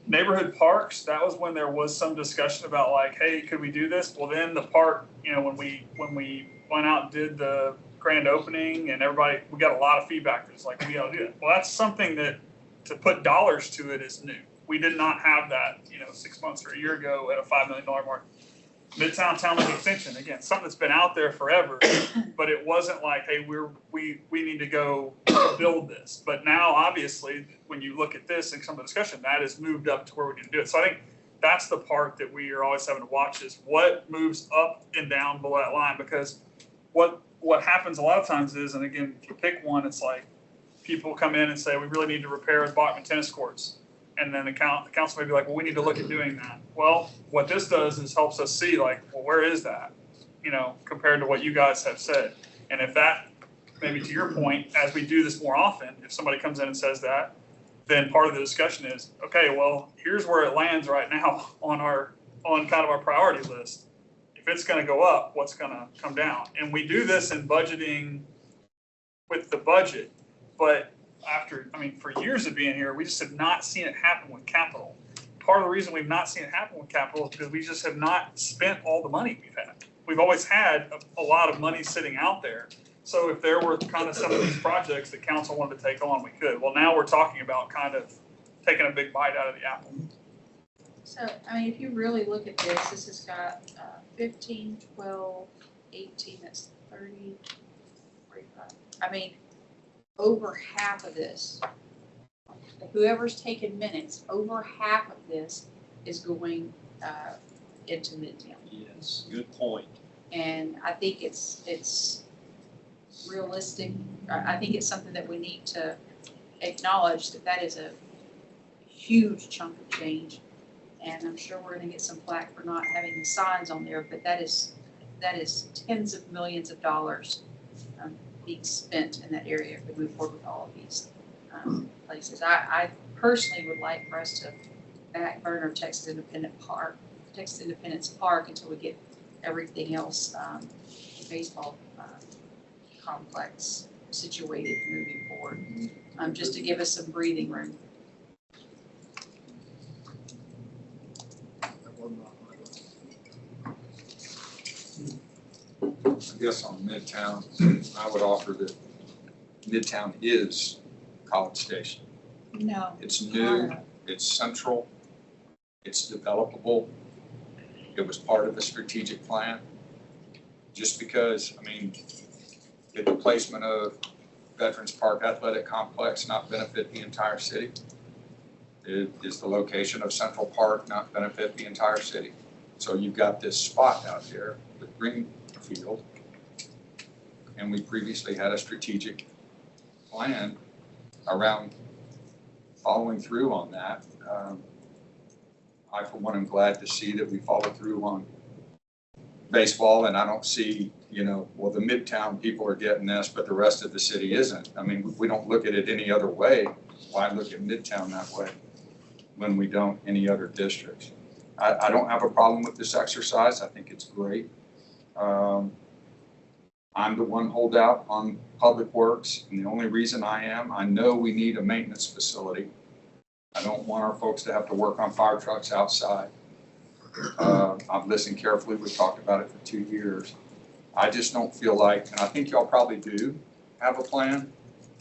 neighborhood parks, that was when there was some discussion about like, hey, could we do this? Well, then the park, when we went out and did the grand opening and everybody, we got a lot of feedback. It's like, we gotta do that. Well, that's something that to put dollars to it is new. We did not have that, 6 months or a year ago at a $5 million mark. Midtown Town Link Extension, again, something that's been out there forever, but it wasn't like, hey, we need to go build this. But now, obviously, when you look at this and some of the discussion, that has moved up to where we can do it. So I think that's the part that we are always having to watch is what moves up and down below that line. Because what happens a lot of times is, and again, if you pick one, it's like people come in and say, we really need to repair the Bachman tennis courts. And then the council may be like, well, we need to look at doing that. Well, what this does is helps us see like, well, where is that, compared to what you guys have said. And if that, maybe to your point, as we do this more often, if somebody comes in and says that, then part of the discussion is, okay, well, here's where it lands right now on kind of our priority list. If it's going to go up, what's going to come down? And we do this in budgeting with the budget, but for years of being here, we just have not seen it happen with capital. Part of the reason we've not seen it happen with capital is because we just have not spent all the money we've had. We've always had a lot of money sitting out there. So if there were kind of some of these projects that council wanted to take on, we could. Well, now we're talking about kind of taking a big bite out of the apple. So, if you really look at this has got 15, 12, 18, that's 30, 45. Over half of this, whoever's taking minutes, over half of this is going into Midtown. Yes, good point. And I think it's realistic. I think it's something that we need to acknowledge that is a huge chunk of change. And I'm sure we're gonna get some flack for not having the signs on there, but that is tens of millions of dollars being spent in that area if we move forward with all of these places. I personally would like for us to back burner Texas Independence Park until we get everything else, baseball complex situated moving forward, just to give us some breathing room. I guess on Midtown, I would offer that Midtown is College Station. No. It's new, it's central, it's developable. It was part of the strategic plan. Just because, did the placement of Veterans Park Athletic Complex not benefit the entire city? Is the location of Central Park not benefit the entire city? So you've got this spot out there with Greenfield, and we previously had a strategic plan around following through on that. I, for one, am glad to see that we follow through on baseball, and I don't see, well, the Midtown people are getting this, but the rest of the city isn't. We don't look at it any other way. Why look at Midtown that way when we don't any other districts? I don't have a problem with this exercise. I think it's great. I'm the one holdout on Public Works, and the only reason I know we need a maintenance facility. I don't want our folks to have to work on fire trucks outside. I've listened carefully. We've talked about it for 2 years. I just don't feel like, and I think y'all probably do have a plan.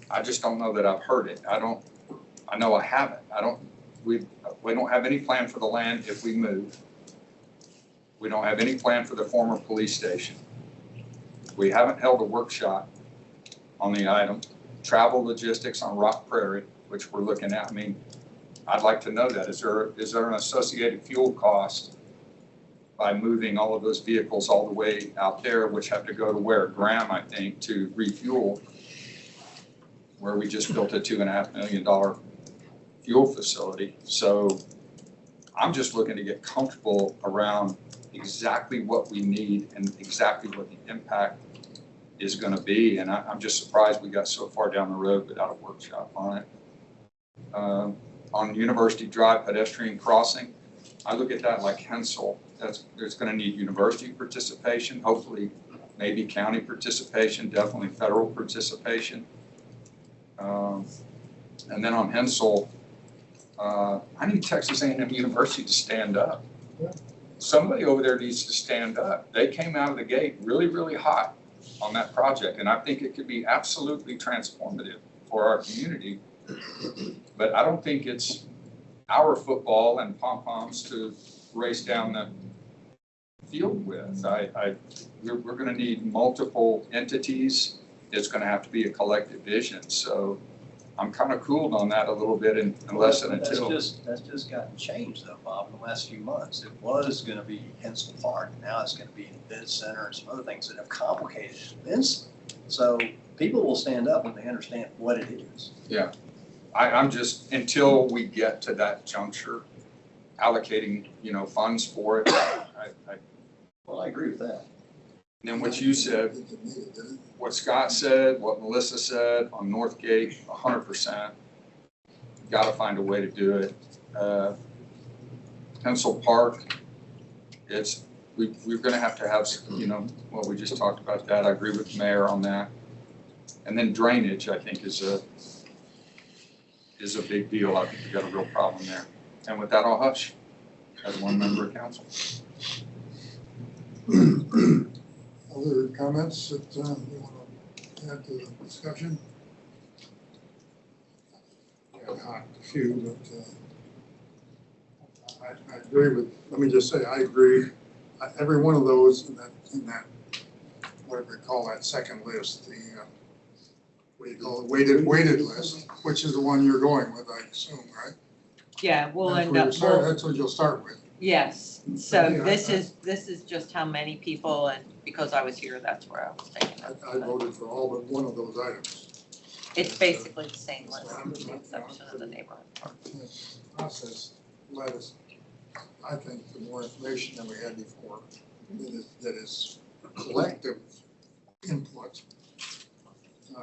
I just don't know that I've heard it. I know I haven't. We don't have any plan for the land if we move. We don't have any plan for the former police station. We haven't held a workshop on the item. Travel logistics on Rock Prairie, which we're looking at. I'd like to know that. Is there an associated fuel cost by moving all of those vehicles all the way out there, which have to go to where? Graham, I think, to refuel, where we just built a $2.5 million fuel facility. So I'm just looking to get comfortable around exactly what we need and exactly what the impact is gonna be, and I'm just surprised we got so far down the road without a workshop on it. On University Drive pedestrian crossing, I look at that like Hensel. It's gonna need university participation, hopefully maybe county participation, definitely federal participation. And then on Hensel, I need Texas A&M University to stand up. Somebody over there needs to stand up. They came out of the gate really, really hot on that project, and I think it could be absolutely transformative for our community. But I don't think it's our football and pom-poms to race down the field with. We're gonna need multiple entities. It's gonna have to be a collective vision. So I'm kind of cooled on that a little bit unless and until. That's just gotten changed though, Bob, in the last few months. It was gonna be Hensel Park, and now it's gonna be an event center and some other things that have complicated it immensely. So people will stand up when they understand what it is. Yeah, I'm just, until we get to that juncture, allocating, funds for it, Well, I agree with that. And then what you said, what Scott said, what Melissa said on Northgate, 100%. Got to find a way to do it. Hensel Park, we're going to have, well, we just talked about that. I agree with the mayor on that. And then drainage, I think, is a big deal. I think we've got a real problem there. And with that, I'll hush as one member of council. Other comments that you want to add to the discussion? Yeah, not a few, but I agree with, let me just say, I agree. Every one of those in that whatever you call that second list, the what do you call it, weighted list, which is the one you're going with, I assume, right? Yeah, we'll That's end where up, you start- That's what you'll start with. yes, so Yeah, this is just how many people, and because I was here, that's where I was taking it. I voted for all but one of those items. It's basically the same list, with the exception of the neighborhood park. This process led us, I think, to more information than we had before, that is collective input.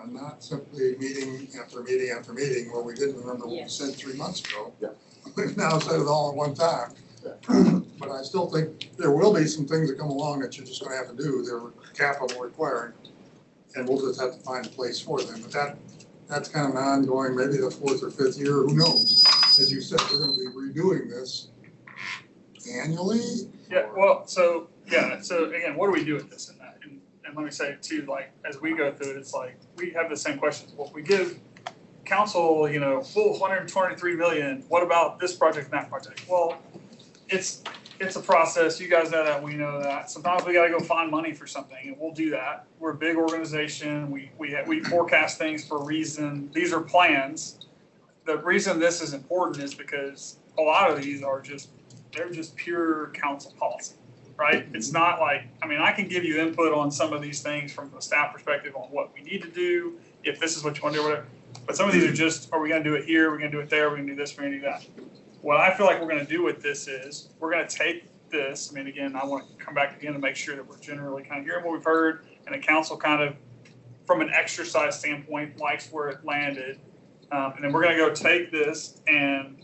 Not simply meeting after meeting after meeting where we didn't remember what we said 3 months ago. Yeah. We've now said it all at one time. But I still think there will be some things that come along that you're just gonna have to do. They're capital requiring. And we'll just have to find a place for them. But that's kind of an ongoing, maybe the 4th or 5th year, who knows? As you said, we're gonna be redoing this annually. Yeah, well, so again, what do we do with this and that? And let me say too, like, as we go through it, it's like, we have the same questions. Well, if we give council, full 123 million, what about this project and that project? Well, it's a process. You guys know that, we know that. Sometimes we gotta go find money for something, and we'll do that. We're a big organization. We forecast things for a reason. These are plans. The reason this is important is because a lot of these they're just pure council policy, right? It's not like, I can give you input on some of these things from the staff perspective on what we need to do, if this is what you want to do, whatever. But some of these are just, are we gonna do it here? We're gonna do it there. We're gonna do this. We're gonna do that. What I feel like we're gonna do with this is, we're gonna take this, again, I want to come back again to make sure that we're generally kind of hearing what we've heard, and the council kind of, from an exercise standpoint, likes where it landed. And then we're gonna go take this and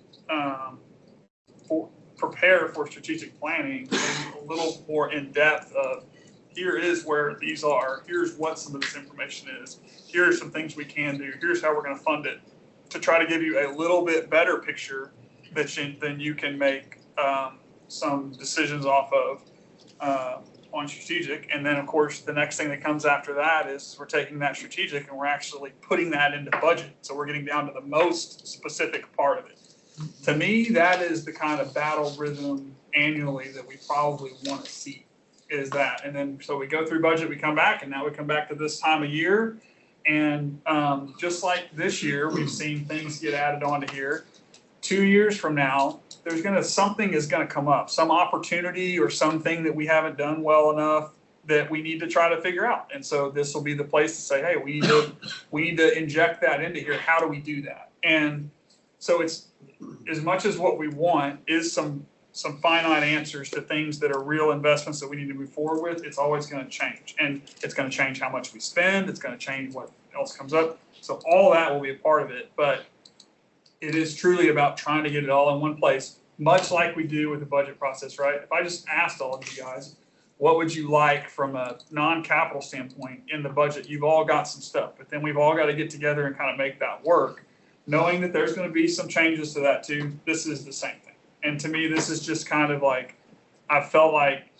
prepare for strategic planning, maybe a little more in depth of, here is where these are, here's what some of this information is, here are some things we can do, here's how we're gonna fund it, to try to give you a little bit better picture that then you can make some decisions off of on strategic. And then, of course, the next thing that comes after that is we're taking that strategic and we're actually putting that into budget. So we're getting down to the most specific part of it. To me, that is the kind of battle rhythm annually that we probably want to see, is that. And then, so we go through budget, we come back, and now we come back to this time of year. And just like this year, we've seen things get added onto here. 2 years from now, something is gonna come up, some opportunity or something that we haven't done well enough that we need to try to figure out. And so this will be the place to say, hey, we need to inject that into here. How do we do that? And so it's, as much as what we want is some some finite answers to things that are real investments that we need to move forward with, it's always gonna change. And it's gonna change how much we spend, it's gonna change what else comes up. So all that will be a part of it, but it is truly about trying to get it all in one place, much like we do with the budget process, right? If I just asked all of you guys, what would you like from a non-capital standpoint in the budget? You've all got some stuff, but then we've all got to get together and kind of make that work, knowing that there's going to be some changes to that too. This is the same thing. And to me, this is just kind of like, I felt like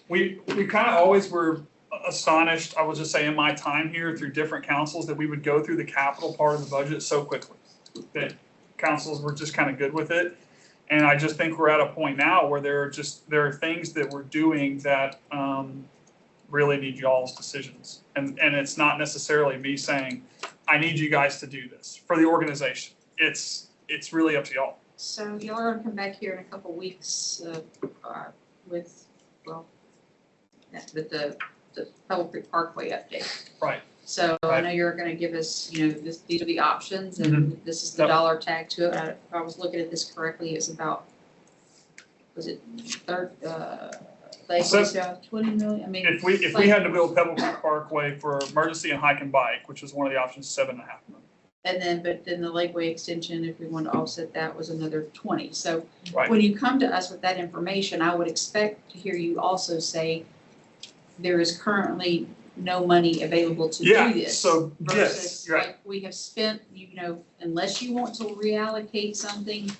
we kind of always were astonished, I will just say in my time here through different councils, that we would go through the capital part of the budget so quickly, that councils were just kind of good with it. And I just think we're at a point now where there are things that we're doing that really need y'all's decisions. And it's not necessarily me saying, I need you guys to do this for the organization. It's really up to y'all. So y'all are gonna come back here in a couple weeks with, well, with the Pebble Creek Parkway update. Right. So I know you're gonna give us, these are the options and this is the dollar tag to it. If I was looking at this correctly, it's about, was it So- 20 million? I mean. If we had to build Pebble Creek Parkway for emergency and hike and bike, which was one of the options, $7.5 million. And then, but then the Lakeway extension, if we wanted to offset that, was another 20. So Right. when you come to us with that information, I would expect to hear you also say, there is currently no money available to Yeah, do this. so, yes, Versus, right. like, we have spent, unless you want to reallocate something.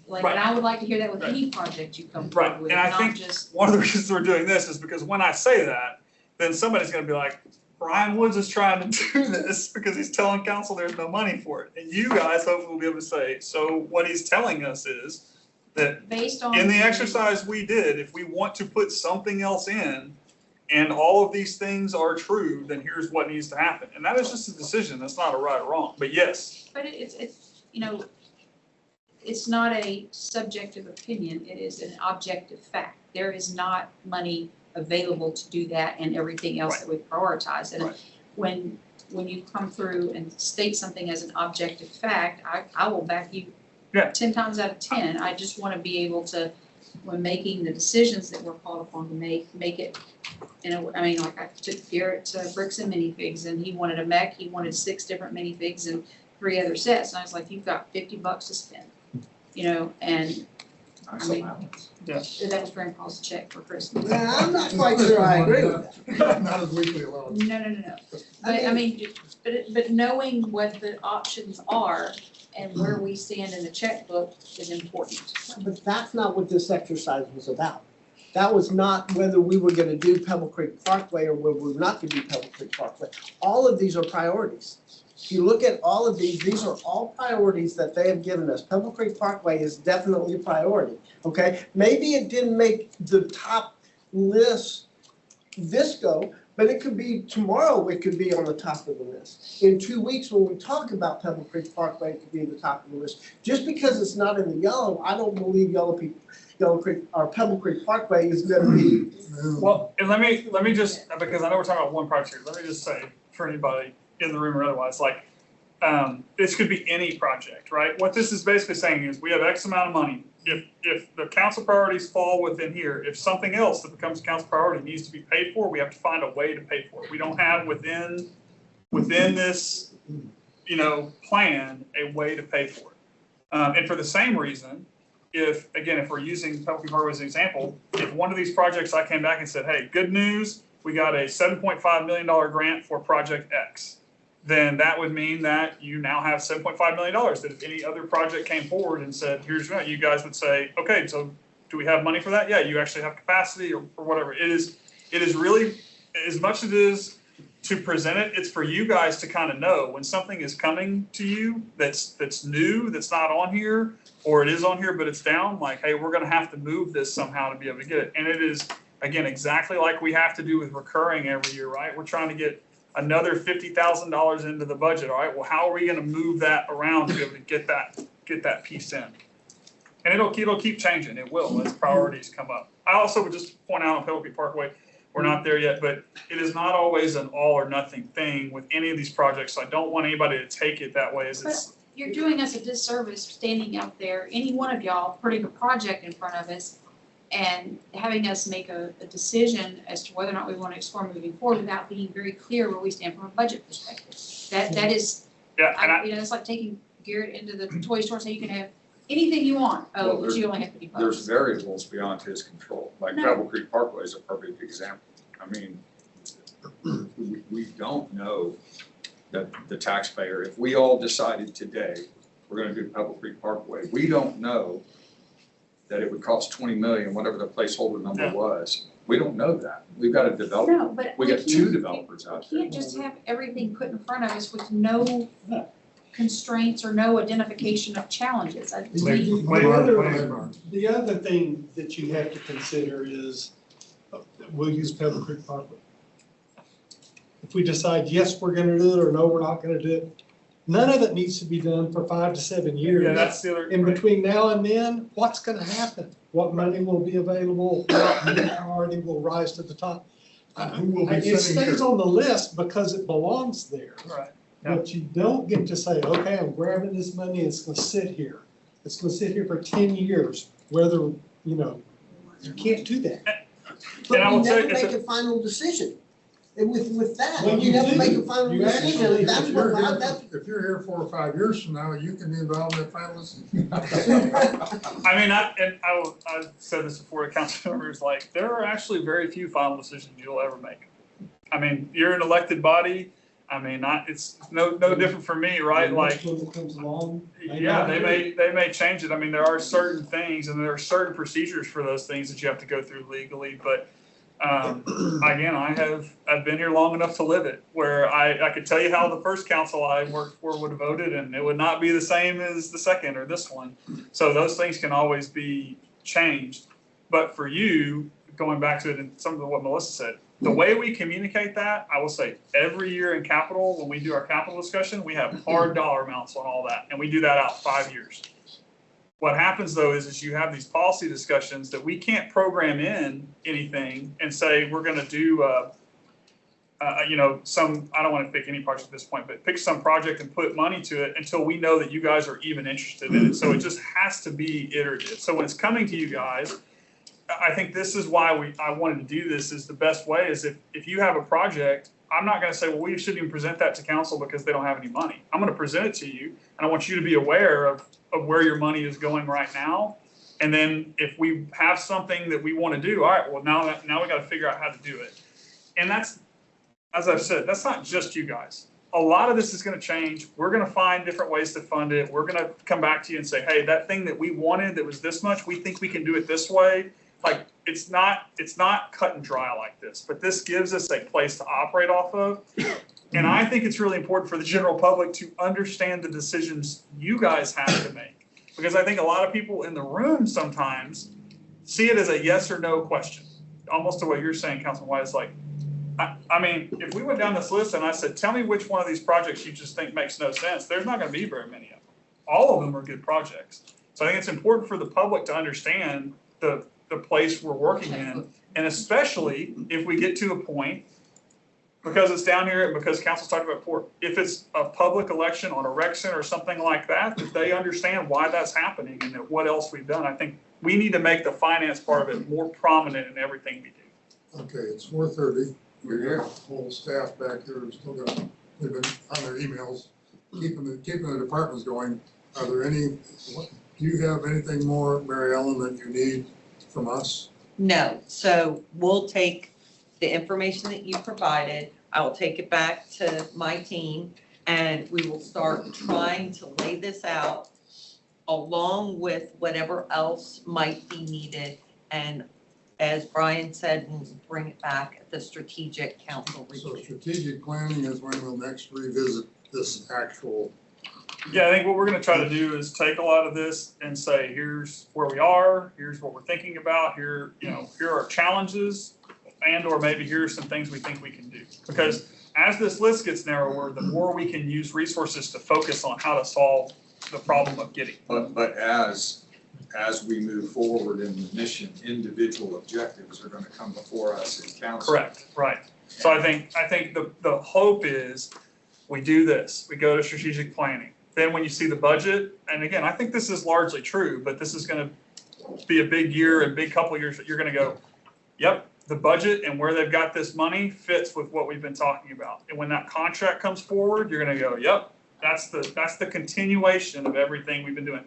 Like, and I would like to hear that with any project you come Right, forward with, and I not think just. one of the reasons we're doing this is because when I say that, then somebody's gonna be like, Brian Woods is trying to do this because he's telling council there's no money for it. And you guys hopefully will be able to say, so what he's telling us is that Based on. in the exercise we did, if we want to put something else in and all of these things are true, then here's what needs to happen. And that is just a decision. That's not a right or wrong, but yes. But it's it's not a subjective opinion, it is an objective fact. There is not money available to do that and everything else that we prioritize. And Right. when you come through and state something as an objective fact, I will back you Yeah. 10 times out of 10. I just want to be able to, when making the decisions that we're called upon to make it, like I took Garrett to Bricks and Minifigs, and he wanted a mech, he wanted 6 different minifigs and 3 other sets. And I was like, you've got $50 to spend, and I mean, that was Grandpa's check for Christmas. Yeah, I'm not quite sure I agree with that. Not as weekly allowance. No. But knowing what the options are and where we stand in the checkbook is important. But that's not what this exercise was about. That was not whether we were gonna do Pebble Creek Parkway or whether we were not gonna do Pebble Creek Parkway. All of these are priorities. If you look at all of these are all priorities that they have given us. Pebble Creek Parkway is definitely a priority, okay? Maybe it didn't make the top list this go, but it could be tomorrow, it could be on the top of the list. In 2 weeks, when we talk about Pebble Creek Parkway, it could be at the top of the list. Just because it's not in the yellow, I don't believe Yellow Creek or Pebble Creek Parkway is gonna be. Well, and let me just, because I know we're talking about one project here, let me just say for anybody in the room or otherwise, like, this could be any project, right? What this is basically saying is we have X amount of money. If the council priorities fall within here, if something else that becomes council priority needs to be paid for, we have to find a way to pay for it. We don't have within this, plan, a way to pay for it. And for the same reason, if we're using Pebble Creek Parkway as an example, if one of these projects I came back and said, hey, good news, we got a $7.5 million grant for project X, then that would mean that you now have $7.5 million, that if any other project came forward and said, here's what, you guys would say, okay, so do we have money for that? Yeah, you actually have capacity or whatever. It is really, as much as it is to present it, it's for you guys to kind of know when something is coming to you that's new, that's not on here, or it is on here, but it's down, like, hey, we're gonna have to move this somehow to be able to get it. And it is, again, exactly like we have to do with recurring every year, right? We're trying to get another $50,000 into the budget, all right? Well, how are we gonna move that around to be able to get that piece in? And it'll keep changing, it will, as priorities come up. I also would just point out on Pebble Creek Parkway, we're not there yet, but it is not always an all or nothing thing with any of these projects. So I don't want anybody to take it that way as you're doing us a disservice standing out there, any one of y'all putting a project in front of us and having us make a decision as to whether or not we want to explore moving forward without being very clear where we stand from a budget perspective. That is, Yeah, and you know, it's like taking Garrett into the toy store saying you can have anything you want, Well, but you only have $50. There's variables beyond his control, like No. Pebble Creek Parkway is a perfect example. I mean, we don't know that the taxpayer, if we all decided today, we're gonna do Pebble Creek Parkway, we don't know that it would cost 20 million, whatever the placeholder number Yeah. was. We don't know that. We've got a developer, No, but we got two developers out We there. can't just have everything put in front of us with no constraints or no identification of challenges. The other thing that you have to consider is, we'll use Pebble Creek Parkway. If we decide, yes, we're gonna do it, or no, we're not gonna do it, none of it needs to be done for 5 to 7 years. Yeah, that's the other. In between now and then, what's gonna happen? What money will be available? What priority will rise to the top? Who will be It sitting stays here? on the list because it belongs there. Right. Yeah. But you don't get to say, okay, I'm grabbing this money, it's gonna sit here. It's gonna sit here for 10 years, whether, you know, you can't do that. But And I we will say, never it's make a final decision. And with that, Well, you you never do. make a final You decision. actually- That's If what, you're here- that's, if you're here 4 or 5 years from now, you can be involved in that final decision. I mean, I've said this before to council members, like, there are actually very few final decisions you'll ever make. I mean, you're an elected body, I mean, it's no different for me, right? Like, When it comes along. yeah, they may change it. I mean, there are certain things and there are certain procedures for those things that you have to go through legally, but again, I've been here long enough to live it, where I could tell you how the first council I worked for would have voted, and it would not be the same as the second or this one. So those things can always be changed. But for you, going back to it and some of what Melissa said, the way we communicate that, I will say every year in capital, when we do our capital discussion, we have hard dollar amounts on all that, and we do that out 5 years. What happens though is you have these policy discussions that we can't program in anything and say, we're gonna do, you know, I don't wanna pick any project at this point, but pick some project and put money to it until we know that you guys are even interested in it. So it just has to be iterative. So when it's coming to you guys, I think this is why I wanted to do this, is the best way is if you have a project, I'm not gonna say, well, we shouldn't even present that to council because they don't have any money. I'm gonna present it to you, and I want you to be aware of where your money is going right now. And then if we have something that we wanna do, all right, well, now we gotta figure out how to do it. And that's, as I've said, that's not just you guys. A lot of this is gonna change. We're gonna find different ways to fund it. We're gonna come back to you and say, hey, that thing that we wanted that was this much, we think we can do it this way. Like, it's not cut and dry like this, but this gives us a place to operate off of. And I think it's really important for the general public to understand the decisions you guys have to make. Because I think a lot of people in the room sometimes see it as a yes or no question. Almost to what you're saying, Councilman White, is like, I mean, if we went down this list and I said, tell me which one of these projects you just think makes no sense, there's not gonna be very many of them. All of them are good projects. So I think it's important for the public to understand the place we're working in, and especially if we get to a point, because it's down here and because council's talking about port, if it's a public election on a rec center or something like that, that they understand why that's happening and that what else we've done. I think we need to make the finance part of it more prominent in everything we do. Okay, it's 4:30. We have a whole staff back here who's still got, they've been on their emails, keeping the departments going. Are there do you have anything more, Mary Ellen, that you need from us? No, so we'll take the information that you provided, I will take it back to my team, and we will start trying to lay this out along with whatever else might be needed. And as Brian said, we'll bring it back at the strategic council So review. strategic planning is when we'll next revisit this actual. Yeah, I think what we're gonna try to do is take a lot of this and say, here's where we are, here's what we're thinking about, here are our challenges, and or maybe here's some things we think we can do. Because as this list gets narrower, the more we can use resources to focus on how to solve the problem of getting. But as we move forward in the mission, individual objectives are gonna come before us as council. Correct, right. So I think the hope is we do this, we go to strategic planning. then when you see the budget, and again, I think this is largely true, but this is gonna be a big year and big couple of years that you're gonna go, yep, the budget and where they've got this money fits with what we've been talking about. And when that contract comes forward, you're gonna go, yep, that's the continuation of everything we've been doing.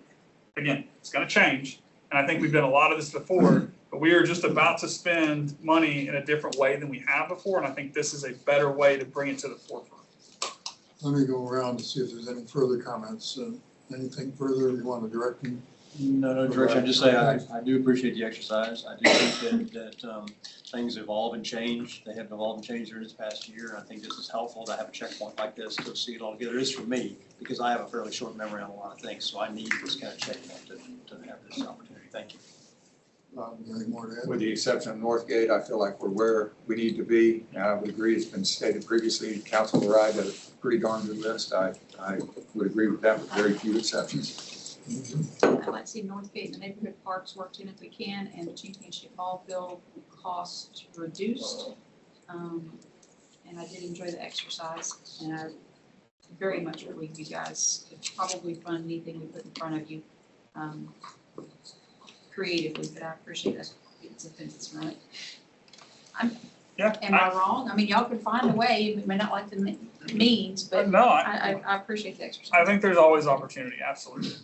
Again, it's gonna change, and I think we've done a lot of this before, but we are just about to spend money in a different way than we have before, and I think this is a better way to bring it to the forefront. Let me go around to see if there's any further comments. Anything further you want to direct me? No, Director, I'd just say I do appreciate the exercise. I do think that things evolve and change. They have evolved and changed during this past year. And I think this is helpful to have a checkpoint like this to see it all together. It is for me, because I have a fairly short memory on a lot of things, so I need this kind of checkpoint to have this opportunity. Thank you. Anything more to add? With the exception of Northgate, I feel like we're where we need to be. I would agree, it's been stated previously, Council arrived at a pretty darn good list. I would agree with that with very few exceptions. I'd like to see Northgate and the neighborhood parks worked in if we can, and the championship ball field cost reduced. And I did enjoy the exercise, and I very much believe you guys could probably fund anything we put in front of you creatively, but I appreciate that. It's a fence, right? Yeah. Am I wrong? I mean, y'all could find a way, you may not like the means, but No, I appreciate the exercise. I think there's always opportunity, absolutely.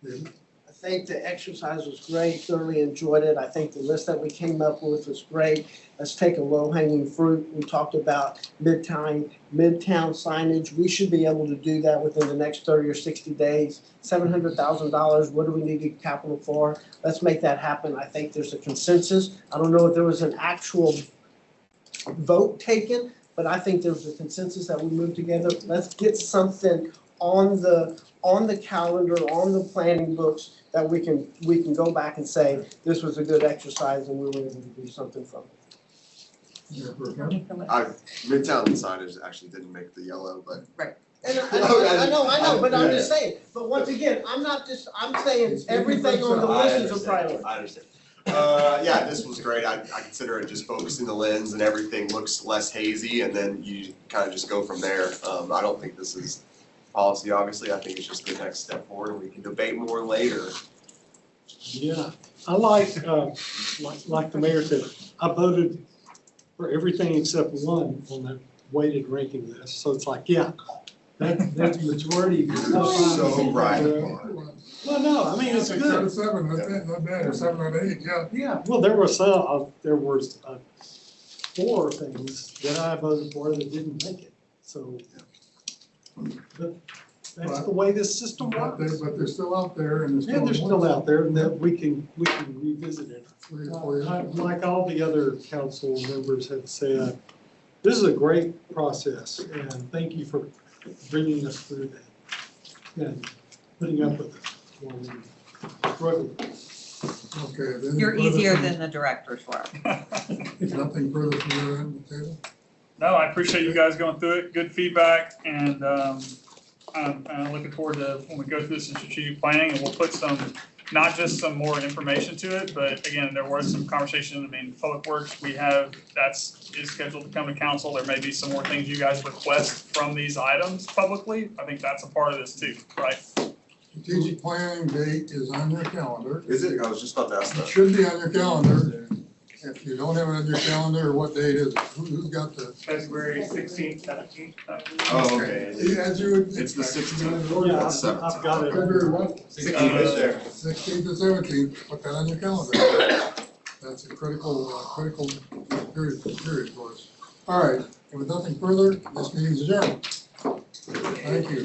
I think the exercise was great, thoroughly enjoyed it. I think the list that we came up with was great. Let's take a low-hanging fruit. We talked about midtown signage. We should be able to do that within the next 30 or 60 days. $700,000, what do we need capital for? Let's make that happen. I think there's a consensus. I don't know if there was an actual vote taken, but I think there was a consensus that we move together. Let's get something on the calendar, on the planning books, that we can go back and say, this was a good exercise and we were able to do something from it. Midtown signage actually didn't make the yellow, but. Right. And I know, but I'm just saying, but once again, I'm saying everything on the list is a priority. I understand. Yeah, this was great. I consider it just focusing the lens and everything looks less hazy, and then you kind of just go from there. I don't think this is policy, obviously. I think it's just the next step forward, and we can debate more later. Yeah, I like the mayor said, I voted for everything except one on the weighted ranking list. So it's like, yeah, that's majority. So right. Well, no, I mean, it's 6 out good. of 7, not bad, or 7 out of 8, yeah. Yeah, well, there was 4 things that I voted for that didn't make it. So, but that's the way this system works. But they're still out there and Yeah, they're still out there, and that we can revisit it. Like all the other council members have said, this is a great process, and thank you for bringing us through that and putting up with it while we struggle. Okay, then. You're easier than the director's work. Nothing further from your end, Taylor? No, I appreciate you guys going through it. Good feedback, and I'm looking forward to when we go through this in strategic planning, and we'll put not just some more information to it, but again, there was some conversation. I mean, Public Works, is scheduled to come to council. There may be some more things you guys request from these items publicly. I think that's a part of this too, right? Strategic planning date is on your calendar. Is it? I was just about to ask It that. should be on your calendar. If you don't have it on your calendar, what date is it? Who's got the? February 16th, 17th. Oh, okay. As you would. It's the 16th. Yeah, That's I've got it. February what? 16th there. 16th to 17th, put that on your calendar. That's a critical period for us. All right, with nothing further, this meeting's adjourned. Thank you.